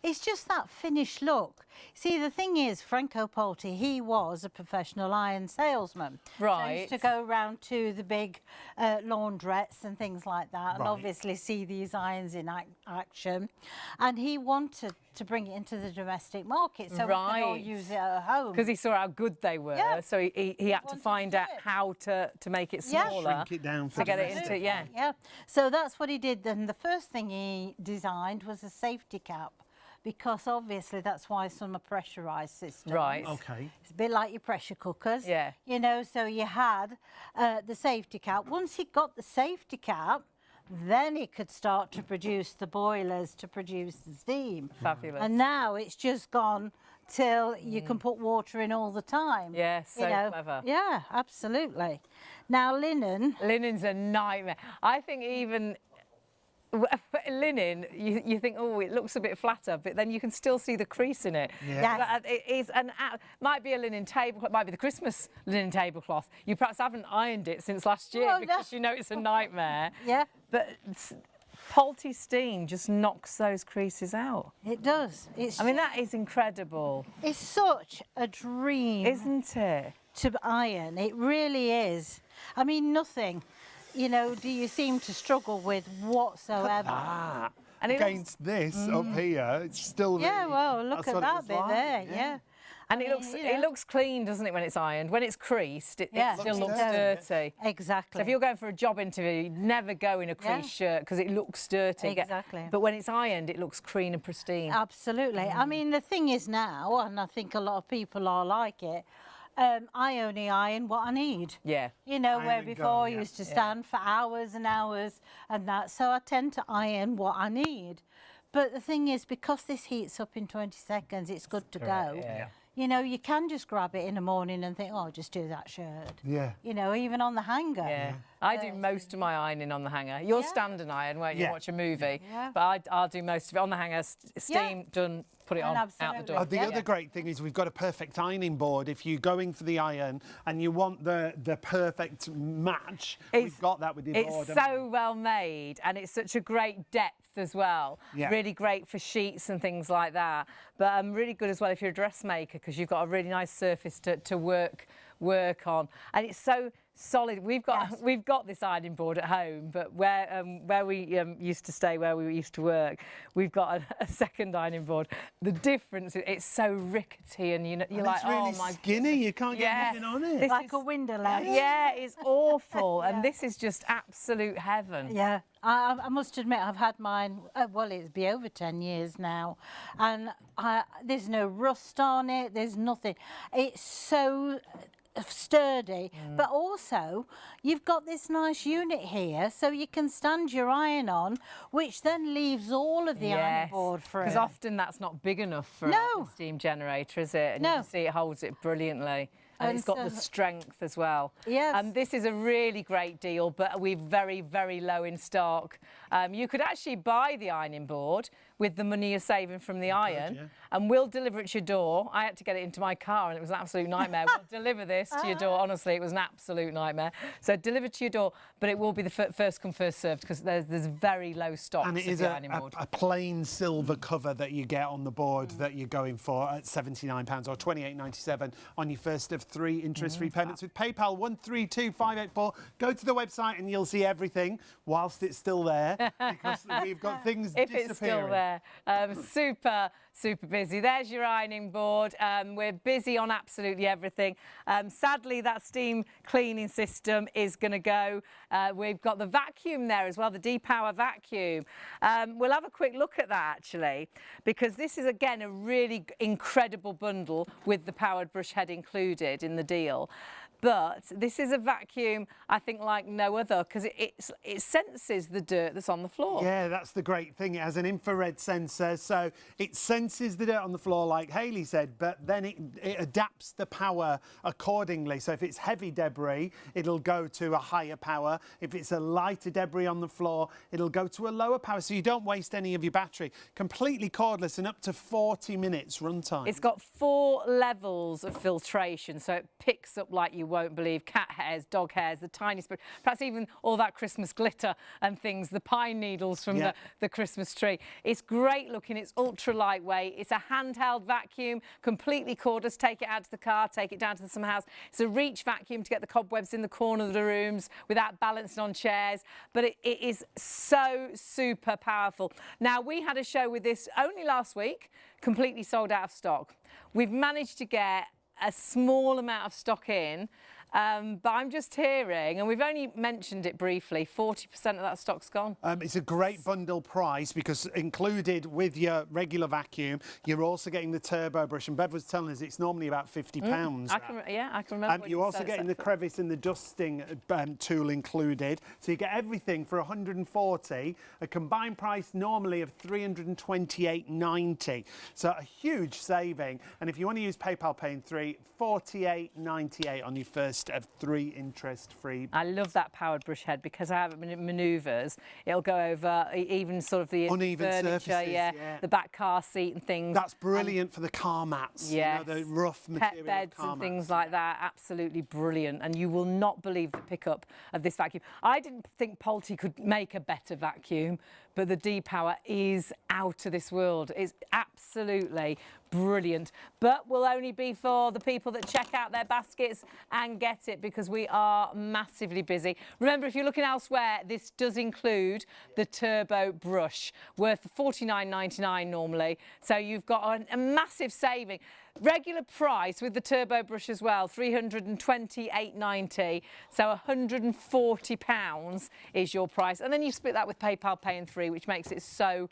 It's just that finished look. See, the thing is, Franco Pulte, he was a professional iron salesman. Right. So he used to go around to the big laundrettes and things like that, and obviously see these irons in action. And he wanted to bring it into the domestic market so we can all use it at home. Because he saw how good they were, so he had to find out how to make it smaller. Shrink it down to get it into, Yeah. So that's what he did. Then the first thing he designed was a safety cap. Because obviously that's why some are pressurised systems. Right. Okay. It's a bit like your pressure cookers. Yeah. You know, so you had the safety cap. Once he got the safety cap, then he could start to produce the boilers to produce the steam. Fabulous. And now it's just gone till you can put water in all the time. Yeah, so clever. Yeah, absolutely. Now linen. Linen's a nightmare. I think even linen, you think, oh, it looks a bit flatter, but then you can still see the crease in it. Yeah. It is might be a linen tablecloth, might be the Christmas linen tablecloth. You perhaps haven't ironed it since last year because you know it's a nightmare. Yeah. But Pulte steam just knocks those creases out. It does. I mean, that is incredible. It's such a dream. Isn't it? To iron. It really is. I mean, nothing. You know, do you seem to struggle with whatsoever? And against this up here, it's still. Yeah, well, look at that bit there. Yeah. And it looks clean, doesn't it, when it's ironed? When it's creased, it still looks dirty. Exactly. So if you're going for a job interview, you'd never go in a creased shirt because it looks dirty. Exactly. But when it's ironed, it looks clean and pristine. Absolutely. I mean, the thing is now, and I think a lot of people are like it, I only iron what I need. Yeah. You know, where before I used to stand for hours and hours and that. So I tend to iron what I need. But the thing is, because this heats up in 20 seconds, it's good to go. Yeah. you know, you can just grab it in the morning and think, oh, I'll just do that shirt. Yeah. You know, even on the hanger. Yeah. I do most of my ironing on the hanger. You'll stand and iron, won't you? Watch a movie. Yeah. But I'll do most of it on the hanger, steam, done, put it on, out the door. The other great thing is we've got a perfect ironing board. If you're going for the iron and you want the perfect match, we've got that with the board. It's so well made, and it's such a great depth as well. Yeah. Really great for sheets and things like that. But really good as well if you're a dressmaker, because you've got a really nice surface to work on, and it's so solid. We've got this ironing board at home, but where we used to stay, where we used to work, we've got a second ironing board. The difference, it's so rickety, and you're like, really oh my skinny. You can't get anything on it. It's like a window ledge. Yeah, it's awful, and this is just absolute heaven. Yeah. I must admit, I've had mine, well, it'll be over 10 years now, and there's no rust on it, there's nothing. It's so sturdy, but also you've got this nice unit here, so you can stand your iron on, which then leaves all of the iron board free. Because often that's not big enough for a steam generator, is it? And you can see it holds it brilliantly. And it's got the strength as well. Yes. And this is a really great deal, but we're very, very low in stock. You could actually buy the ironing board with the money you're saving from the iron, and we'll deliver it to your door. I had to get it into my car, and it was an absolute nightmare. We'll deliver this to your door. Honestly, it was an absolute nightmare. So deliver to your door, but it will be the first come, first served, because there's very low stock. And it is a plain silver cover that you get on the board that you're going for at £79 or £28.97 on your first of 3 interest-free payments with PayPal 132584. Go to the website and you'll see everything whilst it's still there, because we've got things disappearing. It's still there. Super busy. There's your ironing board. We're busy on absolutely everything. Sadly, that steam cleaning system is going to go. We've got the vacuum there as well, the D-Power vacuum. We'll have a quick look at that, actually, because this is, again, a really incredible bundle with the powered brush head included in the deal. But this is a vacuum, I think, like no other, because it senses the dirt that's on the floor. Yeah, that's the great thing. It has an infrared sensor, so it senses the dirt on the floor, like Hayley said, but then it adapts the power accordingly. So if it's heavy debris, it'll go to a higher power. If it's a lighter debris on the floor, it'll go to a lower power, so you don't waste any of your battery. Completely cordless and up to 40 minutes runtime. It's got 4 levels of filtration, so it picks up, like you won't believe, cat hairs, dog hairs, the tiniest, perhaps even all that Christmas glitter and things, the pine needles from the Christmas tree. It's great looking, it's ultra lightweight, it's a handheld vacuum, completely cordless. Take it out to the car, take it down to the summer house. It's a reach vacuum to get the cobwebs in the corner of the rooms without balancing on chairs, but it is so super powerful. Now, we had a show with this only last week, completely sold out of stock. We've managed to get a small amount of stock in, but I'm just hearing, and we've only mentioned it briefly, 40% of that stock's gone. It's a great bundle price, because included with your regular vacuum, you're also getting the turbo brush, and Bev was telling us it's normally about £50. I can remember. You're also getting the crevice and the dusting tool included, so you get everything for £140, a combined price normally of $328.90. So a huge saving, and if you want to use PayPal Pay in 3, $48.98 on your first of 3 interest-free. I love that powered brush head, because I have manoeuvres. It'll go over even sort of the uneven surfaces, the back car seat and things. That's brilliant for the car mats. Yes. You know, the rough material pet beds car and things mats. like that. Absolutely brilliant, and you will not believe the pickup of this vacuum. I didn't think Pulte could make a better vacuum, but the D-Power is out of this world. It's absolutely brilliant, but will only be for the people that check out their baskets and get it, because we are massively busy. Remember, if you're looking elsewhere, this does include the turbo brush, worth $49.99 normally, so you've got a massive saving. Regular price with the turbo brush as well, $328.90, so £140 is your price, and then you split that with PayPal Pay in 3, which makes it so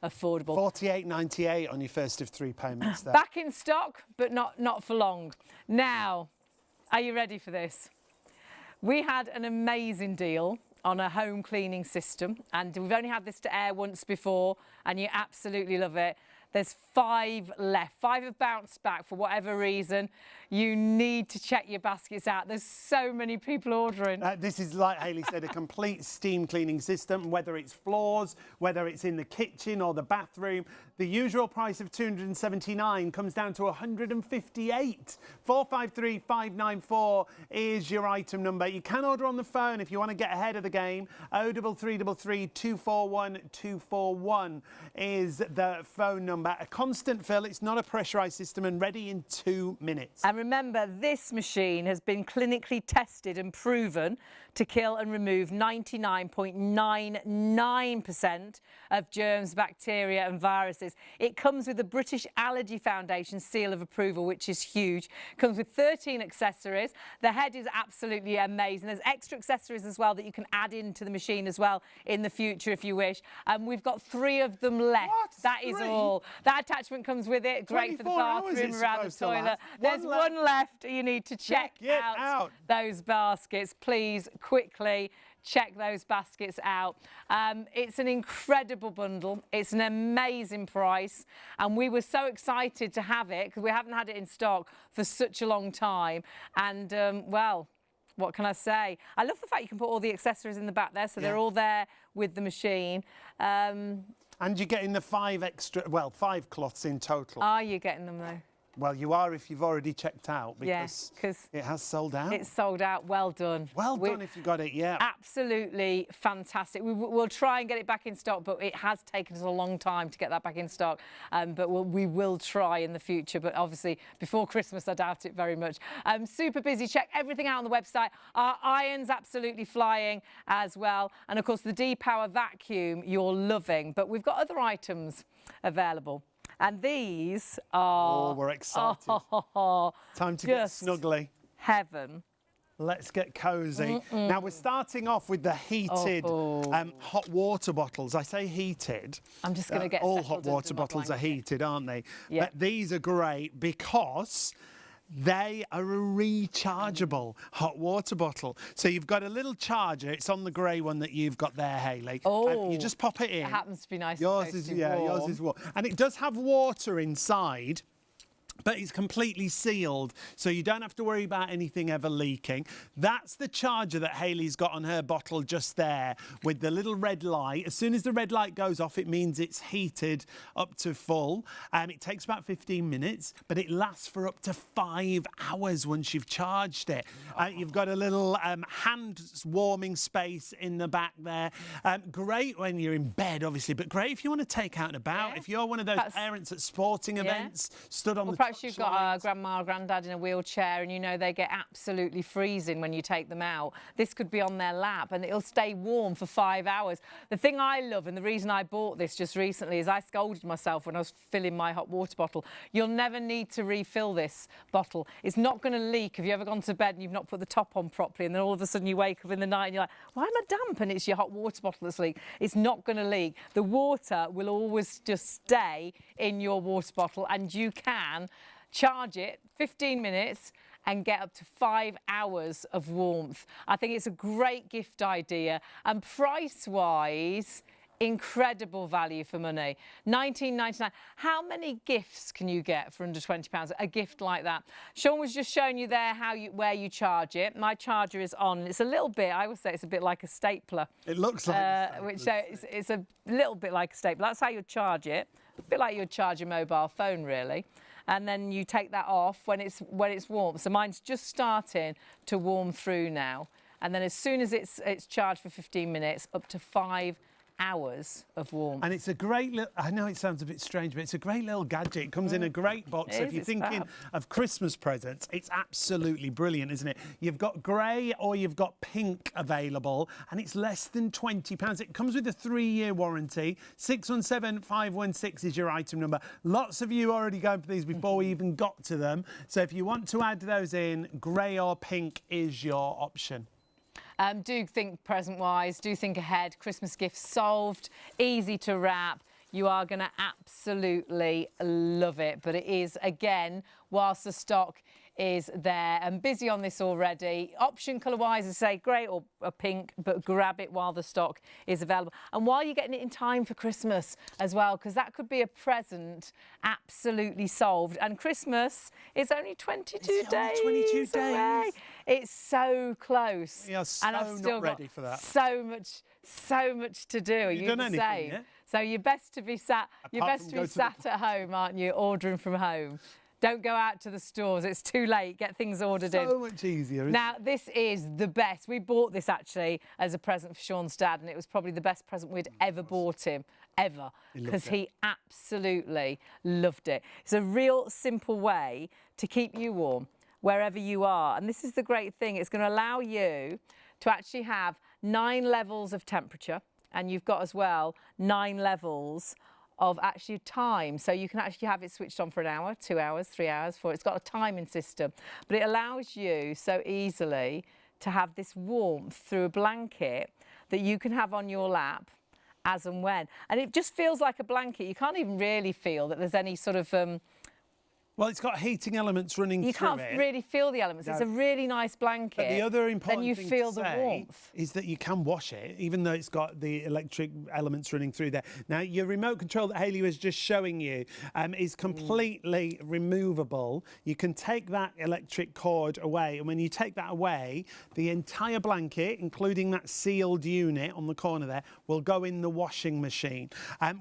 affordable. $48.98 on your first of 3 payments there. Back in stock, but not for long. Now, are you ready for this? We had an amazing deal on a home cleaning system, and we've only had this to air once before, and you absolutely love it. There's 5 left. 5 have bounced back for whatever reason. You need to check your baskets out. There's so many people ordering. This is, like Hayley said, a complete steam cleaning system, whether it's floors, whether it's in the kitchen or the bathroom. The usual price of $279 comes down to $158. 453594 is your item number. You can order on the phone if you want to get ahead of the game. 03333 241 241 is the phone number. A constant fill. It's not a pressurised system and ready in 2 minutes. And remember, this machine has been clinically tested and proven to kill and remove 99.99% of germs, bacteria and viruses. It comes with the British Allergy Foundation seal of approval, which is huge. Comes with 13 accessories. The head is absolutely amazing. There's extra accessories as well that you can add into the machine as well in the future if you wish. And we've got 3 of them left. What? That is 3? all. That attachment comes with it. Great for the 24 hours bathroom, it's around the supposed to toilet. last. There's one left. You need to check it out out. those baskets. Please, quickly check those baskets out. It's an incredible bundle. It's an amazing price. And we were so excited to have it because we haven't had it in stock for such a long time. And, well, what can I say? I love the fact you can put all the accessories in the back there, so they're all there with the machine. And you're getting the 5 cloths in total. Are you getting them, though? Well, you are if you've already checked out, because it has sold out. It's sold out. Well done. Well done if you got it, yeah. Absolutely fantastic. We'll try and get it back in stock, but it has taken us a long time to get that back in stock. But we will try in the future. But obviously, before Christmas, I doubt it very much. Super busy. Check everything out on the website. Our iron's absolutely flying as well. And, of course, the D-Power vacuum you're loving. But we've got other items available. And these are... Oh, we're excited. Time to get snuggly. Heaven. Let's get cosy. Now, we're starting off with the heated hot water bottles. I say heated. I'm just going to get all hot water bottles are heated, aren't they? Yeah. But these are great because they are a rechargeable hot water bottle. So you've got a little charger. It's on the grey one that you've got there, Hayley. Oh, you just pop it in. It happens to be nice. Yours is warm. And it does have water inside, but it's completely sealed, so you don't have to worry about anything ever leaking. That's the charger that Hayley's got on her bottle just there with the little red light. As soon as the red light goes off, it means it's heated up to full. It takes about 15 minutes, but it lasts for up to 5 hours once you've charged it. You've got a little hand warming space in the back there. Great when you're in bed, obviously, but great if you want to take out and about. Yeah. If you're one of those parents at sporting events, stood on the perhaps you've got a grandma or granddad in a wheelchair and you know they get absolutely freezing when you take them out. This could be on their lap and it'll stay warm for 5 hours. The thing I love, and the reason I bought this just recently, is I scolded myself when I was filling my hot water bottle. You'll never need to refill this bottle. It's not going to leak. Have you ever gone to bed and you've not put the top on properly and then all of a sudden you wake up in the night and you're like, why am I damp? And it's your hot water bottle that's leaked. It's not going to leak. The water will always just stay in your water bottle and you can charge it 15 minutes and get up to 5 hours of warmth. I think it's a great gift idea, and price-wise, incredible value for money. $19.99. How many gifts can you get for under £20? A gift like that. Sean was just showing you there where you charge it. My charger is on. It's a little bit, I would say it's a bit like a stapler. It looks like it's a little bit like a stapler. That's how you charge it. A bit like you'd charge your mobile phone, really. And then you take that off when it's warm. So mine's just starting to warm through now. And then as soon as it's charged for 15 minutes, up to 5 hours of warmth. And it's a great little, I know it sounds a bit strange, but it's a great little gadget. It comes in a great box. If you're thinking of Christmas presents, it's absolutely brilliant, isn't it? You've got grey or you've got pink available, and it's less than £20. It comes with a 3-year warranty. 617516 is your item number. Lots of you already going for these before we even got to them. So if you want to add those in, grey or pink is your option. Do think present-wise, do think ahead. Christmas gifts solved, easy to wrap. You are going to absolutely love it. But it is, again, whilst the stock is there. I'm busy on this already. Option colour-wise, I say grey or a pink, but grab it while the stock is available. And while you're getting it in time for Christmas as well, because that could be a present absolutely solved. And Christmas is only 22 days. 22 days. Away. It's so close. We are so and I've still not ready for that. So much to do. Are you done the anything same? yet? So you're best to be sat. You're Apart best from to go be to sat at home, aren't you? Ordering from home. Don't go out to the stores. It's too late. Get things ordered in. So much easier. Now, this is the best. We bought this actually as a present for Sean's dad, and it was probably the best present we'd ever bought him, ever, because he absolutely loved it. It's a real simple way to keep you warm wherever you are. And this is the great thing. It's going to allow you to actually have 9 levels of temperature, and you've got as well 9 levels of actually time, so you can actually have it switched on for an hour, 2 hours, 3 hours, 4. It's got a timing system, but it allows you so easily to have this warmth through a blanket that you can have on your lap as and when, and it just feels like a blanket. You can't even really feel that there's any sort of well, it's got heating elements running through it. You can't really feel the elements. No. It's a really nice blanket. But the other important you thing feel to the say warmth. is that you can wash it, even though it's got the electric elements running through there. Now, your remote control that Hayley was just showing you is completely removable. You can take that electric cord away, and when you take that away, the entire blanket, including that sealed unit on the corner there, will go in the washing machine.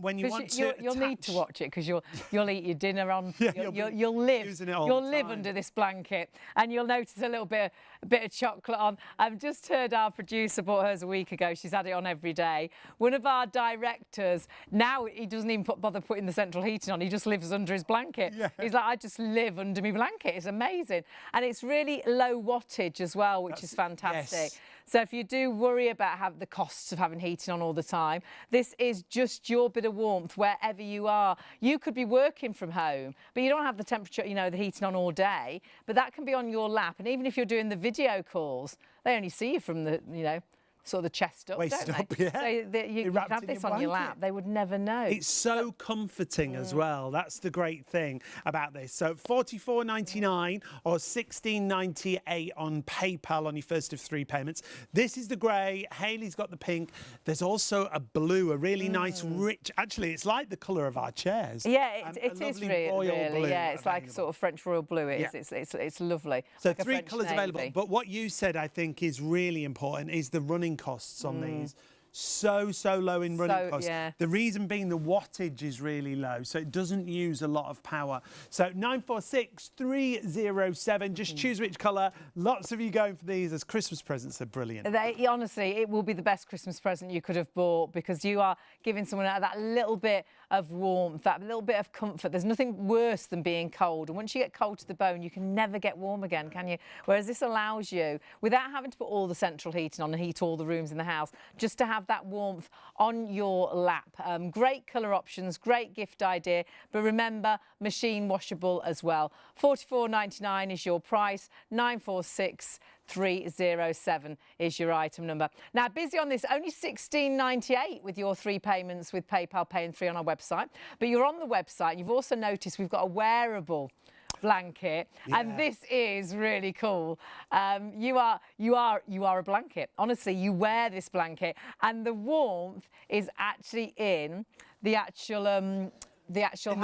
When you want to you'll need to watch it because you'll eat your dinner on. Yeah, You'll live under this blanket, and you'll notice a little bit of chocolate on. I've just heard our producer bought hers a week ago. She's had it on every day. One of our directors, now he doesn't even bother putting the central heating on. He just lives under his blanket. Yeah. He's like, I just live under my blanket. It's amazing. And it's really low wattage as well, which is fantastic. Yes. So if you do worry about the costs of having heating on all the time, this is just your bit of warmth wherever you are. You could be working from home, but you don't have the temperature, you know, the heating on all day, but that can be on your lap. And even if you're doing the video calls, they only see you from the, you know, sort of the chest up, waist don't up, they? yeah. So you have this on your lap. They would never know. It's so comforting as well. That's the great thing about this. So $44.99 or $16.98 on PayPal on your first of 3 payments. This is the grey. Hayley's got the pink. There's also a blue, a really nice, rich. Actually, it's like the colour of our chairs. Yeah, it is really. Blue yeah, it's like sort of French royal blue. It's lovely. So like 3 colours available. But what you said, I think, is really important. Is the running costs on these. So low in running costs. Yeah. The reason being the wattage is really low, so it doesn't use a lot of power. So 946307, just choose which colour. Lots of you going for these as Christmas presents. They're brilliant. Honestly, it will be the best Christmas present you could have bought, because you are giving someone that little bit of warmth, that little bit of comfort. There's nothing worse than being cold, and once you get cold to the bone, you can never get warm again, can you? Whereas this allows you, without having to put all the central heating on and heat all the rooms in the house, just to have that warmth on your lap. Great colour options, great gift idea, but remember, machine washable as well. $44.99 is your price, 946307 is your item number. Now, busy on this, only $16.98 with your 3 payments with PayPal Pay in 3 on our website. But you're on the website, you've also noticed we've got a wearable blanket, and this is really cool. You are a blanket. Honestly, you wear this blanket, and the warmth is actually in the actual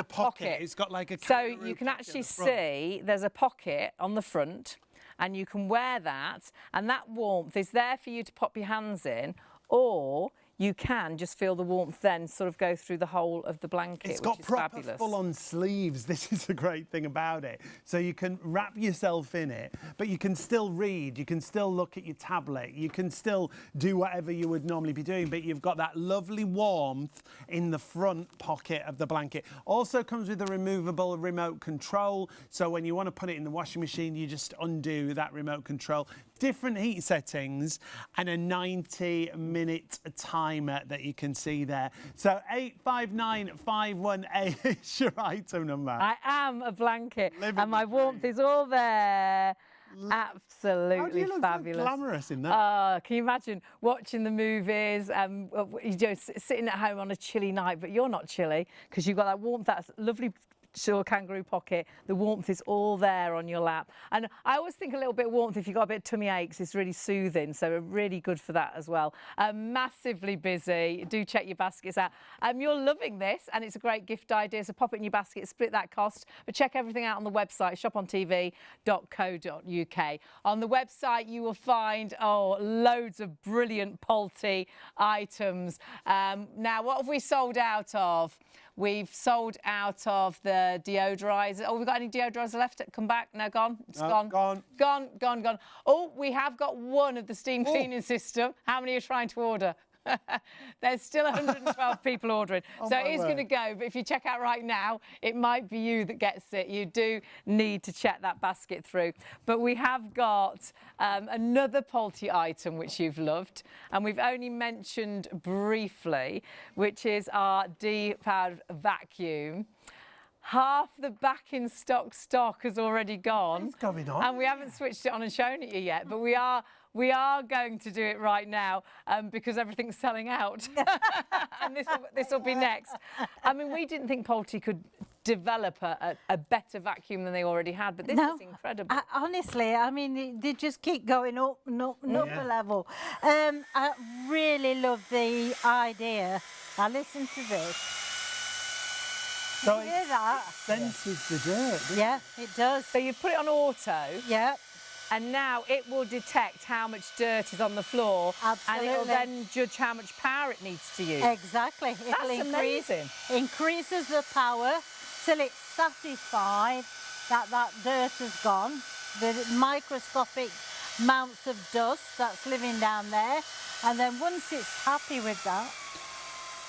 pocket. It's got like a so you can actually see there's a pocket on the front, and you can wear that, and that warmth is there for you to pop your hands in, or you can just feel the warmth then sort of go through the whole of the blanket. It's got which is proper fabulous. full-on sleeves. This is the great thing about it. So you can wrap yourself in it, but you can still read. You can still look at your tablet. You can still do whatever you would normally be doing, but you've got that lovely warmth in the front pocket of the blanket. Also comes with a removable remote control. So when you want to put it in the washing machine, you just undo that remote control. Different heat settings and a 90-minute timer that you can see there. So 859518 is your item number. I am a blanket, and my warmth is all there. Absolutely How do you look fabulous. so glamorous in that? Can you imagine watching the movies, sitting at home on a chilly night, but you're not chilly because you've got that warmth, that lovely kangaroo pocket. The warmth is all there on your lap. And I always think a little bit of warmth, if you've got a bit of tummy aches, is really soothing. So really good for that as well. Massively busy. Do check your baskets out. You're loving this, and it's a great gift idea. So pop it in your basket, split that cost. But check everything out on the website, ShopOnTV.co.uk. On the website, you will find, loads of brilliant Polty items. Now, what have we sold out of? We've sold out of the deodorizer. Oh, we've got any deodorizers left? Come back. No, gone. It's gone. Gone. Oh, we have got one of the steam cleaning system. How many are trying to order? There's still 112 people ordering. So it is going to go. But if you check out right now, it might be you that gets it. You do need to check that basket through. But we have got another Polty item which you've loved. And we've only mentioned briefly, which is our depowered vacuum. Half the back in stock has already gone. What's going on? And we haven't switched it on and shown it you yet, but we are going to do it right now because everything's selling out. And this will be next. I mean, we didn't think Polty could develop a better vacuum than they already had, but this is incredible. Honestly, I mean, they just keep going up and up and up a level. I really love the idea. Now listen to this. So you hear that? It senses the dirt. Yeah, it does. So you've put it on auto. Yeah. And now it will detect how much dirt is on the floor. Absolutely. And it will then judge how much power it needs to use. Exactly. That's amazing. Increases the power till it's satisfied that dirt has gone. The microscopic amounts of dust that's living down there. And then once it's happy with that,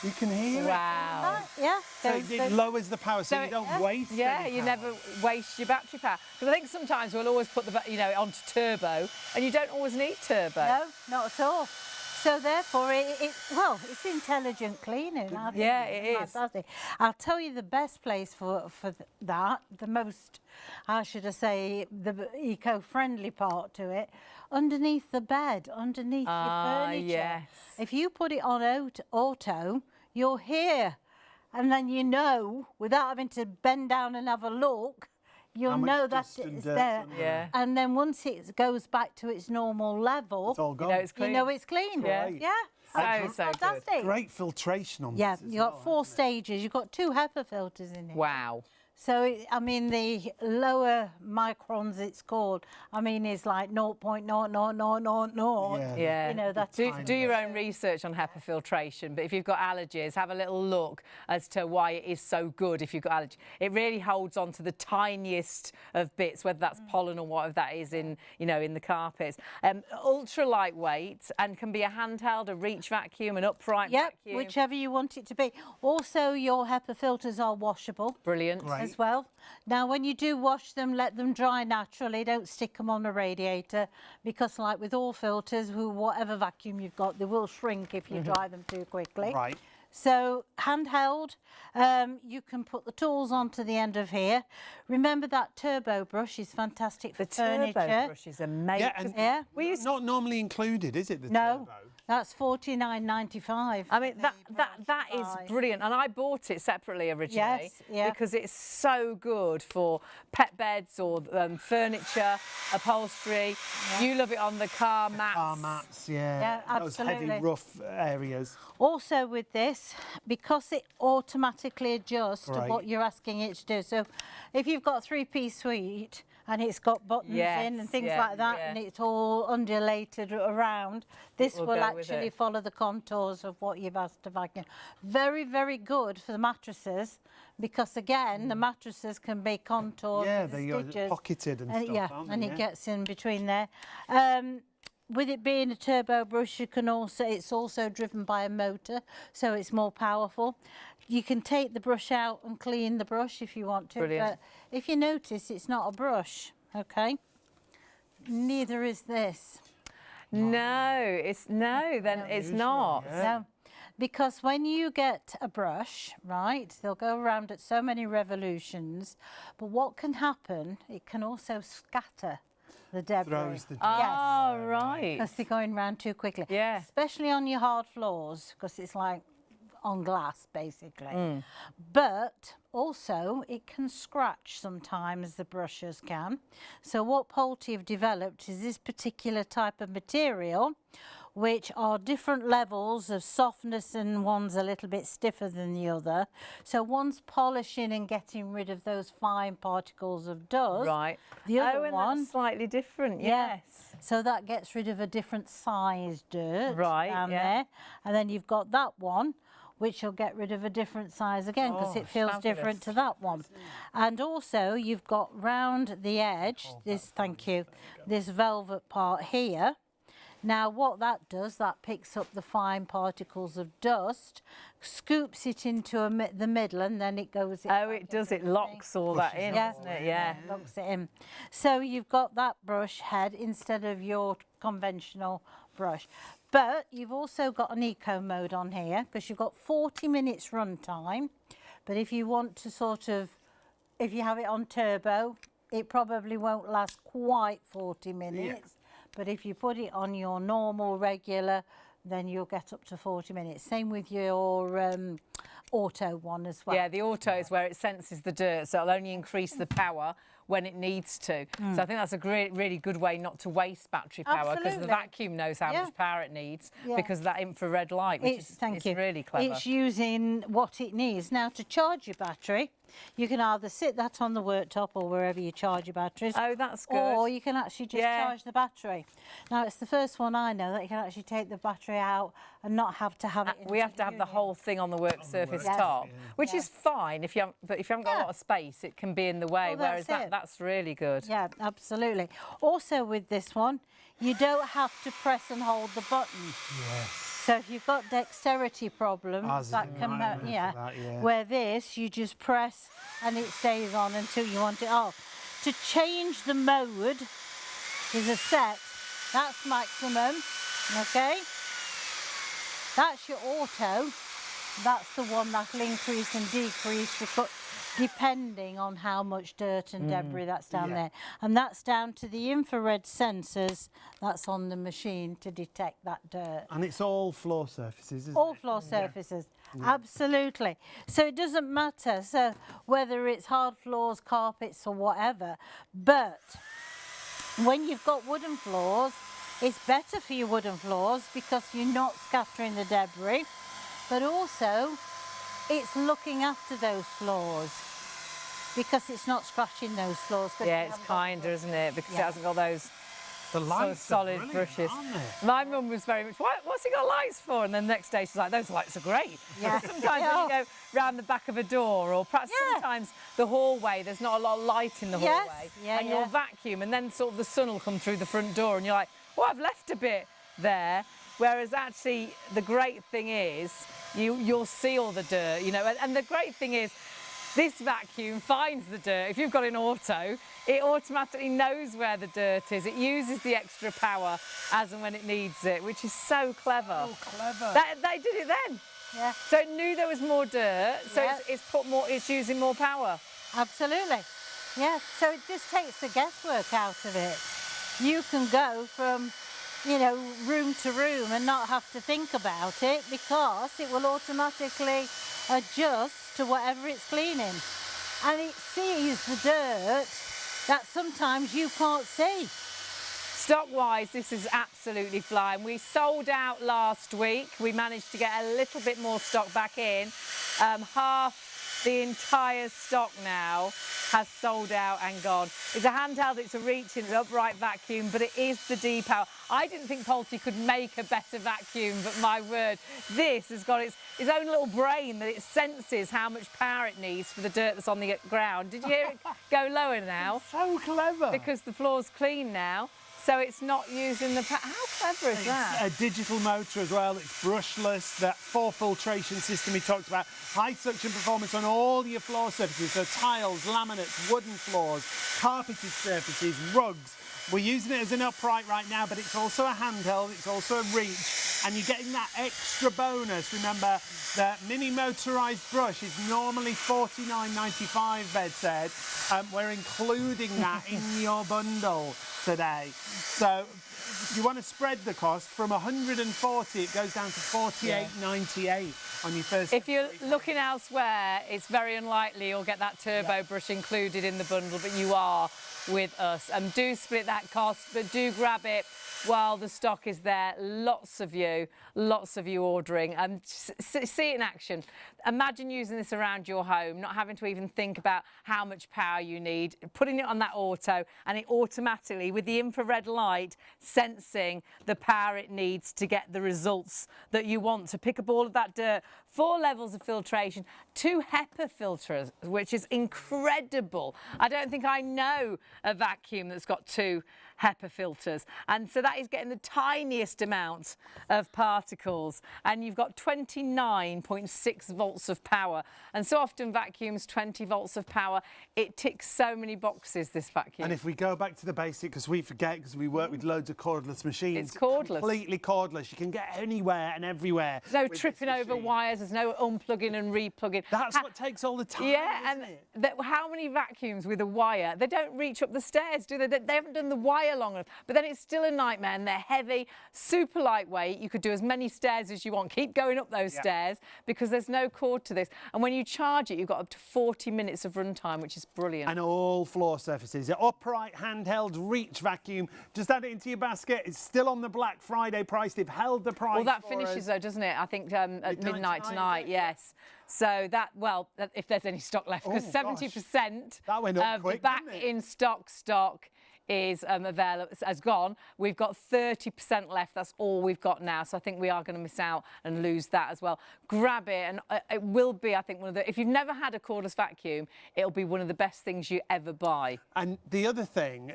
you can hear it. Wow. Yeah. So it lowers the power, so you don't waste any you power. never waste your battery power. Because I think sometimes we'll always put onto turbo, and you don't always need turbo. No, not at all. So therefore, it's intelligent cleaning. I think it is. Fantastic. I'll tell you the best place for that, the most, how should I say, the eco-friendly part to it, underneath the bed, underneath your furniture. Yes. If you put it on auto, you're here. And then you know, without having to bend down and have a look, you'll know that it's there. Yeah. And then once it goes back to its normal level, it's all gone. You know it's clean. You know it's clean. Yeah. Yeah. So Fantastic. good. Great filtration on Yeah, this as you've got well, 4 stages. You've got 2 HEPA filters in it. Wow. So, I mean, the lower microns it's called, I mean, it's like 0.00000. Yeah. You know, that's do your own research on HEPA filtration, but if you've got allergies, have a little look as to why it is so good if you've got allergies. It really holds on to the tiniest of bits, whether that's pollen or whatever that is in the carpets. Ultra lightweight and can be a handheld, a reach vacuum, an upright vacuum. Whichever you want it to be. Also, your HEPA filters are washable. Brilliant. As well. Now, when you do wash them, let them dry naturally. Don't stick them on a radiator because, like with all filters, whatever vacuum you've got, they will shrink if you dry them too quickly. Right. So, handheld, you can put the tools onto the end of here. Remember that turbo brush is fantastic for furniture. The turbo brush is amazing. Yeah. Not normally included, is it? The No. turbo? That's $49.95. I mean, that is brilliant. And I bought it separately originally because it's so good for pet beds or furniture, upholstery. Yeah. You love it on the car mats. Car mats, yeah. Absolutely. Those heavy, rough areas. Also with this, because it automatically adjusts to what you're asking it to do. So if you've got a 3-piece suite, and it's got buttons in and things like that, and it's all undulated around. This will actually follow the contours of what you've asked to vacuum. Very, very good for the mattresses because, again, the mattresses can be contoured. Yeah, they're pocketed and stuff, aren't they? And it gets in between there. With it being a turbo brush, it's also driven by a motor, so it's more powerful. You can take the brush out and clean the brush if you want to. Brilliant. But if you notice, it's not a brush, okay? Neither is this. No, it's not. No, because when you get a brush, right, they'll go around at so many revolutions, but what can happen, it can also scatter the debris. Throws the right. Because they're going around too quickly. Yeah. Especially on your hard floors, because it's like on glass, basically. But also it can scratch sometimes, the brushes can. So what Pulte have developed is this particular type of material, which are different levels of softness, and one's a little bit stiffer than the other. So one's polishing and getting rid of those fine particles of dust. Right. The other and one, that's slightly different, yeah. yes. So that gets rid of a different size dirt down yeah. there. And then you've got that one, which will get rid of a different size again, because it feels different to that one. And also you've got round the edge, this, thank you, this velvet part here. Now what that does, that picks up the fine particles of dust, scoops it into the middle, and then it goes in. Oh, it does, it locks all that in, doesn't it? Yeah. Locks it in. So you've got that brush head instead of your conventional brush. But you've also got an eco mode on here, because you've got 40 minutes run time. But if you want to sort of, if you have it on turbo, it probably won't last quite 40 minutes. But if you put it on your normal, regular, then you'll get up to 40 minutes. Same with your auto one as well. Yeah, the auto is where it senses the dirt, so it'll only increase the power when it needs to. So I think that's a great, really good way not to waste battery power, because the vacuum knows how much power it needs because of that infrared light, which is really clever. It's using what it needs. Now, to charge your battery, you can either sit that on the worktop or wherever you charge your batteries. Oh, that's good. Or you can actually just charge the battery. Now, it's the first one I know that you can actually take the battery out and not have to have it in. We have to have the whole thing on the work surface top, which is fine if you haven't, but if you haven't got a lot of space, it can be in the way, whereas that's really good. Yeah, absolutely. Also with this one, you don't have to press and hold the button. Yes. So if you've got dexterity problems, that can where this, you just press and it stays on until you want it off. To change the mode, there's a set, that's maximum, okay? That's your auto, that's the one that'll increase and decrease depending on how much dirt and debris that's down there. And that's down to the infrared sensors that's on the machine to detect that dirt. And it's all floor surfaces, isn't it? All floor surfaces, absolutely. So it doesn't matter, so whether it's hard floors, carpets or whatever, but when you've got wooden floors, it's better for your wooden floors because you're not scattering the debris, but also it's looking after those floors because it's not scratching those floors. Yeah, it's kinder, isn't it? Because it hasn't got those solid brushes. My mum was very much, what's he got lights for? And then the next day she's like, those lights are great. Yeah. Sometimes when you go round the back of a door, or perhaps sometimes the hallway, there's not a lot of light in the hallway, and you'll vacuum, and then sort of the sun will come through the front door, and you're like, well, I've left a bit there. Whereas actually the great thing is you'll see all the dirt, you know, and the great thing is this vacuum finds the dirt. If you've got an auto, it automatically knows where the dirt is. It uses the extra power as and when it needs it, which is so clever. Oh, clever. They did it then. Yeah. So it knew there was more dirt, so it's using more power. Absolutely. Yeah, so it just takes the guesswork out of it. You can go from, you know, room to room and not have to think about it because it will automatically adjust to whatever it's cleaning. And it sees the dirt that sometimes you can't see. Stock-wise, this is absolutely flying. We sold out last week. We managed to get a little bit more stock back in. Half the entire stock now has sold out and gone. It's a handheld, it's a reach-in, it's an upright vacuum, but it is the D-power. I didn't think Pulte could make a better vacuum, but my word, this has got its own little brain that it senses how much power it needs for the dirt that's on the ground. Did you hear it go lower now? So clever. Because the floor's clean now. So it's not using the power. How clever is that? A digital motor as well. It's brushless. That 4 filtration system we talked about. High suction performance on all your floor surfaces. So tiles, laminates, wooden floors, carpeted surfaces, rugs. We're using it as an upright right now, but it's also a handheld. It's also a reach. And you're getting that extra bonus. Remember, the mini motorised brush is normally $49.95, Bed said. We're including that in your bundle today. So you want to spread the cost from 140, it goes down to 48.98 on your first. If you're looking elsewhere, it's very unlikely you'll get that turbo brush included in the bundle, but you are with us. Do split that cost, but do grab it while the stock is there. Lots of you ordering. See it in action. Imagine using this around your home, not having to even think about how much power you need, putting it on that auto, and it automatically, with the infrared light, sensing the power it needs to get the results that you want, to pick up all of that dirt. 4 levels of filtration, 2 HEPA filters, which is incredible. I don't think I know a vacuum that's got 2 HEPA filters, and so that is getting the tiniest amount of particles, and you've got 29.6 volts of power. And so often vacuums, 20 volts of power, it ticks so many boxes, this vacuum. And if we go back to the basic, because we forget, because we work with loads of cordless machines. It's cordless. Completely cordless. You can get anywhere and everywhere. No tripping over wires, there's no unplugging and replugging. That's what takes all the time, yeah, isn't and it? how many vacuums with a wire? They don't reach up the stairs, do they? They haven't done the wire long enough. But then it's still a nightmare, and they're heavy, super lightweight. You could do as many stairs as you want. Keep going up those stairs, because there's no cord to this. And when you charge it, you've got up to 40 minutes of runtime, which is brilliant. And all floor surfaces. An upright, handheld, reach vacuum. Just add it into your basket. It's still on the Black Friday price. They've held the price. Well, that for finishes, us. though, doesn't it? I think at midnight tonight, yes. So that, well, if there's any stock left, because 70% that went up of quick, the back didn't it? in stock is available, has gone. We've got 30% left. That's all we've got now. So I think we are going to miss out and lose that as well. Grab it, and it will be, I think, one of the, if you've never had a cordless vacuum, it'll be one of the best things you ever buy. And the other thing,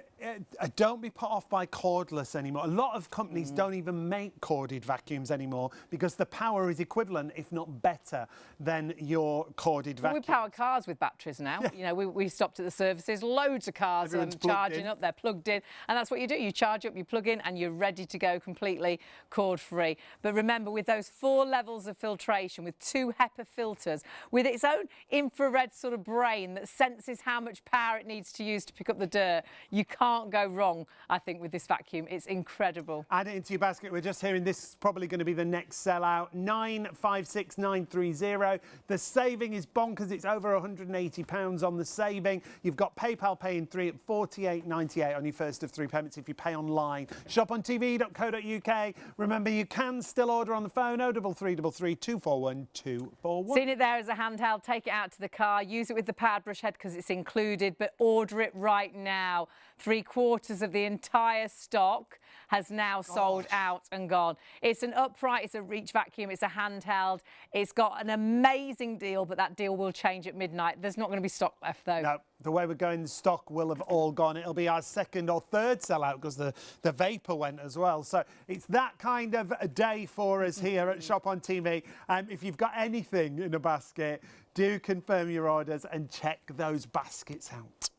don't be put off by cordless anymore. A lot of companies don't even make corded vacuums anymore, because the power is equivalent, if not better, than your corded vacuum. We power cars with batteries now. You know, we stopped at the services, loads of cars charging up, they're plugged in, and that's what you do. You charge up, you plug in, and you're ready to go completely cord-free. But remember, with those 4 levels of filtration, with 2 HEPA filters, with its own infrared sort of brain that senses how much power it needs to use to pick up the dirt, you can't go wrong, I think, with this vacuum. It's incredible. Add it into your basket. We're just hearing this is probably going to be the next sellout. 956930. The saving is bonkers. It's over £180 on the saving. You've got PayPal Pay in 3 at £48.98 on your first of 3 payments if you pay online. ShopOnTV.co.uk. Remember, you can still order on the phone. 03333 241 241. Seen it there as a handheld. Take it out to the car. Use it with the powered brush head because it's included, but order it right now. 3/4 of the entire stock has now sold out and gone. It's an upright, it's a reach vacuum, it's a handheld. It's got an amazing deal, but that deal will change at midnight. There's not going to be stock left, though. No, the way we're going, the stock will have all gone. It'll be our second or third sellout, because the vapor went as well. So it's that kind of a day for us here at Shop on TV. If you've got anything in a basket, do confirm your orders and check those baskets out.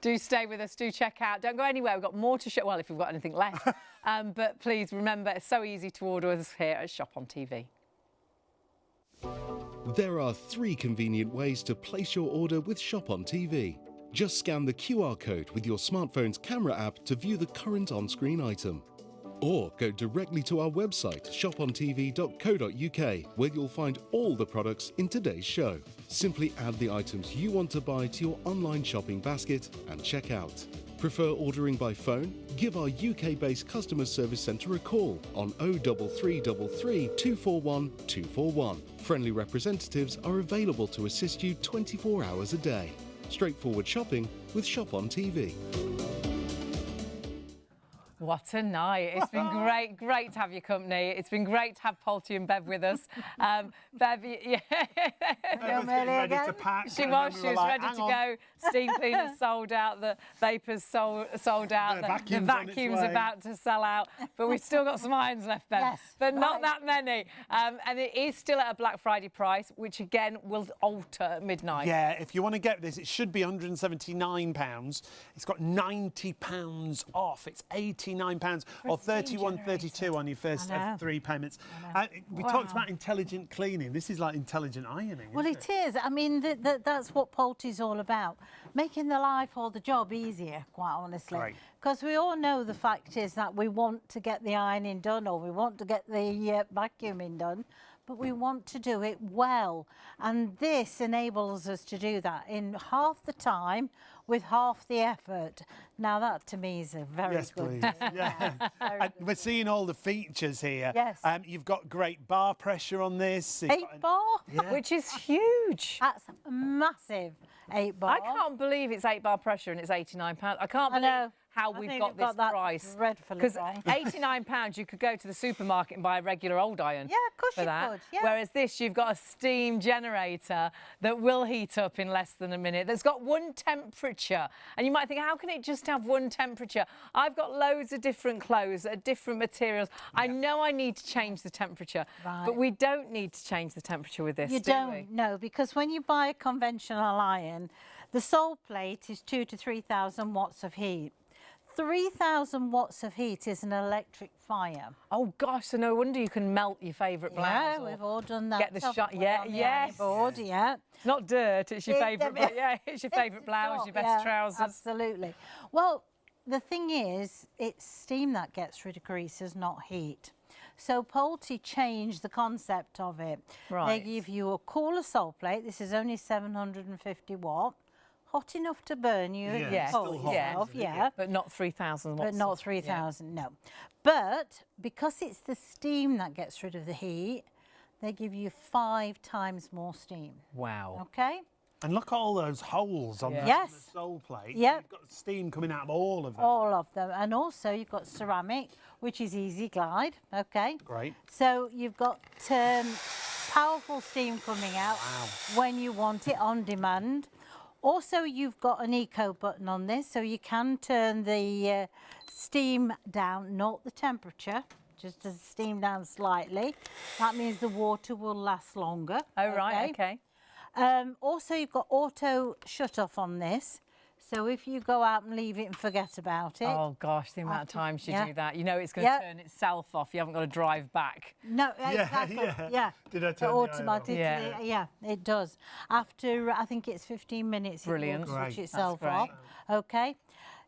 Do stay with us, do check out. Don't go anywhere, we've got more to show. Well, if we've got anything left. But please remember, it's so easy to order with us here at Shop on TV. There are 3 convenient ways to place your order with Shop on TV. Just scan the QR code with your smartphone's camera app to view the current on-screen item. Or go directly to our website, shopontv.co.uk, where you'll find all the products in today's show. Simply add the items you want to buy to your online shopping basket and check out. Prefer ordering by phone? Give our UK-based customer service centre a call on 03333 241 241. Friendly representatives are available to assist you 24 hours a day. Straightforward shopping with Shop on TV. What a night. It's been great to have your company. It's been great to have Polty and Bev with us. Bev, yeah. Ready to pack. She was ready to go. Steam cleaners sold out, the vapors sold out, the vacuum's about to sell out. But we've still got some irons left, Bev. Yes, but not that many. And it is still at a Black Friday price, which again will alter at midnight. Yeah, if you want to get this, it should be £179. It's got £90 off. It's 80 £39 or £31.32 on your first of 3 payments. We talked about intelligent cleaning. This is like intelligent ironing. Well, it is. I mean, that's what Polte's all about. Making the life or the job easier, quite honestly. Because we all know the fact is that we want to get the ironing done or we want to get the vacuuming done, but we want to do it well. And this enables us to do that in half the time with half the effort. Now that to me is a very good please. thing. And we're seeing all the features here. Yes. You've got great bar pressure on this. 8 bar? Which is huge. That's massive. 8 bar. I can't believe it's 8 bar pressure and it's £89. I can't believe how we've got this price. Because £89 you could go to the supermarket and buy a regular old iron. Yeah, of course for you that. could. Yeah. Whereas this, you've got a steam generator that will heat up in less than a minute. That's got one temperature. And you might think, how can it just have one temperature? I've got loads of different clothes that are different materials. I know I need to change the temperature, but we don't need to change the temperature with this, You do don't, we? no, because when you buy a conventional iron, the sole plate is 2,000 to 3,000 watts of heat. 3,000 watts of heat is an electric fire. Oh gosh, so no wonder you can melt your favourite blouse. Yeah, we've all done that. Get the shot. Yeah, yes. Board, yeah. It's not dirt, it's your favourite. Yeah, it's your favourite blouse, your best trousers. Absolutely. Well, the thing is, it's steam that gets rid of greases, not heat. So Polte changed the concept of it. They give you a cooler sole plate. This is only 750 watt. Hot enough to burn you, but not 3,000 watts. But not 3,000, no. But because it's the steam that gets rid of the heat, they give you 5 times more steam. Wow. Okay? And look at all those holes on the sole plate. Yep. You've got steam coming out of all of them. All of them. And also you've got ceramic, which is easy glide, okay? Great. So you've got powerful steam coming out when you want it on demand. Also, you've got an eco button on this, so you can turn the steam down, not the temperature, just to steam down slightly. That means the water will last longer. Oh, right, okay. Also, you've got auto shut off on this. So if you go out and leave it and forget about it. Oh gosh, the amount of times you do that. You know it's going to turn itself off. You haven't got to drive back. No, exactly. Did I turn automatically? Yeah, it does. After, I think it's 15 minutes, Brilliant. it will switch itself off. Okay.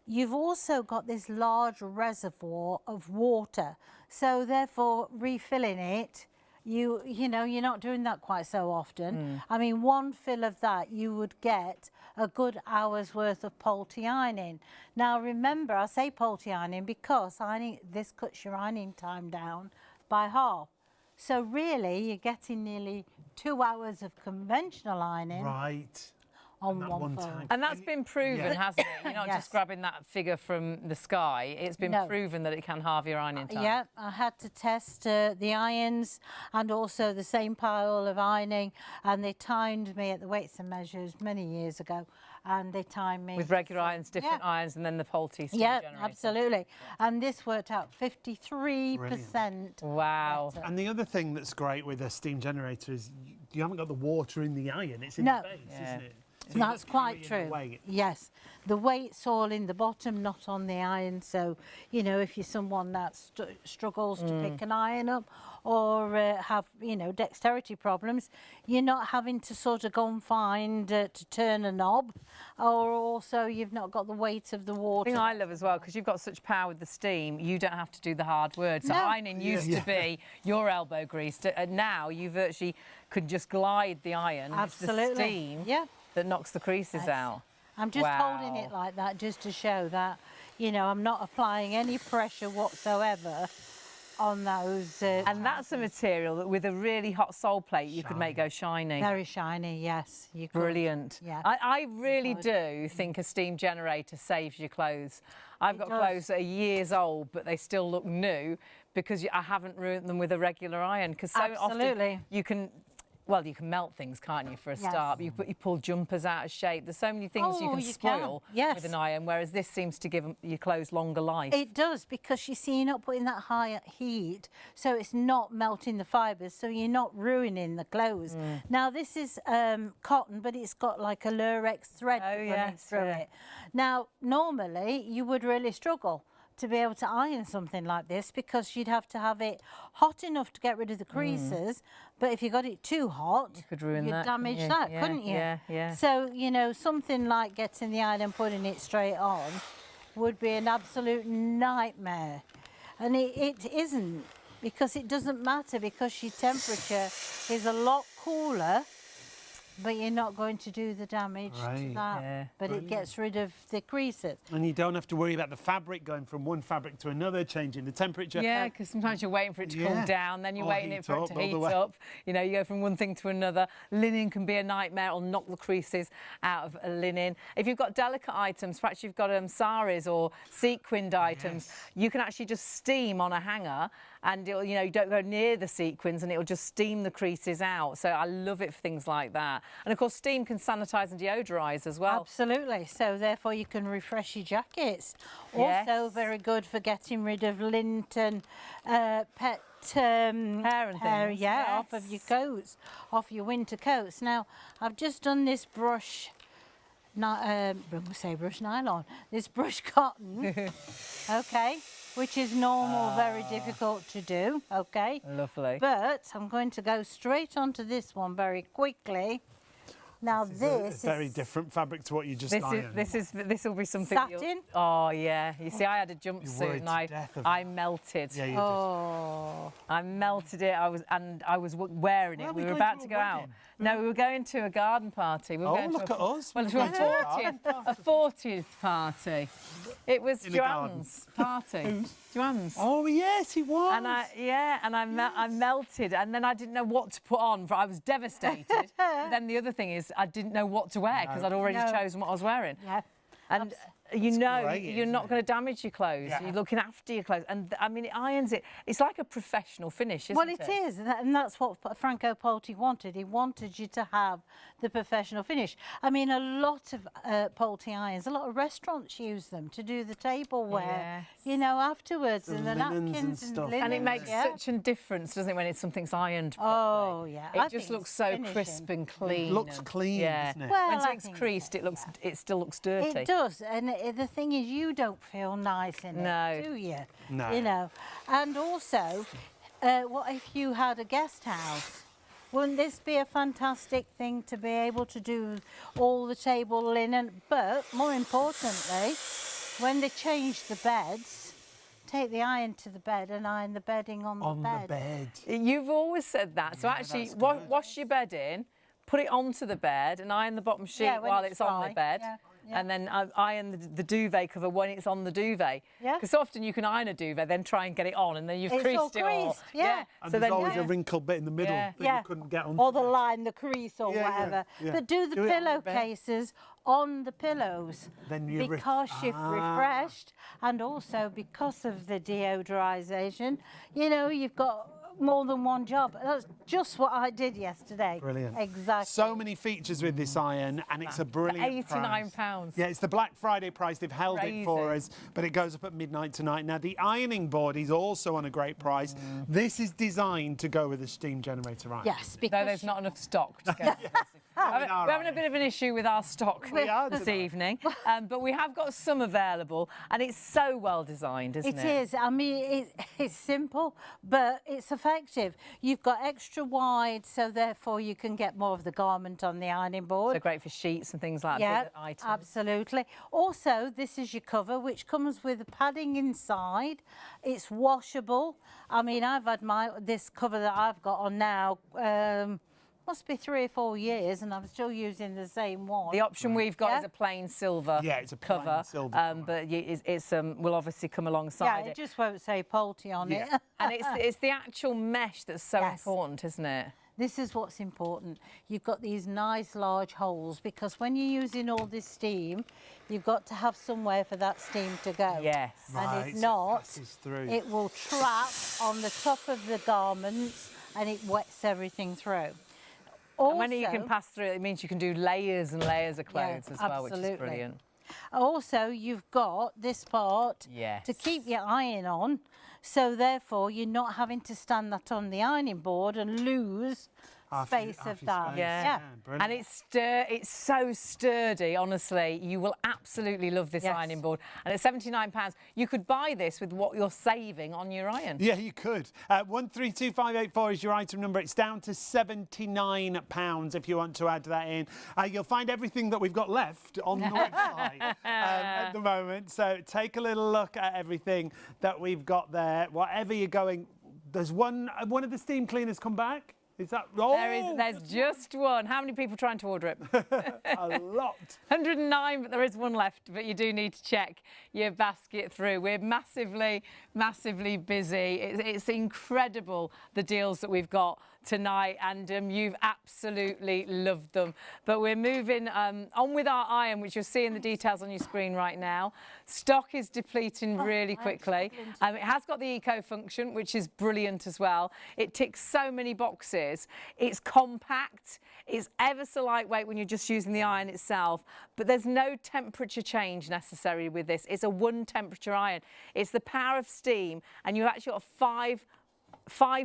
You've also got this large reservoir of water. So therefore, refilling it, you know, you're not doing that quite so often. I mean, one fill of that, you would get a good hour's worth of Polte ironing. Now, remember, I say Polte ironing because this cuts your ironing time down by half. So really, you're getting nearly 2 hours of conventional ironing. On one time. And that's been proven, hasn't it? You're not just grabbing that figure from the sky. It's been proven that it can halve your ironing time. Yeah, I had to test the irons and also the same pile of ironing, and they timed me at the weights and measures many years ago, and they timed me. With regular irons, different irons, and then the Polte steam generator. Absolutely. And this worked out 53%. Wow. better. And the other thing that's great with a steam generator is you haven't got the water in the iron, it's in the base, isn't it? So that's quite true. Yes, the weight's all in the bottom, not on the iron. So, you know, if you're someone that struggles to pick an iron up or have, you know, dexterity problems, you're not having to sort of go and find to turn a knob, or also you've not got the weight of the water. The thing I love as well, because you've got such power with the steam, you don't have to do the hard work. So ironing used to be your elbow greased, and now you virtually could just glide the iron. Absolutely. It's the steam that knocks the creases out. I'm just holding it like that just to show that, you know, I'm not applying any pressure whatsoever on those. And that's a material that with a really hot sole plate you could make go shiny. Very shiny, yes. You could. Brilliant. Yeah. I really do think a steam generator saves your clothes. I've got clothes that are years old, but they still look new because I haven't ruined them with a regular iron. Because so often you can... Well, you can melt things, can't you, for a start? You pull jumpers out of shape. There's so many things you can spoil with an iron, whereas this seems to give your clothes longer life. It does, because you see, you're not putting that high heat, so it's not melting the fibres, so you're not ruining the clothes. Now, this is cotton, but it's got like a lurex thread running through it. Now, normally, you would really struggle, to be able to iron something like this, because you'd have to have it hot enough to get rid of the creases, but if you got it too hot, You could ruin you'd that, damage couldn't you? that, Yeah, couldn't you? yeah, yeah. So, you know, something like getting the iron and putting it straight on would be an absolute nightmare. And it isn't, because it doesn't matter, because your temperature is a lot cooler, but you're not going to do the damage to Right. that. Yeah. But it gets rid of the creases. And you don't have to worry about the fabric going from one fabric to another, changing the temperature. Yeah, because sometimes you're waiting for it to cool Yeah. down, then you're Or waiting heat for it up to all the heat way. up. You know, you go from one thing to another. Linen can be a nightmare. It'll knock the creases out of a linen. If you've got delicate items, perhaps you've got saris or sequined items, you can actually just steam on a hanger, and it'll, you know, you don't go near the sequins, and it'll just steam the creases out. So I love it for things like that. And of course, steam can sanitise and deodorise as well. Absolutely. So therefore you can refresh your jackets. Yes. Also very good for getting rid of lint and pet Hair and things, yeah, off of your coats, off your winter coats. Now I've just done this brush, brush nylon, this brush cotton, okay, which is normal, very difficult to do, okay. Lovely. But I'm going to go straight onto this one very quickly. Now this is a very different fabric to what you just ironed. This will be something. Satin? Oh yeah. You see, I had a worried jumpsuit and to death of I melted. Yeah, you Oh, I melted it. I was wearing it. Where are We we were going about to to a go out. wedding? No, we were going to a garden party. We were Oh, going look to at us. Well, We're to a going to a garden 40th, a 40th party. It was In a garden. Joanne's party. Joanne's. Oh, yes, it was. And I melted, and then I didn't know what to put on. I was devastated. But then the other thing is, I didn't know what to wear because I'd already No. chosen what I was wearing. yeah. And you know great, you're isn't not it? going to damage your clothes. Yeah. You're looking after your clothes, and I mean, it irons it. It's like a professional finish, isn't Well, it? it is, and that's what Franco Polti wanted. He wanted you to have the professional finish. I mean, a lot of Polti irons, a lot of restaurants use them to do the tableware, Yes. you know, afterwards, The and the linens and napkins and stuff. linens. And it makes yeah. such a difference, doesn't it, when something's ironed properly? Oh, yeah. I It just think looks it's so finishing. crisp and clean. looks clean, yeah. doesn't it? Well, when I something's think creased, so, it still looks dirty. It does, and the thing is, you don't feel nice in No. it, do you? No. You know, and also, what if you had a guest house? Wouldn't this be a fantastic thing to be able to do all the table linen? But more importantly, when they change the beds, take the iron to the bed and iron the bedding on the bed. You've always said that. So actually, that's good. wash your bed in, put it onto the bed, and iron the bottom sheet Yeah, when while it's it's on the dry. bed. Yeah, yeah. And then iron the duvet cover when it's on the duvet. Yeah. Because often you can iron a duvet, then try and get it on, and then you've It's all creased it all. creased, yeah. And So there's then always a wrinkled bit in the middle Yeah. that you couldn't get on. Or the line, the crease or Yeah, yeah, whatever. yeah. But do the Do it on the bed. pillowcases on the pillows. Then you because you've refreshed, and also because of the deodorization, you know, you've got more than one job. That's just what I did yesterday. Brilliant. Exactly. So many features with this iron, and it's a brilliant £89. price. Yeah, it's the Black Friday price. They've held it for us, but it goes up at midnight tonight. Now, the ironing board is also on a great price. This is designed to go with a steam generator iron. Yes, No, because there's not enough stock to go. We're having a bit of an issue with our stock We are this tonight. evening, but we have got some available, and it's so well designed, isn't it? it is. I mean, it's simple, but it's effective. You've got extra wide, so therefore you can get more of the garment on the ironing board. So great for sheets and things like Yeah, that. Items. absolutely. Also, this is your cover, which comes with a padding inside. It's washable. I mean, I've had this cover that I've got on now. Must be 3 or 4 years, and I'm still using the same one. The option we've got Yeah. is a plain silver Yeah, it's a plain cover, silver cover. but it's will obviously come yeah, alongside it it. just won't say Polti on Yeah. it. And it's the actual mesh that's so Yes. important, isn't it? This is what's important. You've got these nice large holes, because when you're using all this steam, you've got to have somewhere for that steam to go. Yes. And Right, if so it not, passes through. it will trap on the top of the garments and it wets everything through. Also, And when you can pass through, it means you can do layers and layers of clothes as well, which is absolutely. brilliant. Also, you've got this part Yes. to keep your iron on, so therefore you're not having to stand that on the ironing board and lose space of that. Yeah. And it's so sturdy, honestly. You will absolutely love this ironing board. And at £79, you could buy this with what you're saving on your iron. Yeah, you could. 132584 is your item number. It's down to £79 if you want to add that in. You'll find everything that we've got left on the website at the moment. So take a little look at everything that we've got there. Whatever you're going, there's one of the steam cleaners come back. Is that There's just one. How many people trying to order it? A lot. 109, but there is one left. But you do need to check your basket through. We're massively, massively busy. It's incredible, the deals that we've got tonight, and you've absolutely loved them. But we're moving on with our iron, which you'll see in the details on your screen right now. Stock is depleting really quickly. It has got the eco function, which is brilliant as well. It ticks so many boxes. It's compact. It's ever so lightweight when you're just using the iron itself, but there's no temperature change necessary with this. It's a 1 temperature iron. It's the power of steam, and you've actually got five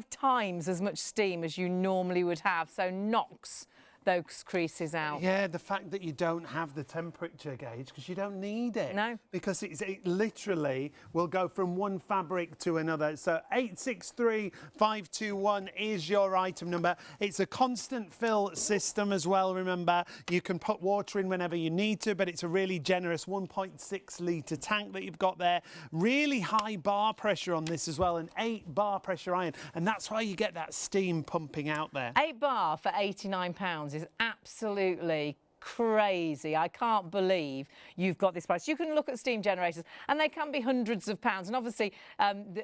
times as much steam as you normally would have, so knocks those creases out. Yeah, the fact that you don't have the temperature gauge because you don't need it. No. Because it literally will go from one fabric to another. So 863521 is your item number. It's a constant fill system as well, remember. You can put water in whenever you need to, but it's a really generous 1.6 litre tank that you've got there. Really high bar pressure on this as well, an 8 bar pressure iron. And that's why you get that steam pumping out there. 8 bar for £89 is absolutely crazy. I can't believe you've got this price. You can look at steam generators and they can be hundreds of pounds, and obviously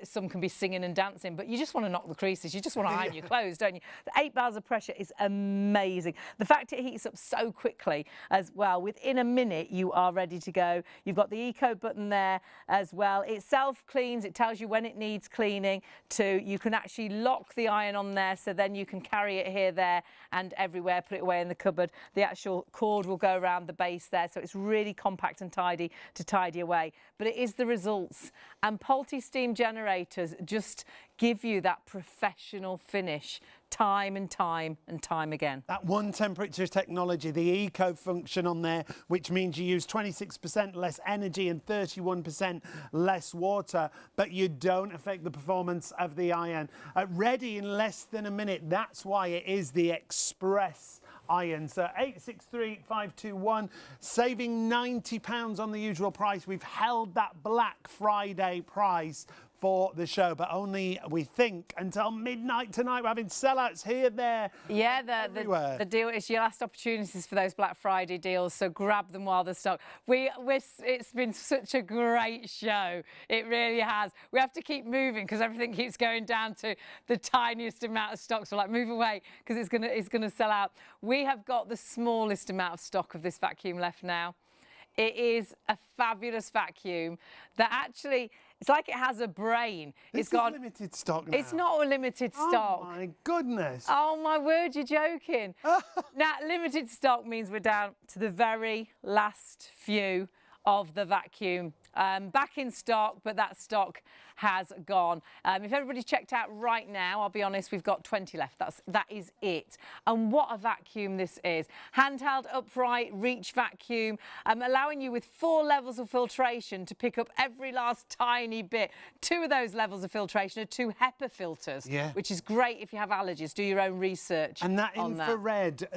some can be singing and dancing, but you just want to knock the creases, you just want to iron your clothes, don't you? The 8 bars of pressure is amazing. The fact it heats up so quickly as well, within a minute you are ready to go. You've got the eco button there as well. It self cleans, it tells you when it needs cleaning. You can actually lock the iron on there, so then you can carry it here, there and everywhere, put it away in the cupboard. The actual cord will go around the base there, so it's really compact and tidy to tidy away. But it is the results, and Pulte steam generators just give you that professional finish time and time and time again. That 1 temperature technology, the eco function on there, which means you use 26% less energy and 31% less water, but you don't affect the performance of the iron. Ready in less than a minute. That's why it is the express iron. So 863521, saving £90 on the usual price. We've held that Black Friday price for the show, but only, we think, until midnight tonight. We're having sellouts here, there, everywhere. The deal is your last opportunities for those Black Friday deals, so grab them while they're stock. It's been such a great show. It really has. We have to keep moving because everything keeps going down to the tiniest amount of stock. So, like, move away because it's gonna sell out. We have got the smallest amount of stock of this vacuum left now. It is a fabulous vacuum that actually, it's like it has a brain. It's got limited stock now. It's not a limited stock. Oh my goodness. Oh my word, you're joking. Now, limited stock means we're down to the very last few of the vacuum. Back in stock, but that stock has gone. If everybody's checked out right now, I'll be honest, we've got 20 left. That is it. And what a vacuum this is. Handheld, upright, reach vacuum, allowing you with 4 levels of filtration to pick up every last tiny bit. 2 of those levels of filtration are 2 HEPA filters, which is great if you have allergies. Do your own research. And that infrared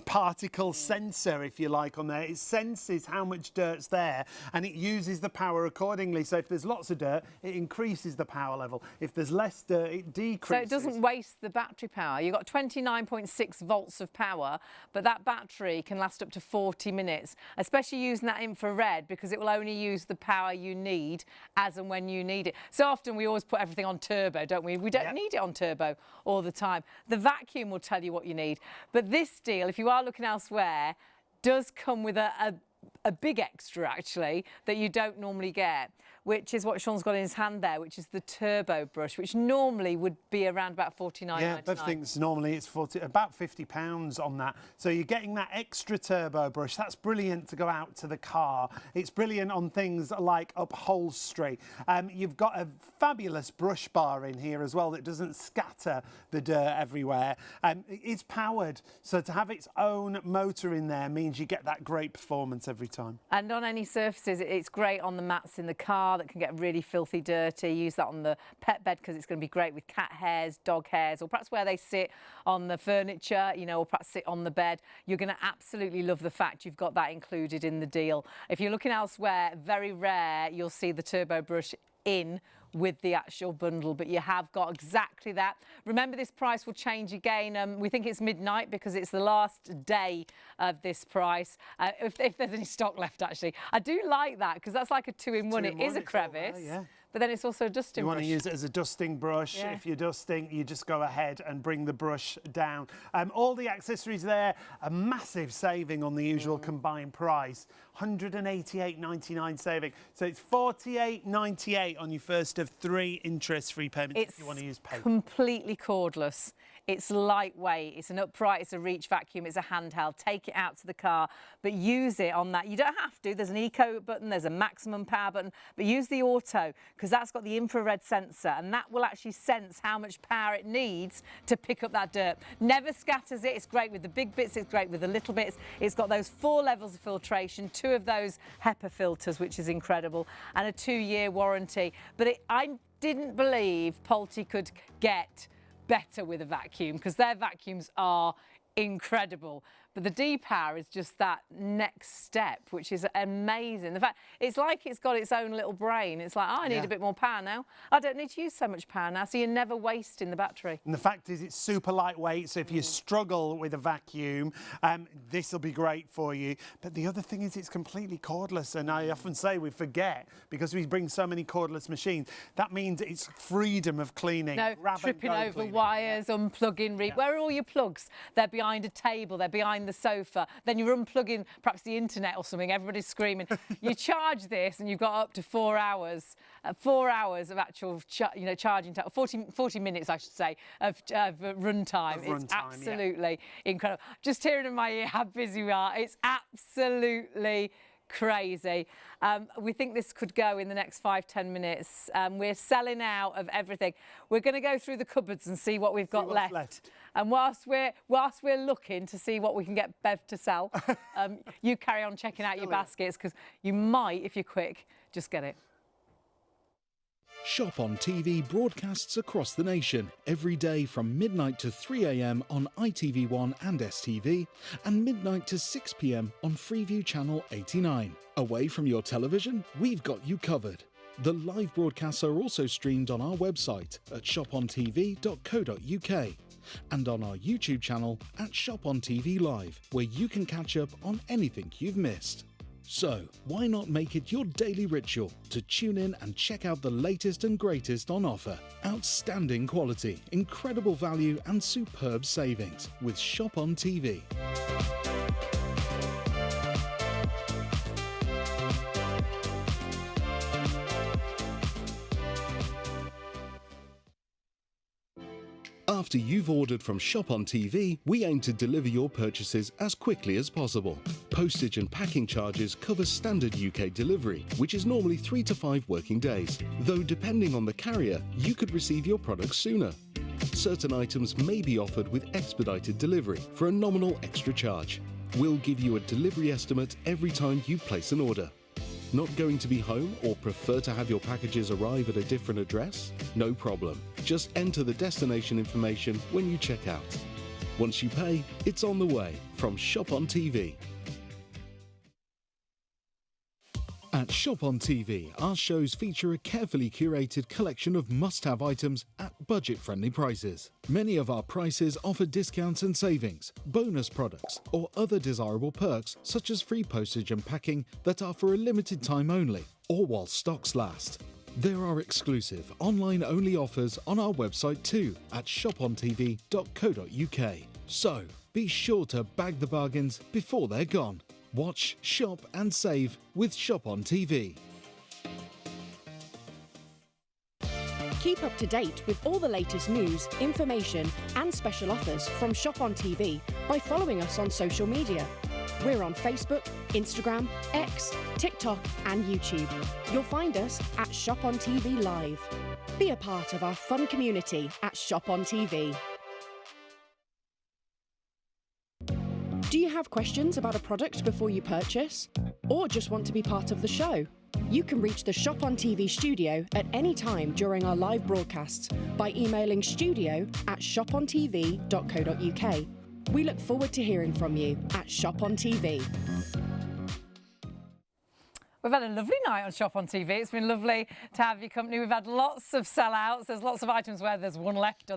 particle sensor, if you like, on there, it senses how much dirt's there and it uses the power accordingly. So if there's lots of dirt, it increases the power level. If there's less dirt, it decreases. So it doesn't waste the battery power. You've got 29.6 volts of power, but that battery can last up to 40 minutes, especially using that infrared, because it will only use the power you need as and when you need it. So often we always put everything on turbo, don't we? We don't need it on turbo all the time. The vacuum will tell you what you need. But this deal, if you are looking elsewhere, does come with a big extra, actually, that you don't normally get. which is what Sean's got in his hand there, which is the turbo brush, which normally would be around about $49.99. Yeah, both things normally it's about £50 on that. So you're getting that extra turbo brush. That's brilliant to go out to the car. It's brilliant on things like upholstery. You've got a fabulous brush bar in here as well that doesn't scatter the dirt everywhere. It's powered, so to have its own motor in there means you get that great performance every time. And on any surfaces, it's great on the mats in the car that can get really filthy dirty. Use that on the pet bed because it's going to be great with cat hairs, dog hairs, or perhaps where they sit on the furniture, you know, or perhaps sit on the bed. You're going to absolutely love the fact you've got that included in the deal. If you're looking elsewhere, very rare you'll see the turbo brush in with the actual bundle, but you have got exactly that. Remember, this price will change again. We think it's midnight because it's the last day of this price. If there's any stock left, actually. I do like that because that's like a two-in-one. It is a crevice. Yeah. But then it's also a dusting brush. You want to use it as a dusting brush. Yeah. If you're dusting, you just go ahead and bring the brush down. All the accessories there, a massive saving on the usual combined price. $188.99 saving. So it's $48.98 on your first of 3 interest-free payments if you want to use PayPal. It's completely cordless. It's lightweight, it's an upright, it's a reach vacuum, it's a handheld. Take it out to the car, but use it on that. You don't have to. There's an eco button, there's a maximum power button, but use the auto because that's got the infrared sensor and that will actually sense how much power it needs to pick up that dirt. Never scatters it. It's great with the big bits, it's great with the little bits. It's got those 4 levels of filtration, 2 of those HEPA filters, which is incredible, and a 2-year warranty. But I didn't believe Pulte could get better with a vacuum because their vacuums are incredible. But the D-Power is just that next step, which is amazing. The fact it's like it's got its own little brain. It's like, oh, I need a bit more power now. I don't need to use so much power now, so you're never wasting the battery. And the fact is it's super lightweight, so if you struggle with a vacuum, this will be great for you. But the other thing is it's completely cordless, and I often say we forget because we bring so many cordless machines. That means it's freedom of cleaning. No tripping over cleaning. wires, unplugging. Where are all your plugs? They're behind a table, they're behind the sofa. Then you're unplugging perhaps the internet or something. Everybody's screaming. You charge this, and you've got up to 4 hours. 4 hours of actual, charging time. 40 minutes, I should say, of run time. It's absolutely incredible. Just hearing in my ear how busy we are. It's absolutely crazy. We think this could go in the next 5-10 minutes. We're selling out of everything. We're going to go through the cupboards and see what we've got left. And whilst we're looking to see what we can get Bev to sell, you carry on checking out your baskets because you might, if you're quick, just get it. ShopOnTV broadcasts across the nation every day from midnight to 3 a.m. on ITV1 and STV and midnight to 6 p.m. on Freeview Channel 89. Away from your television, we've got you covered. The live broadcasts are also streamed on our website at shopontv.co.uk and on our YouTube channel at ShopOnTV Live, where you can catch up on anything you've missed. So, why not make it your daily ritual to tune in and check out the latest and greatest on offer? Outstanding quality, incredible value and superb savings with ShopOnTV. After you've ordered from ShopOnTV, we aim to deliver your purchases as quickly as possible. Postage and packing charges cover standard UK delivery, which is normally 3 to 5 working days, though depending on the carrier, you could receive your products sooner. Certain items may be offered with expedited delivery for a nominal extra charge. We'll give you a delivery estimate every time you place an order. Not going to be home or prefer to have your packages arrive at a different address? No problem. Just enter the destination information when you check out. Once you pay, it's on the way from ShopOnTV. At ShopOnTV, our shows feature a carefully curated collection of must-have items at budget-friendly prices. Many of our prices offer discounts and savings, bonus products, or other desirable perks such as free postage and packing that are for a limited time only, or while stocks last. There are exclusive, online-only offers on our website too at shopontv.co.uk. So, be sure to bag the bargains before they're gone. Watch, shop and save with ShopOnTV. Keep up to date with all the latest news, information and special offers from Shop on TV by following us on social media. We're on Facebook, Instagram, X, TikTok and YouTube. You'll find us at Shop on TV Live. Be a part of our fun community at Shop on TV. Do you have questions about a product before you purchase? Or just want to be part of the show? You can reach the Shop on TV studio at any time during our live broadcasts by emailing studio@shopontv.co.uk. We look forward to hearing from you at Shop on TV. We've had a lovely night on Shop on TV. It's been lovely to have your company. We've had lots of sellouts. There's lots of items where there's one left.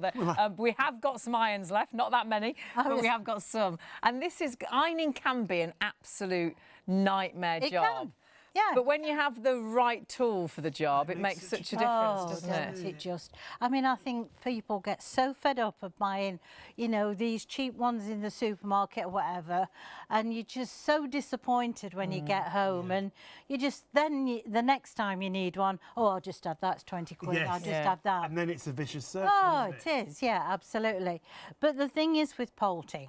We have got some irons left, not that many, but we have got some. And ironing can be an absolute nightmare job. Can. Yeah. But when you have the right tool for the job, it makes such a difference, doesn't it? Just, I mean, I think people get so fed up of buying, you know, these cheap ones in the supermarket or whatever, and you're just so disappointed when you get home, and you just the next time you need one, oh, I'll just have that, it's 20 quid, I'll just have that. And then it's a vicious circle. Oh, it is, yeah, absolutely. But the thing is with Pulte,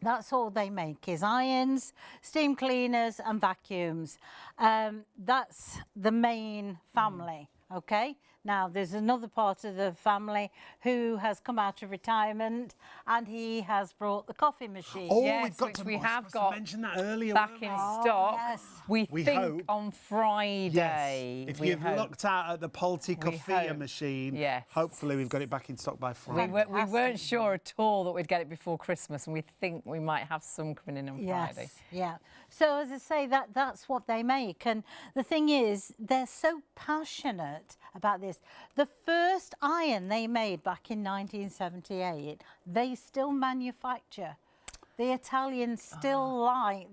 that's all they make is irons, steam cleaners and vacuums. That's the main family, okay? Now, there's another part of the family who has come out of retirement and he has brought the coffee machine. Oh, yes, we have got mentioned that earlier, back in stock. Yes. We think hope. On Friday. Yes. If you've looked out at the Pulte coffee machine, hopefully we've got it back in stock by Friday. We weren't sure at all that we'd get it before Christmas, and we think we might have some coming in on Friday. Yeah. So as I say, that's what they make, and the thing is, they're so passionate about this. The first iron they made back in 1978, they still manufacture. The Italians still like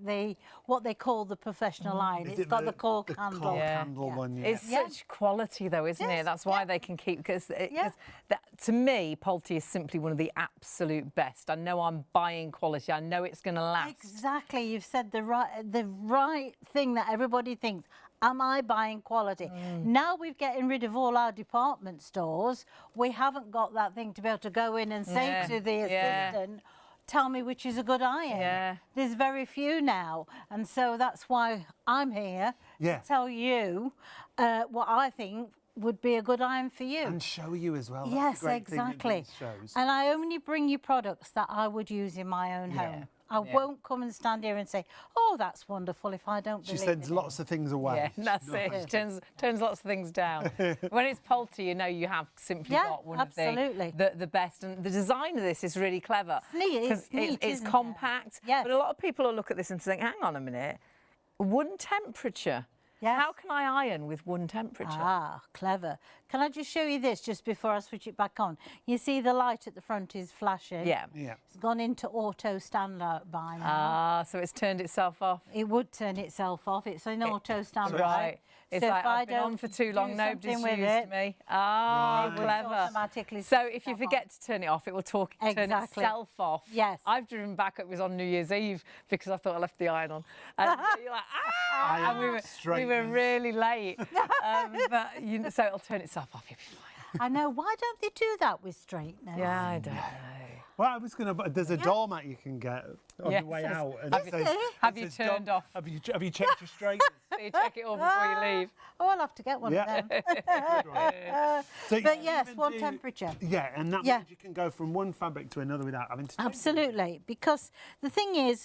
what they call the professional iron. It's got the cork handle. Cork handle one, It's such quality, though, isn't it? That's why they can keep. Because to me, Pulte is simply one of the absolute best. I know I'm buying quality. I know it's going to last. Exactly. You've said the right thing that everybody thinks. Am I buying quality? Now we're getting rid of all our department stores. We haven't got that thing to be able to go in and say to the assistant, tell me which is a good iron. There's very few now. And so that's why I'm here to tell you what I think would be a good iron for you. And show you as well. Yes, exactly. And I only bring you products that I would use in my own home. I won't come and stand here and say, oh, that's wonderful, if I don't believe She sends lots of things away. Yeah, that's it. She turns lots of things down. When it's Pulte, you know you have simply got one of the best. And the design of this is really clever. It's neat, it's compact. But a lot of people will look at this and think, hang on a minute, one temperature. How can I iron with one temperature? Ah, clever. Can I just show you this just before I switch it back on? You see the light at the front is flashing. Yeah. It's gone into auto standout by now. Ah, so it's turned itself off. It would turn itself off. It's an auto standby. Right. It's so like, if I I've been on for too long, nobody's with used me. Ah, clever. So if you forget to turn it off, it will turn itself off. Yes. I've driven back, it was on New Year's Eve, because I thought I left the iron on. And you're like, ah! And we were really late. But so it'll turn itself off, you'll be fine. I know. Why don't they do that with straighteners? Yeah, I don't know. Well, I was going to. There's a doormat you can get on the way out. And have you turned off? Have you checked your straighteners? So you check it all before you leave. Oh, I'll have to get one of them. But yes, one temperature. Yeah, and that means you can go from one fabric to another without having to. Absolutely, because the thing is,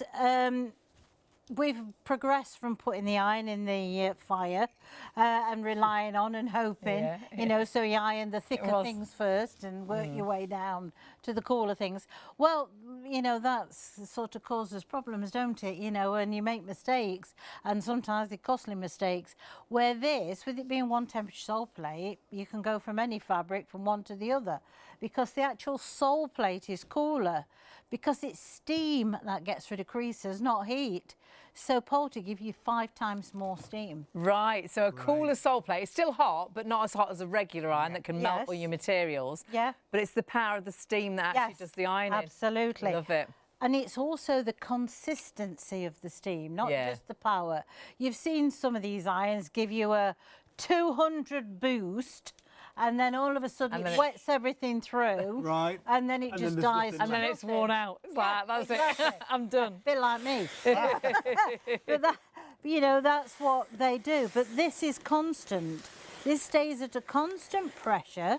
we've progressed from putting the iron in the fire and relying on and hoping, you know, so you iron the thicker things first and work your way down to the cooler things. Well, you know, that sort of causes problems, don't it? You know, and you make mistakes, and sometimes they're costly mistakes. Where this, with it being one temperature sole plate, you can go from any fabric from one to the other, because the actual sole plate is cooler, because it's steam that gets rid of creases, not heat. So Pulte give you 5 times more steam. Right, so a cooler sole plate. It's still hot, but not as hot as a regular iron that can melt all your materials. Yeah. But it's the power of the steam that actually does the ironing. Absolutely. Love it. And it's also the consistency of the steam, not just the power. You've seen some of these irons give you a 200 boost, and then all of a sudden it wets everything through. Right. And then it just dies. And then it's worn out. It's like, that's it. I'm done. A bit like me. But that, you know, that's what they do. But this is constant. This stays at a constant pressure.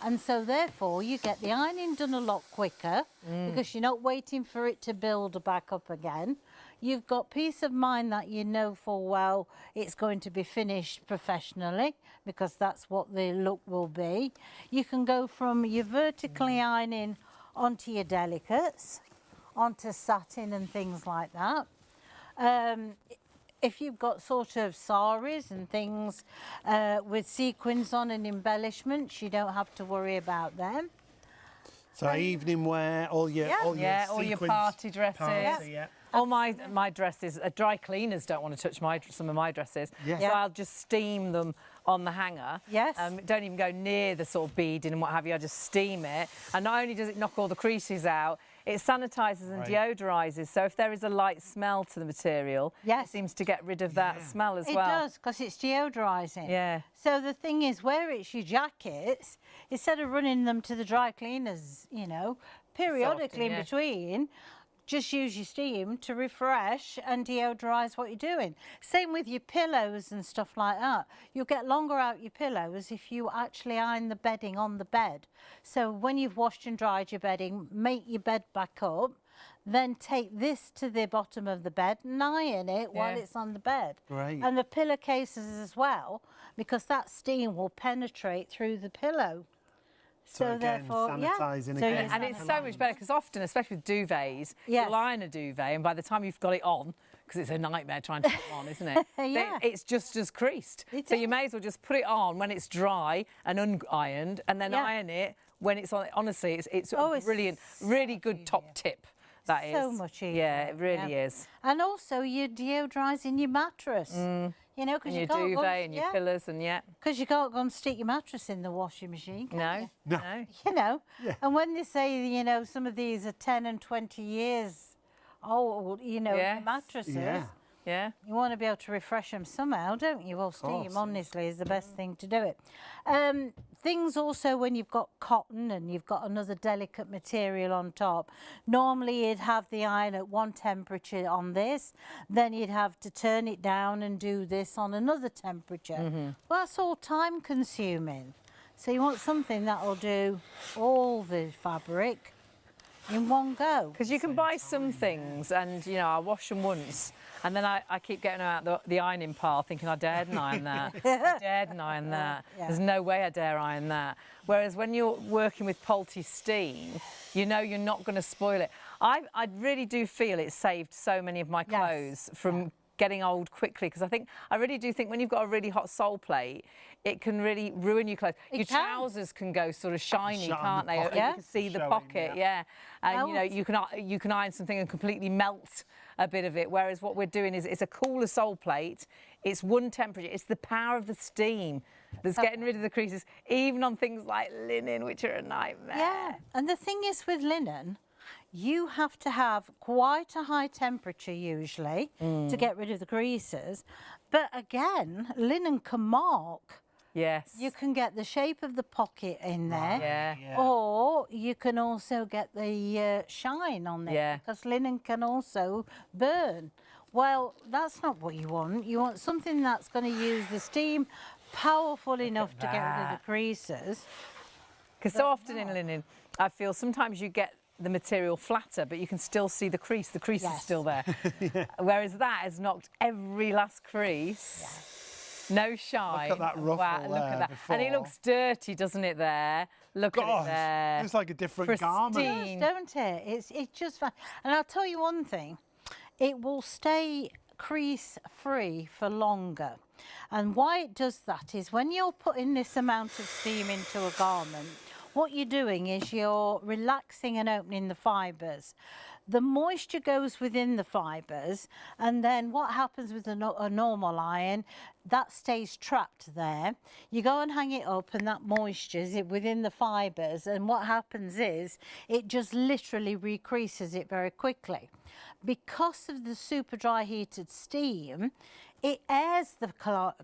And so therefore you get the ironing done a lot quicker because you're not waiting for it to build back up again. You've got peace of mind that you know full well it's going to be finished professionally because that's what the look will be. You can go from your vertically ironing onto your delicates, onto satin and things like that. If you've got sort of saris and things with sequins on and embellishments, you don't have to worry about them. So evening wear, all your all your party dresses. All my dresses, dry cleaners don't want to touch some of my dresses. Yes. So I'll just steam them on the hanger. Yes. Don't even go near the sort of beading and what have you. I just steam it. And not only does it knock all the creases out, it sanitises and deodorises. So if there is a light smell to the material, it seems to get rid of that smell as well. It does, because it's deodorising. Yeah. So the thing is, where it's your jackets, instead of running them to the dry cleaners, you know, periodically in between, just use your steam to refresh and deodorise what you're doing. Same with your pillows and stuff like that. You'll get longer out your pillows if you actually iron the bedding on the bed. So when you've washed and dried your bedding, make your bed back up, then take this to the bottom of the bed and iron it while it's on the bed. Great. And the pillowcases as well, because that steam will penetrate through the pillow. So again, therefore, sanitising again. And it's so much better because often, especially with duvets, you'll iron a duvet and by the time you've got it on, because it's a nightmare trying to put it on, isn't it? It's just as creased. So you may as well just put it on when it's dry and unironed and then iron it when it's on. Honestly, it's a brilliant, really good top tip. That is. So much easier. Yeah, it really is. And also you're deodorising your mattress. You know, because your duvet and your pillows and because you can't go and stick your mattress in the washing machine. No. You know, and when they say, you know, some of these are 10 and 20 years old, you know, the mattresses. Yeah. You want to be able to refresh them somehow, don't you? Well, steam, honestly, is the best thing to do it. Things also when you've got cotton and you've got another delicate material on top, normally you'd have the iron at one temperature on this, then you'd have to turn it down and do this on another temperature. Well, that's all time consuming. So you want something that will do all the fabric in one go. Because you can buy some things and, you know, I wash them once and then I keep getting them out the ironing pile thinking I daren't iron that. I daren't iron that. There's no way I dare iron that. Whereas when you're working with polystyrene, you know you're not going to spoil it. I really do feel it saved so many of my clothes from getting old quickly, because I really do think when you've got a really hot sole plate, it can really ruin your clothes. Your trousers can go sort of shiny, can't they? You can see the pocket, and you know you can iron something and completely melt a bit of it. Whereas what we're doing is it's a cooler sole plate. It's one temperature. It's the power of the steam that's getting rid of the creases, even on things like linen, which are a nightmare. Yeah, and the thing is with linen, you have to have quite a high temperature usually to get rid of the creases. But again, linen can mark. Yes. You can get the shape of the pocket in there. Yeah. Or you can also get the shine on there. Because linen can also burn. Well, that's not what you want. You want something that's going to use the steam powerful enough to get rid of the creases. Because so often in linen, I feel sometimes you get the material flatter, but you can still see the crease. The crease is still there. Whereas that has knocked every last crease. No shine. Look at that ruffle look at that. before. And it looks dirty, doesn't it, there? Look at it there. It's like a different garment. It does, don't it? It's just fine. And I'll tell you one thing. It will stay crease-free for longer. And why it does that is when you're putting this amount of steam into a garment, what you're doing is you're relaxing and opening the fibres. The moisture goes within the fibres, and then what happens with a normal iron, that stays trapped there. You go and hang it up and that moisture is within the fibres, and what happens is it just literally recreases it very quickly. Because of the super dry heated steam, it airs the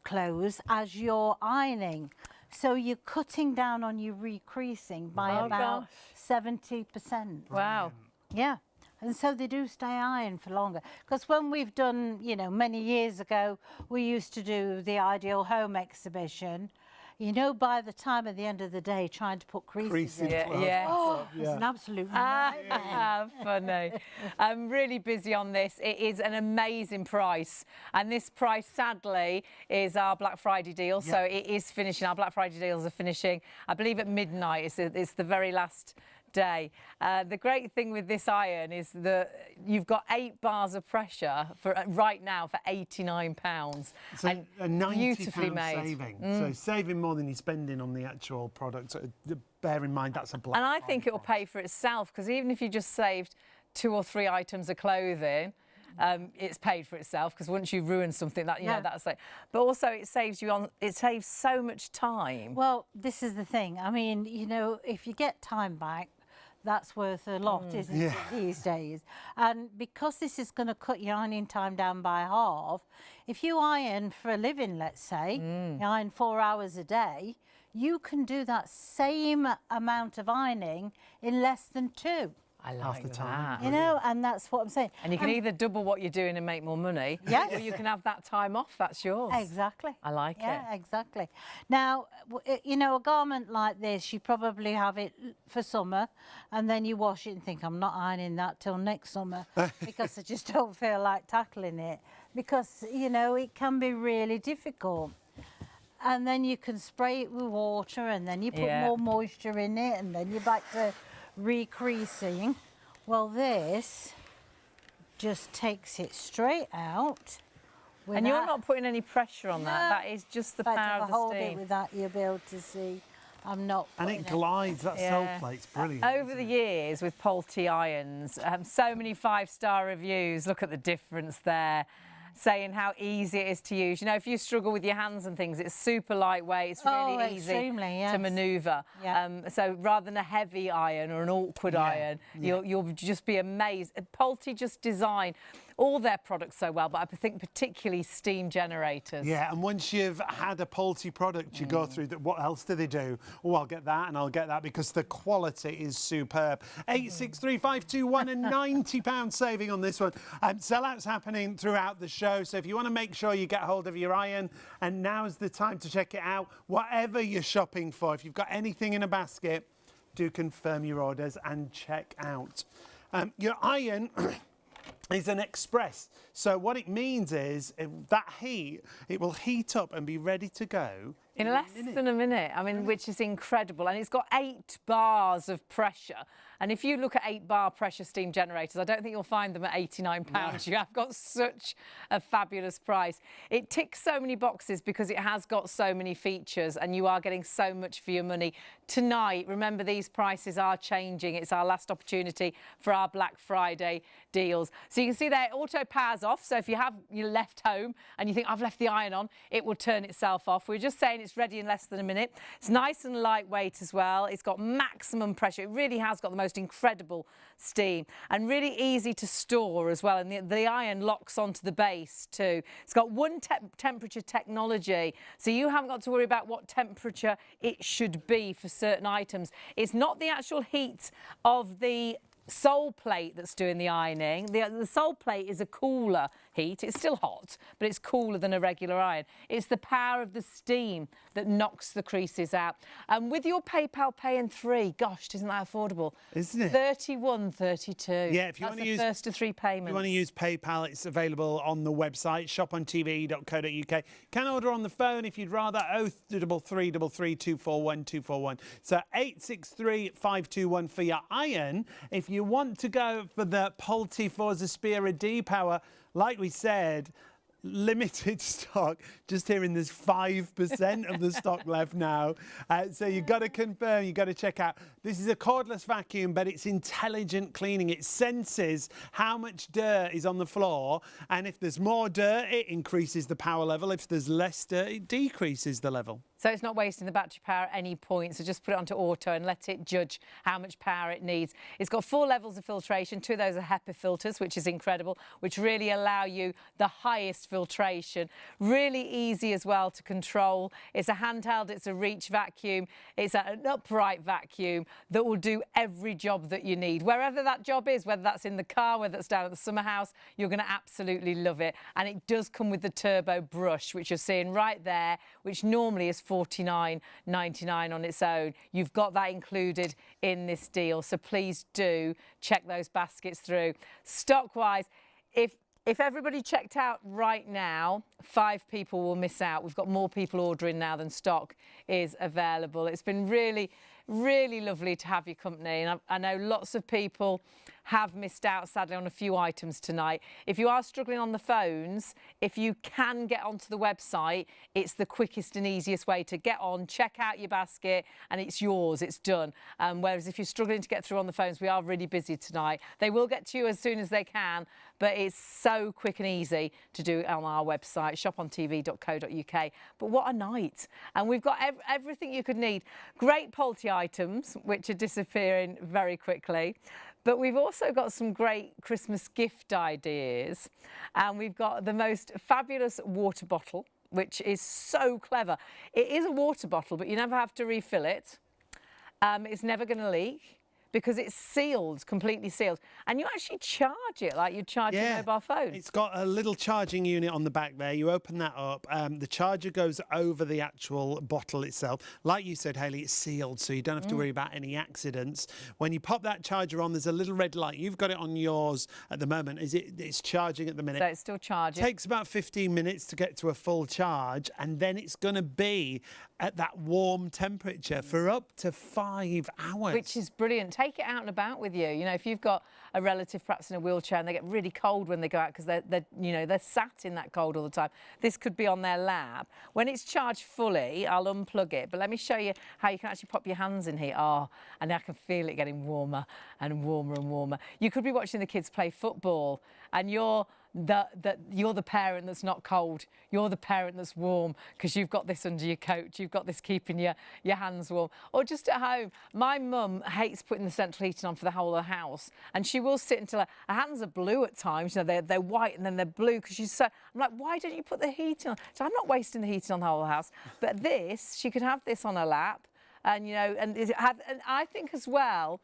clothes as you're ironing. So you're cutting down on your recreasing by about 70%. Wow. Yeah. And so they do stay iron for longer. Because when we've done, you know, many years ago, we used to do the Ideal Home exhibition. You know, by the time at the end of the day, trying to put creases in. Yeah. Oh, it's an absolute nightmare. Funny. I'm really busy on this. It is an amazing price. And this price, sadly, is our Black Friday deal. So it is finishing. Our Black Friday deals are finishing, I believe, at midnight. It's the very last day. The great thing with this iron is that you've got 8 bars of pressure for right now for £89. So and a £90 beautifully made. saving. So saving more than you're spending on the actual product. So bear in mind that's a Black And I Friday think it will price. pay for itself, because even if you just saved 2 or 3 items of clothing, it's paid for itself, because once you ruin something, that you know that's like. But also it saves you on. It saves so much time. Well, this is the thing. I mean, you know, if you get time back, that's worth a lot, isn't it, these days? And because this is going to cut your ironing time down by half, if you iron for a living, let's say, you iron 4 hours a day, you can do that same amount of ironing in less than 2. I like the time. that. You know, and that's what I'm saying. And you can either double what you're doing and make more money, Yes. or you can have that time off. That's yours. Exactly. I like it. Yeah, exactly. Now, you know, a garment like this, you probably have it for summer, and then you wash it and think, I'm not ironing that till next summer because I just don't feel like tackling it, because, you know, it can be really difficult. And then you can spray it with water, and then you put more moisture in it, and then you're back to recreasing. Well, this just takes it straight out. And you're not putting any pressure on that. That is just the In fact, power if of I the hold steam. it with that, you'll be able to see I'm not. And it glides, that sole plate's brilliant. Over the years with Pulte irons, so many 5-star reviews. Look at the difference there, saying how easy it is to use. You know, if you struggle with your hands and things, it's super lightweight. It's really easy to manoeuvre. Yeah. So rather than a heavy iron or an awkward iron, you'll just be amazed. Pulte just design all their products so well, but I think particularly steam generators. Yeah, and once you've had a Pulte product, you go through that. What else do they do? Oh, I'll get that and I'll get that, because the quality is superb. 863-521 and £90 saving on this one. Sellouts happening throughout the show, so if you want to make sure you get hold of your iron, and now's the time to check it out. Whatever you're shopping for, if you've got anything in a basket, do confirm your orders and check out. Your iron is an express. So what it means is that heat, it will heat up and be ready to go in less than a minute. I mean, which is incredible. And it's got 8 bars of pressure. And if you look at 8-bar pressure steam generators, I don't think you'll find them at £89. No. You have got such a fabulous price. It ticks so many boxes because it has got so many features, and you are getting so much for your money. Tonight, remember, these prices are changing. It's our last opportunity for our Black Friday deals. So you can see there, it auto powers off. So if you left home and you think, I've left the iron on, it will turn itself off. We're just saying it's ready in less than a minute. It's nice and lightweight as well. It's got maximum pressure. It really has got the most incredible steam, and really easy to store as well. And the iron locks onto the base too. It's got one temperature technology, so you haven't got to worry about what temperature it should be for certain items. It's not the actual heat of the sole plate that's doing the ironing. The sole plate is a cooler heat. It's still hot, but it's cooler than a regular iron. It's the power of the steam that knocks the creases out. And with your PayPal Pay in 3, gosh, isn't that affordable? Isn't it? £31.32. Yeah, if you want to use first of 3 payments. If you want to use PayPal, it's available on the website shopontv.co.uk. Can order on the phone if you'd rather. 0333 241 241. So 863-521 for your iron. If you want to go for the Pulte Forza Spira D-Power, like we said, limited stock. Just hearing there's 5% of the stock left now. So you've got to confirm, you've got to check out. This is a cordless vacuum, but it's intelligent cleaning. It senses how much dirt is on the floor, and if there's more dirt, it increases the power level. If there's less dirt, it decreases the level. So it's not wasting the battery power at any point. So just put it onto auto and let it judge how much power it needs. It's got 4 levels of filtration. 2 of those are HEPA filters, which is incredible, which really allow you the highest filtration. Really easy as well to control. It's a handheld, it's a reach vacuum, it's an upright vacuum that will do every job that you need. Wherever that job is, whether that's in the car, whether it's down at the summer house, you're going to absolutely love it. And it does come with the turbo brush, which you're seeing right there, which normally is $49.99 on its own. You've got that included in this deal, so please do check those baskets through. Stock-wise, if everybody checked out right now, 5 people will miss out. We've got more people ordering now than stock is available. It's been really, really lovely to have your company, and I know lots of people have missed out, sadly, on a few items tonight. If you are struggling on the phones, if you can get onto the website, it's the quickest and easiest way to get on, check out your basket, and it's yours, it's done. Whereas if you're struggling to get through on the phones, we are really busy tonight. They will get to you as soon as they can, but it's so quick and easy to do on our website, ShopOnTV.co.uk. But what a night. And we've got everything you could need. Great poultry items, which are disappearing very quickly. But we've also got some great Christmas gift ideas. And we've got the most fabulous water bottle, which is so clever. It is a water bottle, but you never have to refill it. It's never going to leak, because it's sealed, completely sealed. And you actually charge it like you'd charge your mobile phone. It's got a little charging unit on the back there. You open that up. The charger goes over the actual bottle itself. Like you said, Hayley, it's sealed, so you don't have to worry about any accidents. When you pop that charger on, there's a little red light. You've got it on yours at the moment. It's charging at the minute. So it's still charging. It takes about 15 minutes to get to a full charge, and then it's going to be at that warm temperature for up to 5 hours. Which is brilliant. Take it out and about with you. You know, if you've got a relative perhaps in a wheelchair and they get really cold when they go out because they're sat in that cold all the time, this could be on their lap. When it's charged fully, I'll unplug it, but let me show you how you can actually pop your hands in here. Oh, and I can feel it getting warmer and warmer and warmer. You could be watching the kids play football and you're the parent that's not cold. You're the parent that's warm because you've got this under your coat. You've got this keeping your hands warm. Or just at home. My mum hates putting the central heating on for the whole of the house, and she will sit until her hands are blue at times. You know, they're white and then they're blue because she's so. I'm like, why don't you put the heating on? So I'm not wasting the heating on the whole house. But this, she could have this on her lap, and you know, and I think as well.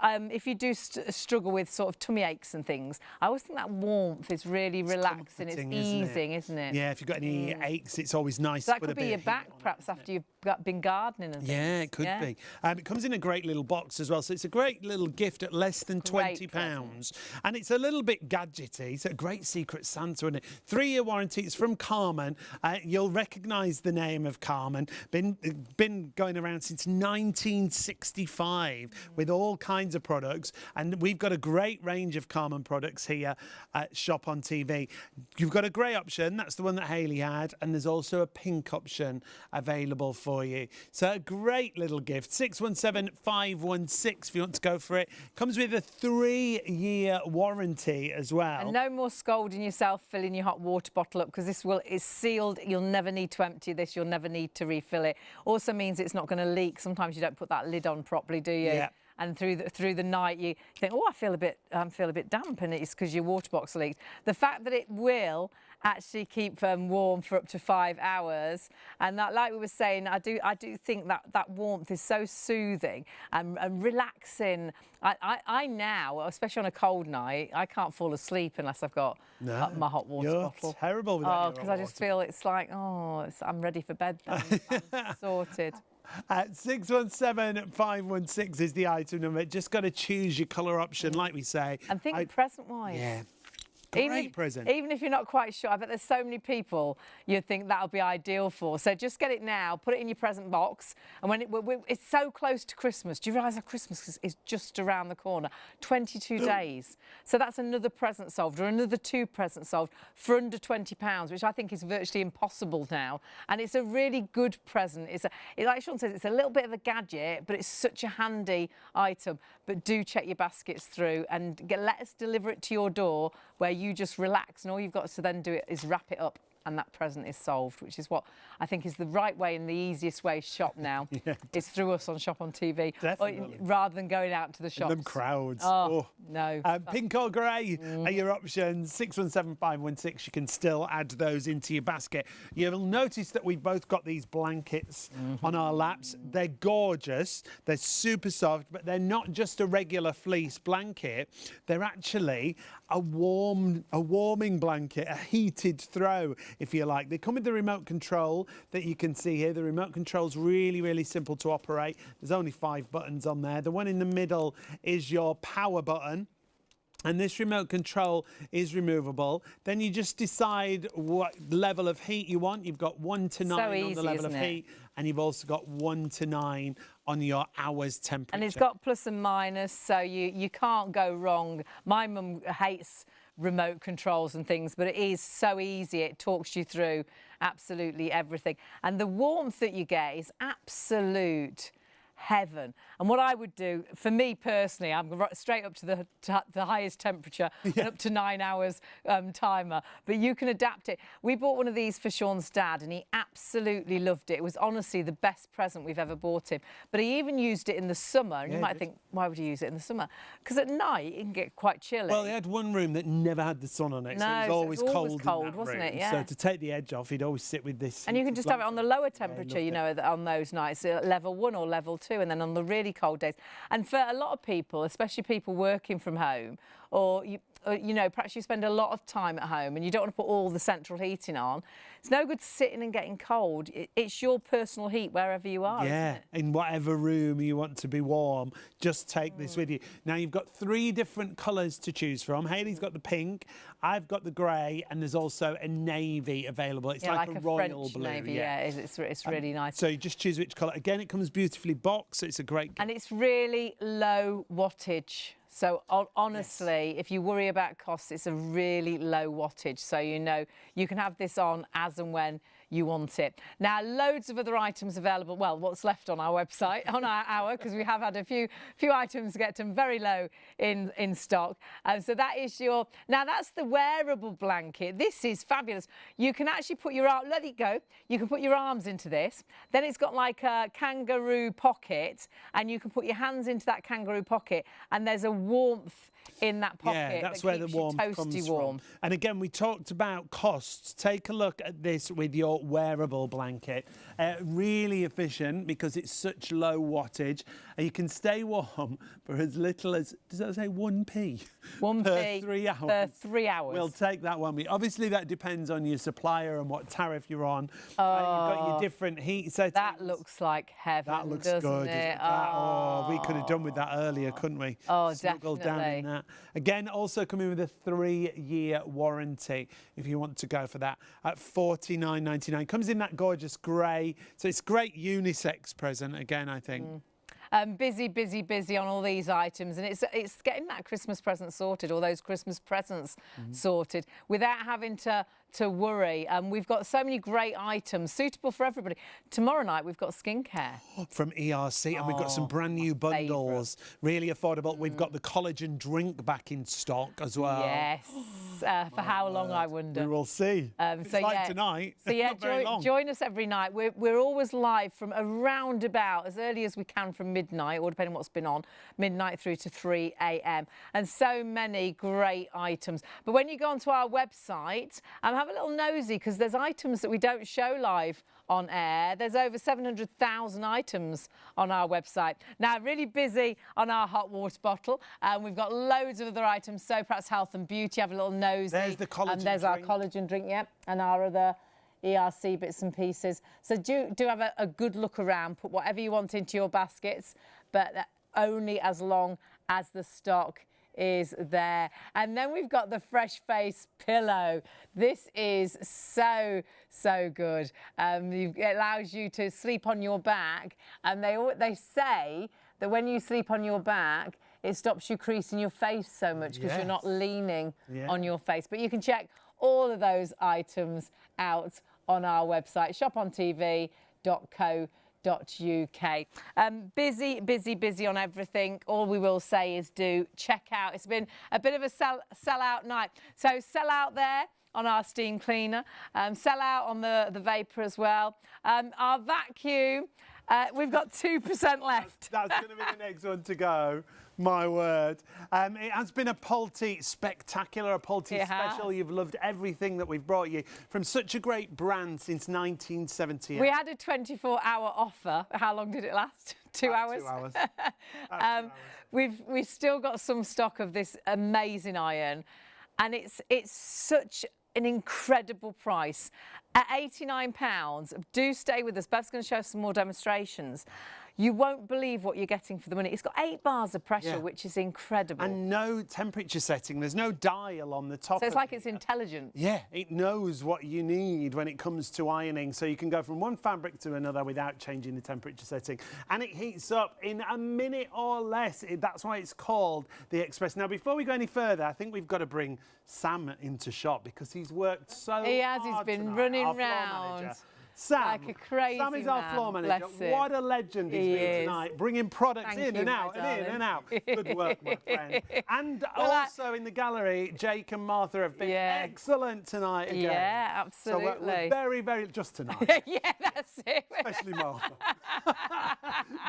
If you do struggle with sort of tummy aches and things, I always think that warmth is really relaxing. It's easing, isn't it? Yeah, if you've got any aches, it's always nice. So that could be your back, perhaps, after you've been gardening and things. Yeah, it could be. It comes in a great little box as well, so it's a great little gift at less than £20. And it's a little bit gadgety. It's a great secret Santa, isn't it? 3-year warranty. It's from Carmen. You'll recognise the name of Carmen. Been going around since 1965 with all kinds of products, and we've got a great range of Carmen products here at Shop on TV. You've got a grey option, that's the one that Hayley had, and there's also a pink option available for you. So a great little gift. 617516 if you want to go for it. Comes with a 3-year warranty as well. And no more scolding yourself filling your hot water bottle up, because this is sealed. You'll never need to empty this. You'll never need to refill it. Also means it's not going to leak. Sometimes you don't put that lid on properly, do you? Yeah. And through the night you think, oh, I feel a bit damp, and it's because your water box leaked. The fact that it will actually keep warm for up to 5 hours, and that, like we were saying, I do think that warmth is so soothing and relaxing. I now, especially on a cold night, I can't fall asleep unless I've got my hot water bottle. Terrible with that. Because I just feel it's like, I'm ready for bed then. I'm sorted. 617516 is the item number. Just got to choose your colour option, like we say. And think present-wise. Yeah. Even if you're not quite sure, I bet there's so many people you'd think that'll be ideal for. So just get it now, put it in your present box, and when it's so close to Christmas. Do you realise that Christmas is just around the corner? 22 days. So that's another present solved, or another 2 presents solved for under £20, which I think is virtually impossible now. And it's a really good present. Like Sean says, it's a little bit of a gadget, but it's such a handy item. But do check your baskets through and let us deliver it to your door, where you just relax, and all you've got to then do is wrap it up. and that present is solved, which is what I think is the right way and the easiest way to shop now. It's through us on Shop on TV, rather than going out to the shops. Them crowds. Oh, no. Pink or grey are your options. 617516. You can still add those into your basket. You'll notice that we've both got these blankets on our laps. They're gorgeous. They're super soft, but they're not just a regular fleece blanket. They're actually a warming blanket, a heated throw, if you like. They come with the remote control that you can see here. The remote control's really, really simple to operate. There's only 5 buttons on there. The one in the middle is your power button. And this remote control is removable. Then you just decide what level of heat you want. You've got 1 to 9 on the level of heat. And you've also got 1 to 9 on your hour's temperature. And it's got plus and minus, so you can't go wrong. My mum hates remote controls and things, but it is so easy. It talks you through absolutely everything. And the warmth that you get is absolute heaven. And what I would do, for me personally, I'm straight up to the highest temperature and up to 9 hours timer, but you can adapt it. We bought one of these for Sean's dad and he absolutely loved it. It was honestly the best present we've ever bought him. But he even used it in the summer, and you might think, why would you use it in the summer? Because at night it can get quite chilly. Well, he had one room that never had the sun on it, so it was always cold, wasn't it? So to take the edge off, he'd always sit with this. And you can just have it on the lower temperature, you know, on those nights, level 1 or level 2, and then on the really cold days. And for a lot of people, especially people working from home, or you know, perhaps you spend a lot of time at home and you don't want to put all the central heating on, it's no good sitting and getting cold. It's your personal heat wherever you are. Yeah, in whatever room you want to be warm, just take this with you. Now, you've got 3 different colours to choose from. Hayley's got the pink, I've got the grey, and there's also a navy available. It's like a royal French blue. Navy, it's really nice. So you just choose which colour. Again, it comes beautifully boxed, so it's a great... And it's really low wattage. So honestly, if you worry about costs, it's a really low wattage. So, you know, you can have this on as and when you want it. Now, loads of other items available. Well, what's left on our website, on our hour, because we have had a few items get them very low in stock. So that is your... Now, that's the wearable blanket. This is fabulous. You can actually put your arm... Let it go. You can put your arms into this. Then it's got like a kangaroo pocket, and you can put your hands into that kangaroo pocket, and there's a warmth in that pocket. Yeah, that's where the warmth comes from. And again, we talked about costs. Take a look at this with your wearable blanket. Really efficient because it's such low wattage. You can stay warm for as little as, does that say 1p? 1p per 3 hours. Per 3 hours. We'll take that one. Obviously, that depends on your supplier and what tariff you're on. You've got your different heat settings. That looks like heaven, That looks doesn't good. it? We could have done with that earlier, couldn't we? Oh, Snuggled down in that. Again, also coming with a 3-year warranty if you want to go for that at $49.99. Comes in that gorgeous grey. So it's a great unisex present again, I think. Busy on all these items, and it's getting that Christmas present sorted, or those Christmas presents sorted, without having to worry. We've got so many great items suitable for everybody. Tomorrow night we've got skincare from ERC, and we've got some brand new bundles, really affordable. We've got the collagen drink back in stock as well. Yes, for how long, I wonder. We will see. It's like tonight. So yeah, join us every night. We're always live from around about as early as we can from midnight, or depending on what's been on, midnight through to 3 a.m. And so many great items. But when you go onto our website, have a little nosy, because there's items that we don't show live on air. There's over 700,000 items on our website. Now, really busy on our hot water bottle. We've got loads of other items, so perhaps health and beauty. Have a little nosy. There's the collagen drink. And there's our collagen drink, and our other ERC bits and pieces. So do have a good look around. Put whatever you want into your baskets, but only as long as the stock is there. And then we've got the Fresh Face pillow. This is so good. It allows you to sleep on your back, and they say that when you sleep on your back, it stops you creasing your face so much because you're not leaning on your face. But you can check all of those items out on our website, shopontv.co.uk. Busy, busy, busy on everything. All we will say is do check out. It's been a bit of a sell out night. So sell out there on our steam cleaner, sell out on the Vapor as well. Our vacuum, we've got 2% left. That's going to be the next one to go. My word. It has been a Pulte spectacular, a Pulte special. You've loved everything that we've brought you from such a great brand since 1978. We had a 24-hour offer. How long did it last? 2 hours? 2 hours. We've still got some stock of this amazing iron, and it's such an incredible price. At £89, do stay with us. Bev's going to show us some more demonstrations. You won't believe what you're getting for the money. It's got 8 bars of pressure, which is incredible. And no temperature setting. There's no dial on the top. So it's like it's intelligent. Yeah, it knows what you need when it comes to ironing. So you can go from one fabric to another without changing the temperature setting. And it heats up in a minute or less. That's why it's called the Express. Now, before we go any further, I think we've got to bring Sam into shop because he's worked so hard. He has. He's been running round. Sam, like a crazy Sam is our man, floor manager. What a legend he's been tonight, bringing products in and out and in and out. Good work, my friend. And also in the gallery, Jake and Martha have been excellent tonight again. Yeah, absolutely. So we're very, very, just tonight. Yeah, that's it. Especially Martha.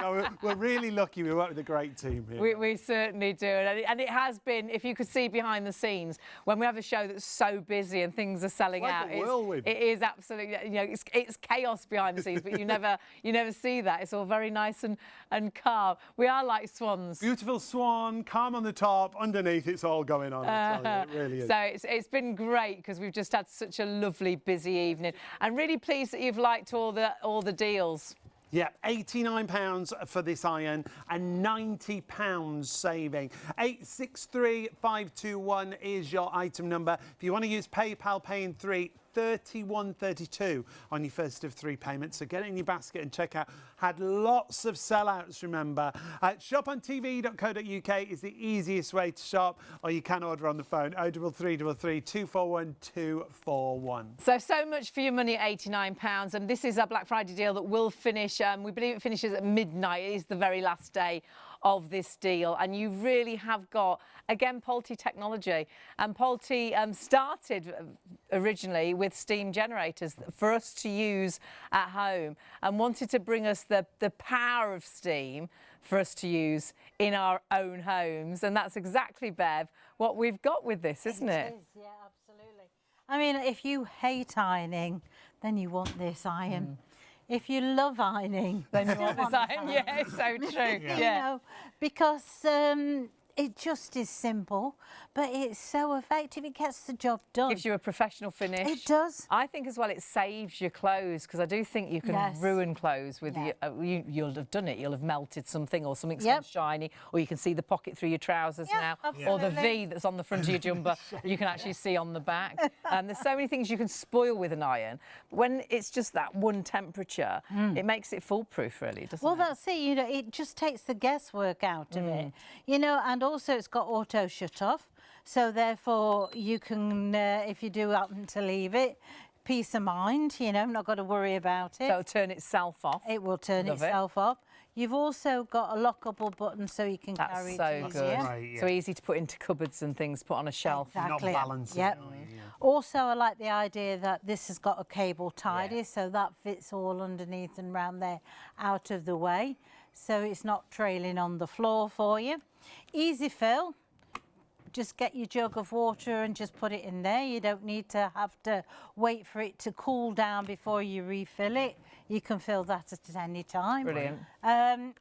No, we're really lucky we work with a great team here. We certainly do. And it has been, if you could see behind the scenes, when we have a show that's so busy and things are selling out, it is absolutely, you know, it's chaos behind the scenes, but you never see that. It's all very nice and calm. We are like swans. Beautiful swan, calm on the top, underneath it's all going on. I tell you, it really is. So it's been great because we've just had such a lovely busy evening, and really pleased that you've liked all the deals. Yeah, £89 for this iron and £90 saving. 863521 is your item number. If you want to use PayPal Pay in 3, £31.32 on your first of 3 payments. So get it in your basket and check out. Had lots of sellouts, remember. ShopOnTV.co.uk is the easiest way to shop, or you can order on the phone 03333 241 241. So much for your money at £89, and this is a Black Friday deal that will finish. We believe it finishes at midnight. It is the very last day of this deal, and you really have got, again, Pulte technology. And Pulte started originally with steam generators for us to use at home, and wanted to bring us the power of steam for us to use in our own homes. And that's exactly, Bev, what we've got with this, isn't it? It is, yeah, absolutely. I mean, if you hate ironing, then you want this iron. If you love ironing, then you want this iron. Yeah, it's so true. You know, because it just is simple, but it's so effective. It gets the job done. Gives you a professional finish. It does. I think as well it saves your clothes, because I do think you can ruin clothes with you'll have done it. You'll have melted something, or something's gone shiny, or you can see the pocket through your trousers now, or the V that's on the front of your jumper you can actually see on the back. There's so many things you can spoil with an iron. When it's just that one temperature, it makes it foolproof, really, doesn't it? Well, that's it. You know, it just takes the guesswork out of it. You know, and also it's got auto shut off, so therefore you can, if you do happen to leave it, peace of mind, you know, not got to worry about it. So it'll turn itself off. It will turn itself off. You've also got a lockable button so you can carry it easier. That's so good. Right, so easy to put into cupboards and things, put on a shelf. Exactly. Not balancing. Yep. Also, I like the idea that this has got a cable tidy, so that fits all underneath and round there, out of the way, so it's not trailing on the floor for you. Easy fill. Just get your jug of water and just put it in there. You don't need to have to wait for it to cool down before you refill it. You can fill that at any time. Brilliant.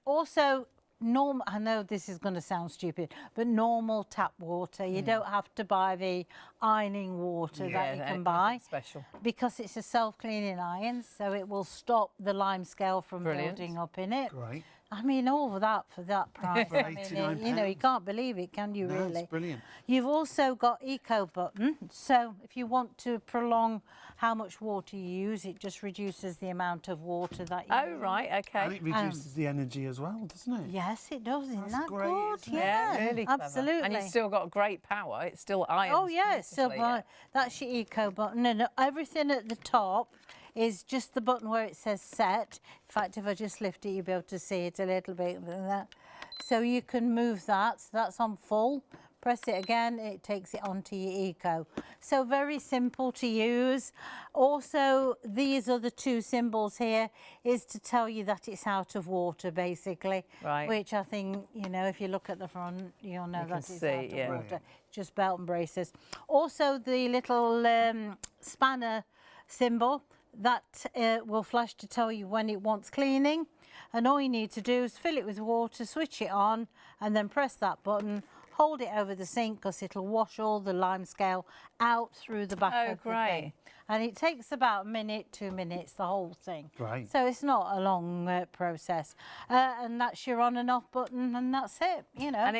Also, normal, I know this is going to sound stupid, but normal tap water. You don't have to buy the ironing water that you can buy. Special. Because it's a self-cleaning iron, so it will stop the lime scale from building up in it. Great. I mean, all of that for that price. I mean, you know, you can't believe it, can you, really? It's brilliant. You've also got eco button, so if you want to prolong how much water you use, it just reduces the amount of water that you use. Oh, right, okay. And it reduces the energy as well, doesn't it? Yes, it does. Isn't that great, good? isn't it? Yeah, really clever. Absolutely. And you've still got great power. It's still iron. Oh, yeah, it's still that's your eco button, and everything at the top is just the button where it says set. In fact, if I just lift it, you'll be able to see it a little bit like that. So you can move that. So that's on full. Press it again, it takes it onto your eco. So very simple to use. Also, these other two symbols here is to tell you that it's out of water, basically. Right. Which I think, you know, if you look at the front, you'll know that it's out of yeah. water. Just belt and braces. Also, the little spanner symbol, that will flash to tell you when it wants cleaning. And all you need to do is fill it with water, switch it on, and then press that button. Hold it over the sink because it'll wash all the lime scale out through the back of the thing. And it takes about a minute, 2 minutes, the whole thing. Great. So it's not a long process. And that's your on and off button, and that's it, you know. And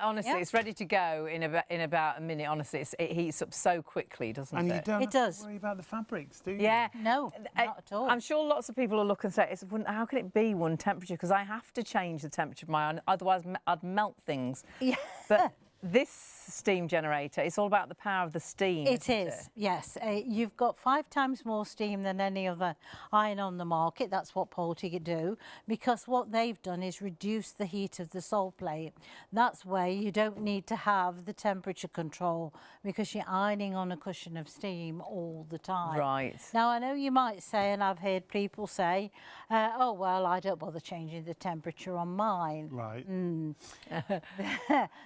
honestly, it's ready to go in about a minute. Honestly, it heats up so quickly, doesn't it? And you don't It have does. to worry about the fabrics, do you? Yeah. No, not at all. I'm sure lots of people will look and say, how can it be one temperature? Because I have to change the temperature of my iron, otherwise I'd melt things. Yeah. But this steam generator, it's all about the power of the steam. It is, yes. You've got 5 times more steam than any other iron on the market. That's what Poultry do, because what they've done is reduce the heat of the sole plate. That's where you don't need to have the temperature control, because you're ironing on a cushion of steam all the time. Right. Now, I know you might say, and I've heard people say, oh, well, I don't bother changing the temperature on mine. Right.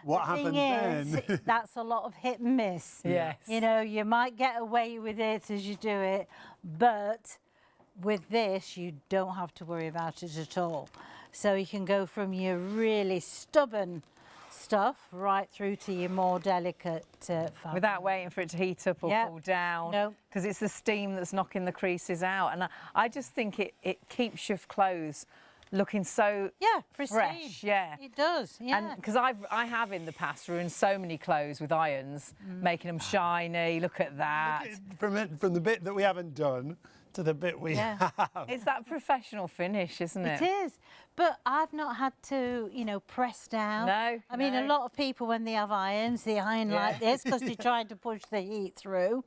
What happens then? That's a lot of hit and miss. Yes. You know, you might get away with it as you do it, but with this, you don't have to worry about it at all. So you can go from your really stubborn stuff right through to your more delicate fabric. Without waiting for it to heat up or cool down. No. Because it's the steam that's knocking the creases out. And I just think it keeps your clothes looking so pristine. fresh. Yeah, It does, yeah. And because I have in the past ruined so many clothes with irons, making them shiny. Look at that. From the bit that we haven't done to the bit we have. It's that professional finish, isn't it? It is, but I've not had to, you know, press down. No, I mean, a lot of people, when they have irons, they iron like this because they're trying to push the heat through.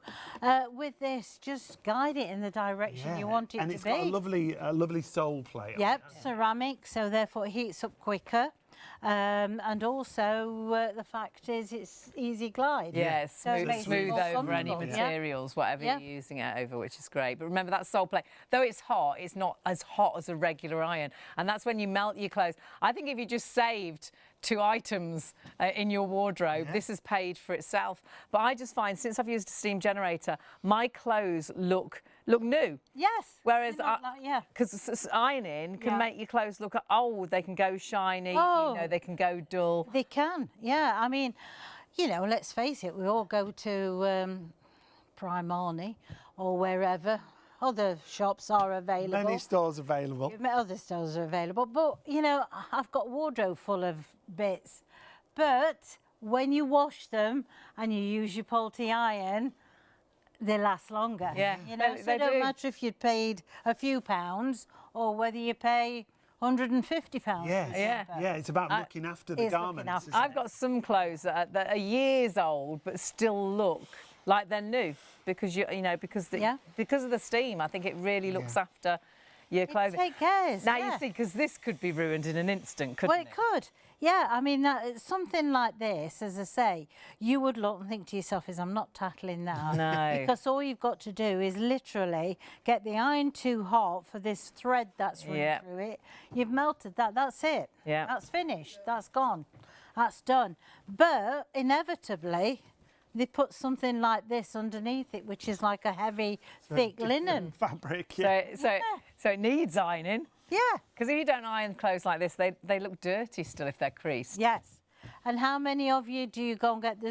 With this, just guide it in the direction you want it to be. And it's got a lovely sole plate. Yep, ceramic, so therefore it heats up quicker. And also the fact is it's easy glide. Yeah, So it makes it smooth more over any comfortable. materials, whatever you're using it over, which is great. But remember, that sole plate, though it's hot, it's not as hot as a regular iron. And that's when you melt your clothes. I think if you just saved 2 items in your wardrobe, this has paid for itself. But I just find, since I've used a steam generator, my clothes look new. Yes. Whereas, because ironing can make your clothes look old. They can go shiny. Oh. You know, they can go dull. They can, yeah. I mean, you know, let's face it, we all go to Primarni or wherever. Other shops are available. Many stores available. Other stores are available. But, you know, I've got a wardrobe full of bits. But when you wash them and you use your Poultry iron, they last longer. Yeah, you know, so they it don't do. matter if you'd paid a few pounds or whether you pay £150. Yeah, it's about looking after the It's looking garments. after. isn't I've it? got some clothes that are years old but still look like they're new because because of the steam. I think it really looks after your clothing. Take cares. Now you see, because this could be ruined in an instant, couldn't Well, it could. Yeah, I mean, something like this, as I say, you would look and think to yourself, I'm not tackling that. No. Because all you've got to do is literally get the iron too hot for this thread that's running through it. You've melted that. That's it. Yeah. That's finished. That's gone. That's done. But inevitably, they put something like this underneath it, which is like a heavy, thick linen. Fabric, So it needs ironing. Yeah. Because if you don't iron clothes like this, they look dirty still if they're creased. Yes. And how many of you do you go and get the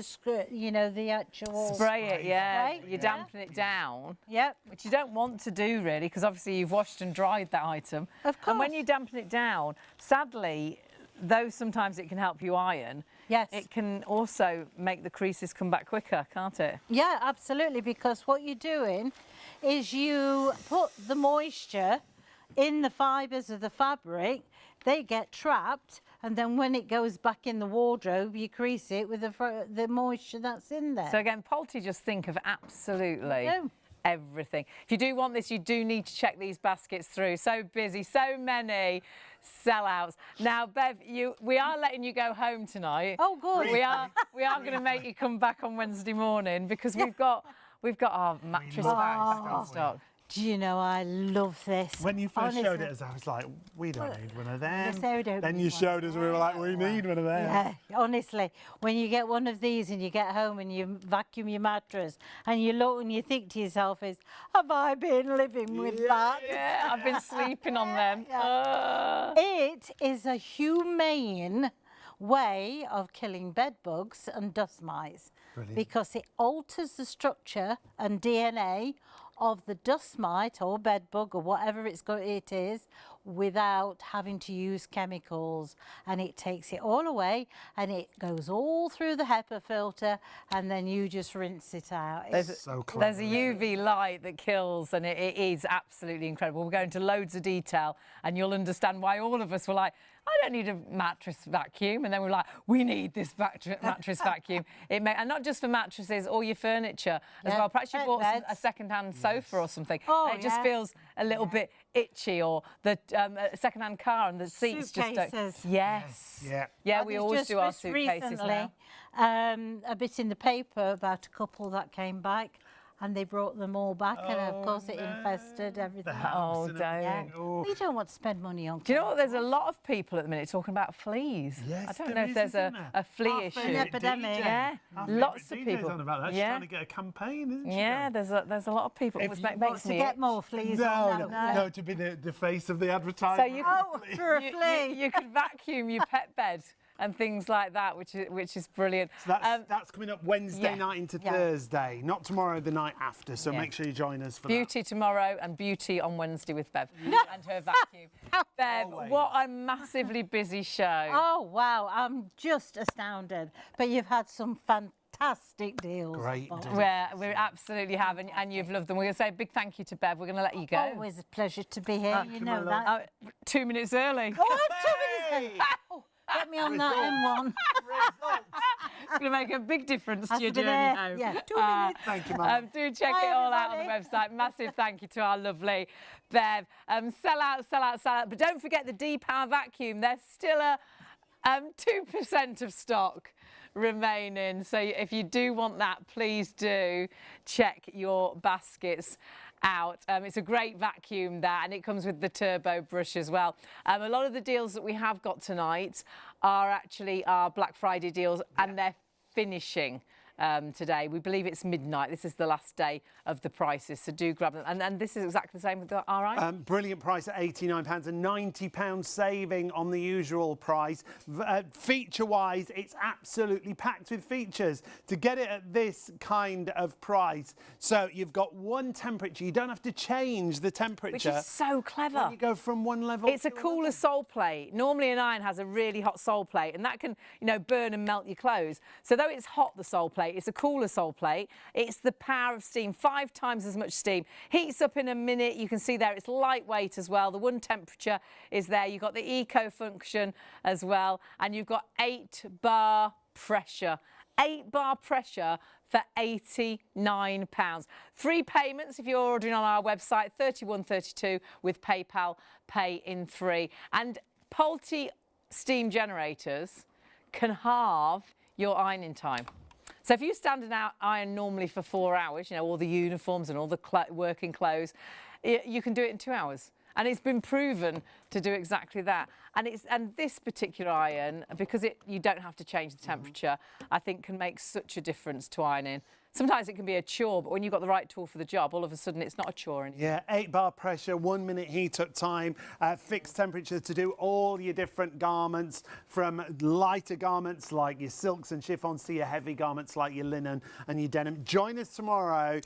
actual... Spray it, Spray, You dampen it down. Yep. Which you don't want to do, really, because obviously you've washed and dried that item. Of course. And when you dampen it down, sadly, though sometimes it can help you iron, it can also make the creases come back quicker, can't it? Yeah, absolutely, because what you're doing is you put the moisture in the fibres of the fabric, they get trapped, and then when it goes back in the wardrobe, you crease it with the moisture that's in there. So again, Poultry just think of absolutely everything. If you do want this, you do need to check these baskets through. So busy, so many sellouts. Now, Bev, we are letting you go home tonight. Oh, good. We are going to make you come back on Wednesday morning because we've got our mattress bags in stock. Do you know, I love this. When you first Honestly. showed it us, I was like, we don't need one of them. Yes, I don't Then need you one. showed us, we were like, we need one of them. Yeah, honestly, when you get one of these and you get home and you vacuum your mattress and you look and you think to yourself, have I been living with that? Yeah, I've been sleeping on them. It is a humane way of killing bed bugs and dust mites. Brilliant. Because it alters the structure and DNA of the dust mite or bed bug or whatever it is without having to use chemicals, and it takes it all away and it goes all through the HEPA filter and then you just rinse it out. There's So clever. a UV light that kills, and it is absolutely incredible. We'll go into loads of detail and you'll understand why all of us were like, I don't need a mattress vacuum. And then we're like, we need this mattress vacuum. And not just for mattresses, all your furniture as well. Perhaps you bought a second-hand sofa or something. Oh, and it just feels a little bit itchy, or the second-hand car and the seats Suitcases. just don't. Yes. Yeah. We always do our suitcases recently, now. a bit in the paper about a couple that came back and they brought them all back, and of course it infested everything. Oh, and don't. everything. Oh. You don't want to spend money on. Do you know what? There's a lot of people at the minute talking about fleas. Yes, I don't there know if is, there's isn't there? a flea Our issue. favourite epidemic. Yeah, lots of people. On about that. She's trying to get a campaign, isn't she? Yeah, there's a lot of people. It makes Wants to me get itch. more fleas. No, to be the face of the advertisement. So you Oh, for a flea. you could vacuum your pet bed and things like that, which is brilliant. So that's coming up Wednesday night into Thursday, not tomorrow, the night after. So make sure you join us for Beauty tomorrow and beauty on Wednesday with Bev and her vacuum. Bev, Always. what a massively busy show. Oh wow, I'm just astounded. But you've had some fantastic deals. Great Bob. deals. We absolutely have, and you've loved them. We're going to say a big thank you to Bev. We're going to let you go. Always a pleasure to be here. You know my that. 2 minutes early. Oh, I'm 2 minutes. Oh, get me on that M1. It's going to make a big difference to Has your to be journey there. home. Yeah, 2 minutes. Thank you, Mum. Do check Bye, it all out on the everybody. website. Massive thank you to our lovely Bev. Sell out. But don't forget the D-Power vacuum. There's still a 2% of stock remaining. So if you do want that, please do check your baskets out. It's a great vacuum, that, and it comes with the turbo brush as well. A lot of the deals that we have got tonight are actually our Black Friday deals, and they're finishing today. We believe it's midnight. This is the last day of the prices, so do grab them. And this is exactly the same with the RI. Brilliant price at £89, a £90 saving on the usual price. Feature-wise, it's absolutely packed with features to get it at this kind of price. So you've got one temperature. You don't have to change the temperature. Which is so clever. When you go from one level It's to a cooler sole plate. Normally an iron has a really hot sole plate, and that can, burn and melt your clothes. So though it's hot, the sole plate, it's a cooler sole plate. It's the power of steam, 5 times as much steam. Heats up in a minute. You can see there it's lightweight as well. The one temperature is there. You've got the eco function as well, and you've got 8-bar pressure. 8-bar pressure for £89. Free payments if you're ordering on our website, £31.32 with PayPal Pay in 3. And Pulte steam generators can halve your ironing time. So if you stand an iron normally for 4 hours, all the uniforms and all the working clothes, you can do it in 2 hours. And it's been proven to do exactly that. And this particular iron, because you don't have to change the temperature, I think can make such a difference to ironing. Sometimes it can be a chore, but when you've got the right tool for the job, all of a sudden it's not a chore anymore. Yeah, 8-bar pressure, 1 minute heat up time, fixed temperature to do all your different garments, from lighter garments like your silks and chiffons to your heavy garments like your linen and your denim. Join us tomorrow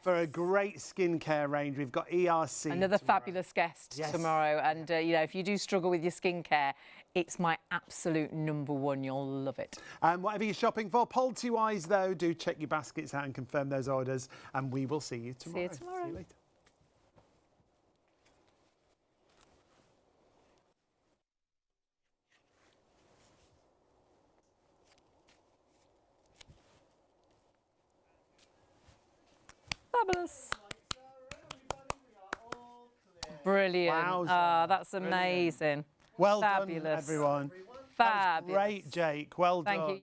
for a great skincare range. We've got ERC. Another fabulous guest tomorrow. And, if you do struggle with your skincare, it's my absolute #1. You'll love it. Whatever you're shopping for, Pulte-wise, though, do check your baskets out and confirm those orders. And we will see you tomorrow. See you tomorrow. See you later. Fabulous. Brilliant. Wowza. That's amazing. Well Fabulous. done, everyone. Fabulous. That was great, Jake. Well done. Thank you.